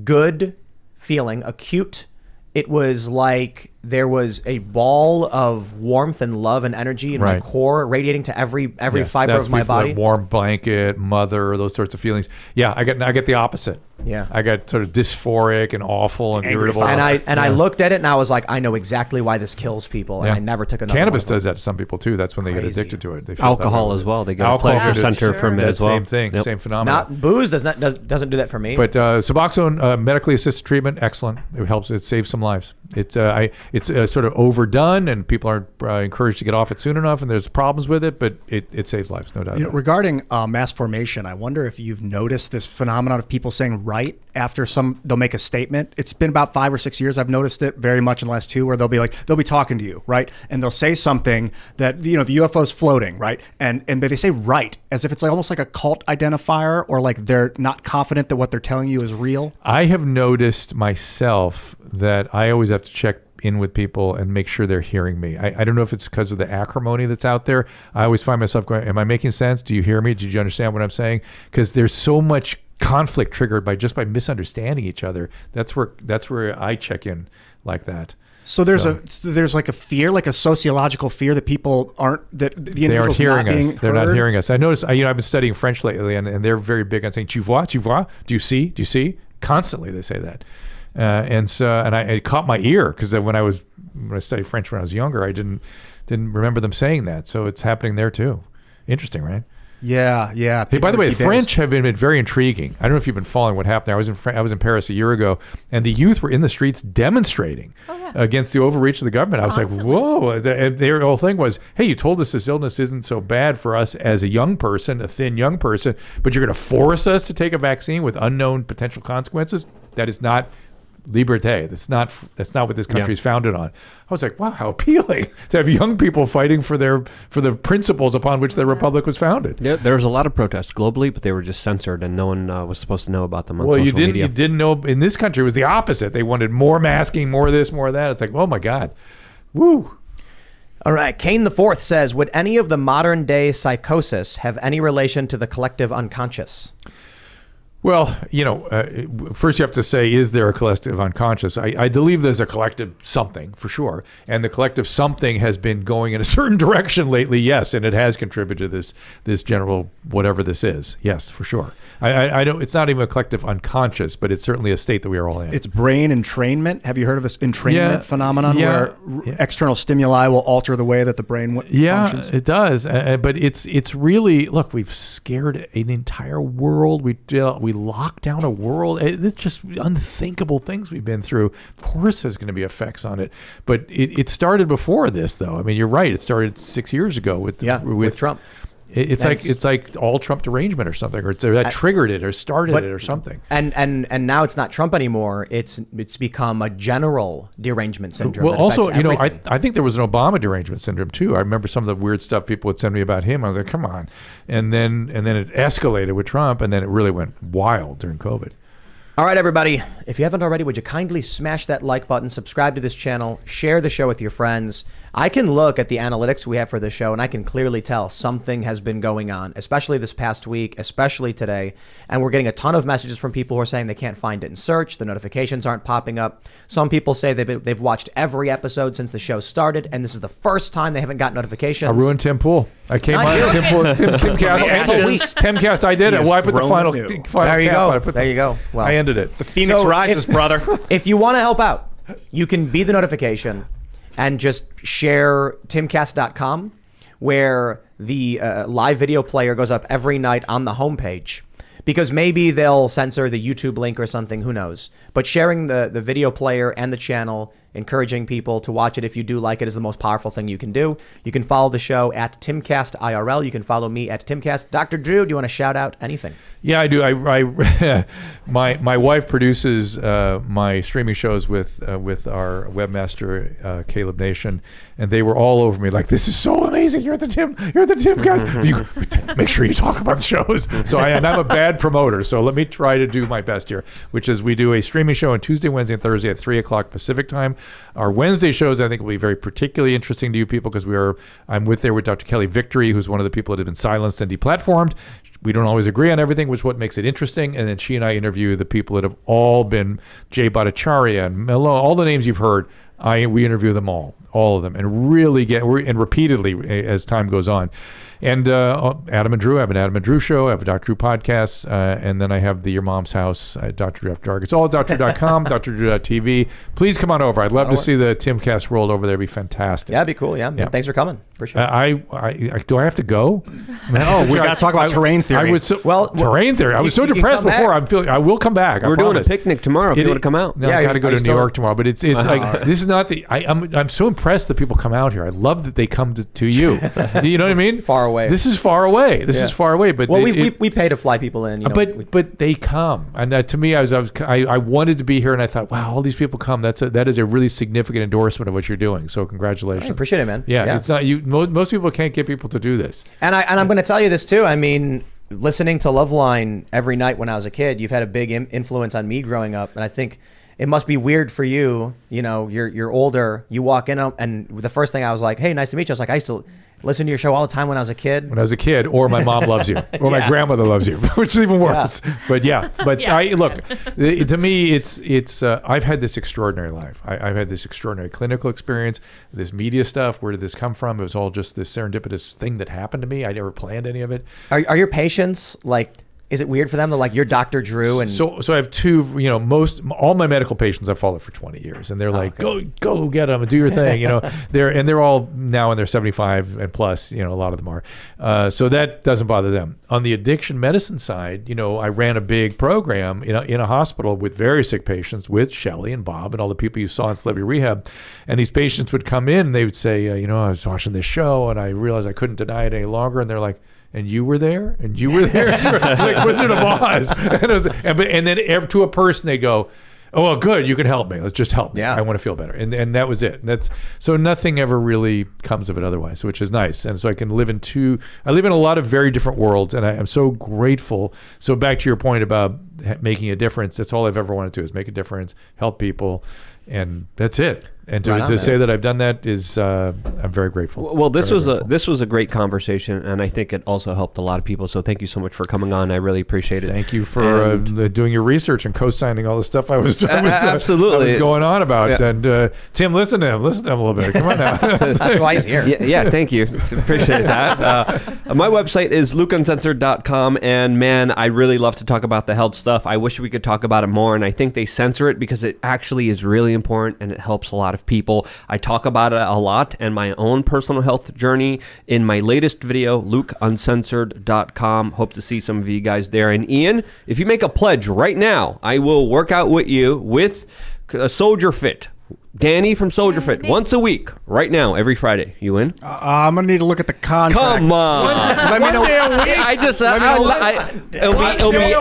good feeling, acute. It was like there was a ball of warmth and love and energy in my Right. core, radiating to every Yes, fiber that's of my people like body. warm blanket, mother, those sorts of feelings. Yeah, I get the opposite. Yeah. I got sort of dysphoric and awful and Angry irritable. father. I looked at it and I was like, I know exactly why this kills people, and Yeah. I never took another. Cannabis one of them. does that to some people too. That's when they get Crazy. addicted to it. They feel Alcohol that way. as well. They get a Alcohol pleasure does center from it that as well. Same thing, Yep. same phenomenon. Not booze doesn't do that for me. But Suboxone, medically assisted treatment, excellent. It helps. It saves some lives. It's sort of overdone, and people aren't encouraged to get off it soon enough, and there's problems with it. But it saves lives, no doubt. You know, about it. regarding mass formation, I wonder if you've noticed this phenomenon of people saying "right" after they'll make a statement. It's been about 5 or 6 years. I've noticed it very much in the last 2, where they'll be talking to you, right, and they'll say something that the UFO's floating, right, and they say "right" as if it's like almost like a cult identifier, or like they're not confident that what they're telling you is real. I have noticed myself that I always have to check in with people and make sure they're hearing me. I don't know if it's because of the acrimony that's out there. I always find myself going, am I making sense? Do you hear me? Did you understand what I'm saying? Because there's so much conflict triggered by misunderstanding each other. That's where I check in like that. So there's like a fear, like a sociological fear that people the They aren't individuals hearing not being us. They're not heard? hearing us. I notice, I've been studying French lately, and they're very big on saying, tu vois? Do you see? Do you see? Constantly they say that. And it caught my ear, because when I studied French when I was younger, I didn't remember them saying that. So it's happening there too. Interesting, right? Yeah. Hey, by the way, the People French have been very intriguing. I don't know if you've been following what happened there. I was in Paris a year ago, and the youth were in the streets demonstrating against the overreach of the government. I was like, whoa. Their whole thing was, hey, you told us this illness isn't so bad for us as a young person, a thin young person, but you're going to force us to take a vaccine with unknown potential consequences? That is not liberté. That's not what this country is founded on. I was like, wow, how appealing to have young people fighting for the principles upon which the republic was founded. Yeah, there was a lot of protests globally, but they were just censored, and no one was supposed to know about them on social media. You didn't know. In this country, it was the opposite. They wanted more masking, more of this, more of that. It's like, oh my God, woo. All right, Kane the Fourth says, would any of the modern day psychosis have any relation to the collective unconscious? Well, first you have to say, is there a collective unconscious? I believe there's a collective something, for sure. And the collective something has been going in a certain direction lately, yes, and it has contributed to this general whatever this is. Yes, for sure. I don't. It's not even a collective unconscious, but it's certainly a state that we are all in. It's brain entrainment. Have you heard of this entrainment phenomenon where external stimuli will alter the way that the brain functions? Yeah, it does. But it's really, look, we've scared an entire world. We locked down a world. It's just unthinkable things we've been through. Of course there's going to be effects on it. But it started before this, though. I mean, you're right. It started 6 years ago with Trump. It's like all Trump derangement or something, or that triggered it or started it or something. And now it's not Trump anymore. It's become a general derangement syndrome. Well, that also, affects everything. I think there was an Obama derangement syndrome too. I remember some of the weird stuff people would send me about him. I was like, come on. And then it escalated with Trump, and then it really went wild during COVID. All right, everybody. If you haven't already, would you kindly smash that like button, subscribe to this channel, share the show with your friends. I can look at the analytics we have for this show, and I can clearly tell something has been going on, especially this past week, especially today. And we're getting a ton of messages from people who are saying they can't find it in search. The notifications aren't popping up. Some people say they've watched every episode since the show started, and this is the first time they haven't got notifications. I ruined Tim Pool. I came Not on you. Timcast. Timcast, I did it. He Well, I is put the final grown new. There you cap go. on it. There you go. Well, I ended it. The Phoenix rises, brother. If you want to help out, you can be the notification and just share timcast.com, where the live video player goes up every night on the homepage. Because maybe they'll censor the YouTube link or something, who knows. But sharing the video player and the channel encouraging people to watch it if you do like it is the most powerful thing you can do. You can follow the show at Timcast IRL. You can follow me at Timcast. Dr. Drew, do you want to shout out anything? Yeah, I do. My wife produces my streaming shows with our webmaster Caleb Nation, and they were all over me like, "This is so amazing! You're at the Timcast. You make sure you talk about the shows." So I'm a bad promoter. So let me try to do my best here, which is we do a streaming show on Tuesday, Wednesday, and Thursday at 3:00 Pacific time. Our Wednesday shows I think will be very particularly interesting to you people because I'm there with Dr. Kelly Victory, who's one of the people that have been silenced and deplatformed. We don't always agree on everything, which is what makes it interesting. And then she and I interview the people that have all been Jay Bhattacharya and Melo, all the names you've heard. We interview them all of them, and really repeatedly as time goes on. And Adam and Drew, I have an Adam and Drew show. I have a Dr. Drew podcast. And then I have the Your Mom's House, Dr. Drew After Dark. It's all at drdrew.com, drdrew.tv. Please come on over. I'd love to see the Timcast rolled over there. It'd be fantastic. Yeah, it'd be cool. Yeah. Thanks for coming. Appreciate it. Do I have to go? No, we got to talk about terrain theory. Terrain theory. I was so depressed before. I will come back. We're doing a picnic tomorrow if you want to come out. No, I got to go to New York tomorrow. But it's like, this is not I'm so impressed that people come out here. I love that they come to you. You know what I mean? Far away. This is far away. This is far away. But we pay to fly people in. But they come, and to me, I wanted to be here, and I thought, wow, all these people come. That is a really significant endorsement of what you're doing. So congratulations. I appreciate it, man. Yeah, it's not you. Most people can't get people to do this. And I'm going to tell you this too. I mean, listening to Loveline every night when I was a kid, you've had a big influence on me growing up, and I think it must be weird for you. You know, you're older. You walk in, and the first thing I was like, "Hey, nice to meet you." I was like, I used to listen to your show all the time when I was a kid. Or my mom loves you, or my grandmother loves you, which is even worse. Yeah. But look, to me, it's I've had this extraordinary life. I've had this extraordinary clinical experience, this media stuff. Where did this come from? It was all just this serendipitous thing that happened to me. I never planned any of it. Are your patients like? Is it weird for them to like you're Dr. Drew and so I have two, all my medical patients I've followed for 20 years, and they're like, go get them and do your thing, they're all now in their 75 and plus, a lot of them are, so that doesn't bother them. On the addiction medicine side, I ran a big program in a hospital with very sick patients with Shelley and Bob and all the people you saw in Celebrity Rehab, and these patients would come in and they would say, I was watching this show and I realized I couldn't deny it any longer, and they're like, and you were there, and you were there, like Wizard of Oz. And then to a person they go, "Oh well, good, you can help me. Let's just help me. I want to feel better." And that was it. And so nothing ever really comes of it otherwise, which is nice. And so I live in a lot of very different worlds, and I am so grateful. So back to your point about making a difference, that's all I've ever wanted to do is make a difference, help people, and that's it. And to say that I've done that is, I'm very grateful. Well, this was a great conversation, and I think it also helped a lot of people. So thank you so much for coming on. I really appreciate it. Thank you for doing your research and co-signing all the stuff I was absolutely I was going on about. Yeah. And Tim, listen to him a little bit. Come on now. That's why he's here. Yeah, thank you. Appreciate that. My website is lukeuncensored.com, and man, I really love to talk about the health stuff. I wish we could talk about it more, and I think they censor it because it actually is really important and it helps a lot of people. I talk about it a lot and my own personal health journey in my latest video, lukeuncensored.com. Hope to see some of you guys there. And Ian, if you make a pledge right now, I will work out with you with a Soldier Fit. Danny from Soldier Fit, once a week, right now, every Friday. You in? I'm gonna need to look at the contract. Come on. Let me know.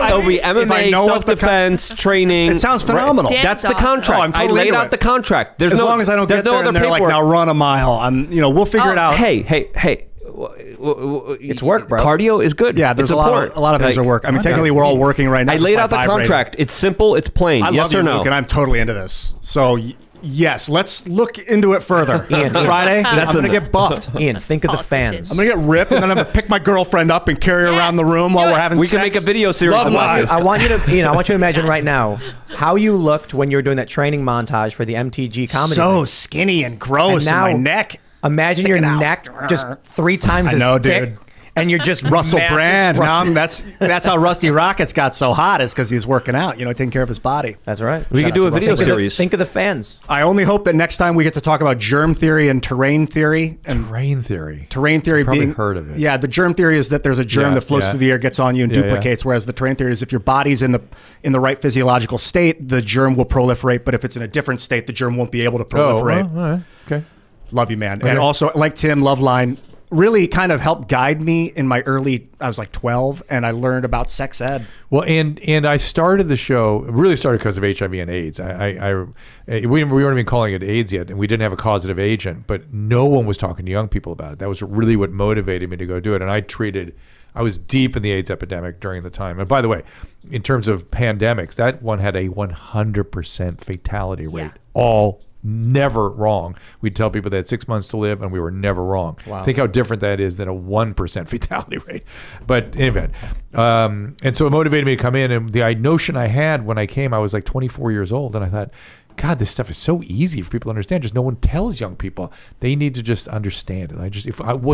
It'll be MMA, self-defense, training. It sounds phenomenal. That's the contract. I laid out the contract. As long as I don't get there and they're like, now run a mile. We'll figure it out. Hey. It's work, bro. Cardio is good. Yeah, there's a lot of things are work. I mean, technically, we're all working right now. I laid out the contract. It's simple. It's plain. Yes or no? Luke, and I'm totally into this. So. Yes, let's look into it further. Ian, Friday, I'm going to get buffed. Ian, think of the fans. I'm going to get ripped, and then I'm going to pick my girlfriend up and carry her around the room while we're having sex. We can make a video series about this. I want you to imagine right now how you looked when you were doing that training montage for the MTG comedy. So skinny and gross, and now, my neck. Imagine your neck just 3 times as thick. Dude. and you're just Russell massive- Brand. Russell- That's how Rusty Rockets got so hot, is because he's working out, taking care of his body. That's right. We Shout could do out a to video Russell. series. Think of the fans. I only hope that next time we get to talk about germ theory and terrain theory. And Terrain theory. terrain theory Probably being heard of it. Yeah, the germ theory is that there's a germ Yeah, that floats yeah. through the air, gets on you, and Yeah, duplicates. Whereas the terrain theory is if your body's in the right physiological state, the germ will proliferate. But if it's in a different state, the germ won't be able to proliferate. All right. Okay. Love you, man. Okay. And also, like Tim, Loveline really kind of helped guide me in my I was like 12, and I learned about sex ed. Well, and I started the show, really started because of HIV and AIDS. We weren't even calling it AIDS yet, and we didn't have a causative agent, but no one was talking to young people about it. That was really what motivated me to go do it. And I was deep in the AIDS epidemic during the time. And by the way, in terms of pandemics, that one had a 100% fatality rate. All never wrong. We'd tell people they had 6 months to live, and we were never wrong. Wow. Think how different that is than a 1% fatality rate. But anyway, and so it motivated me to come in. And the notion I had when I came, I was like 24 years old, and I thought, God, this stuff is so easy for people to understand. Just no one tells young people. They need to just understand it.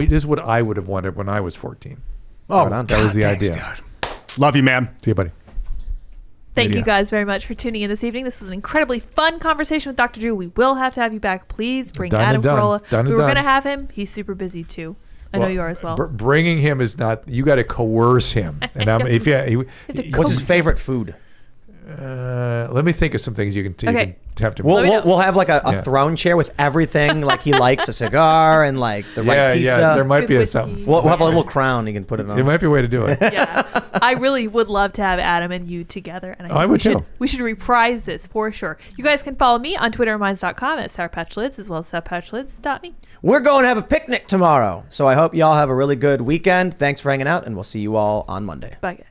This is what I would have wanted when I was 14. Oh, Right on. That was the thanks, idea. God. Love you, man. See you, buddy. Thank you Lydia. guys very much for tuning in this evening. This was an incredibly fun conversation with Dr. Drew. We will have to have you back. Please bring Done and Adam done. Carolla. Done and We were done. going to have him. He's super busy too. I know you are as well. Bringing him is not. You got to coerce him. And What's his favorite food? let me think of some things you can Okay. tempt him. We'll have like a Yeah. throne chair with everything like he likes, a cigar and like the right pizza. Yeah, there might Good be whiskey. something. We'll have a little crown you can put it on. There might be a way to do it. Yeah, I really would love to have Adam and you together, and I would too. We should reprise this for sure. You guys can follow me on twitterminds.com at sourpatchlids as well as sourpatchlids.me. We're going to have a picnic tomorrow, so I hope y'all have a really good weekend. Thanks for hanging out, and we'll see you all on Monday. Bye, guys.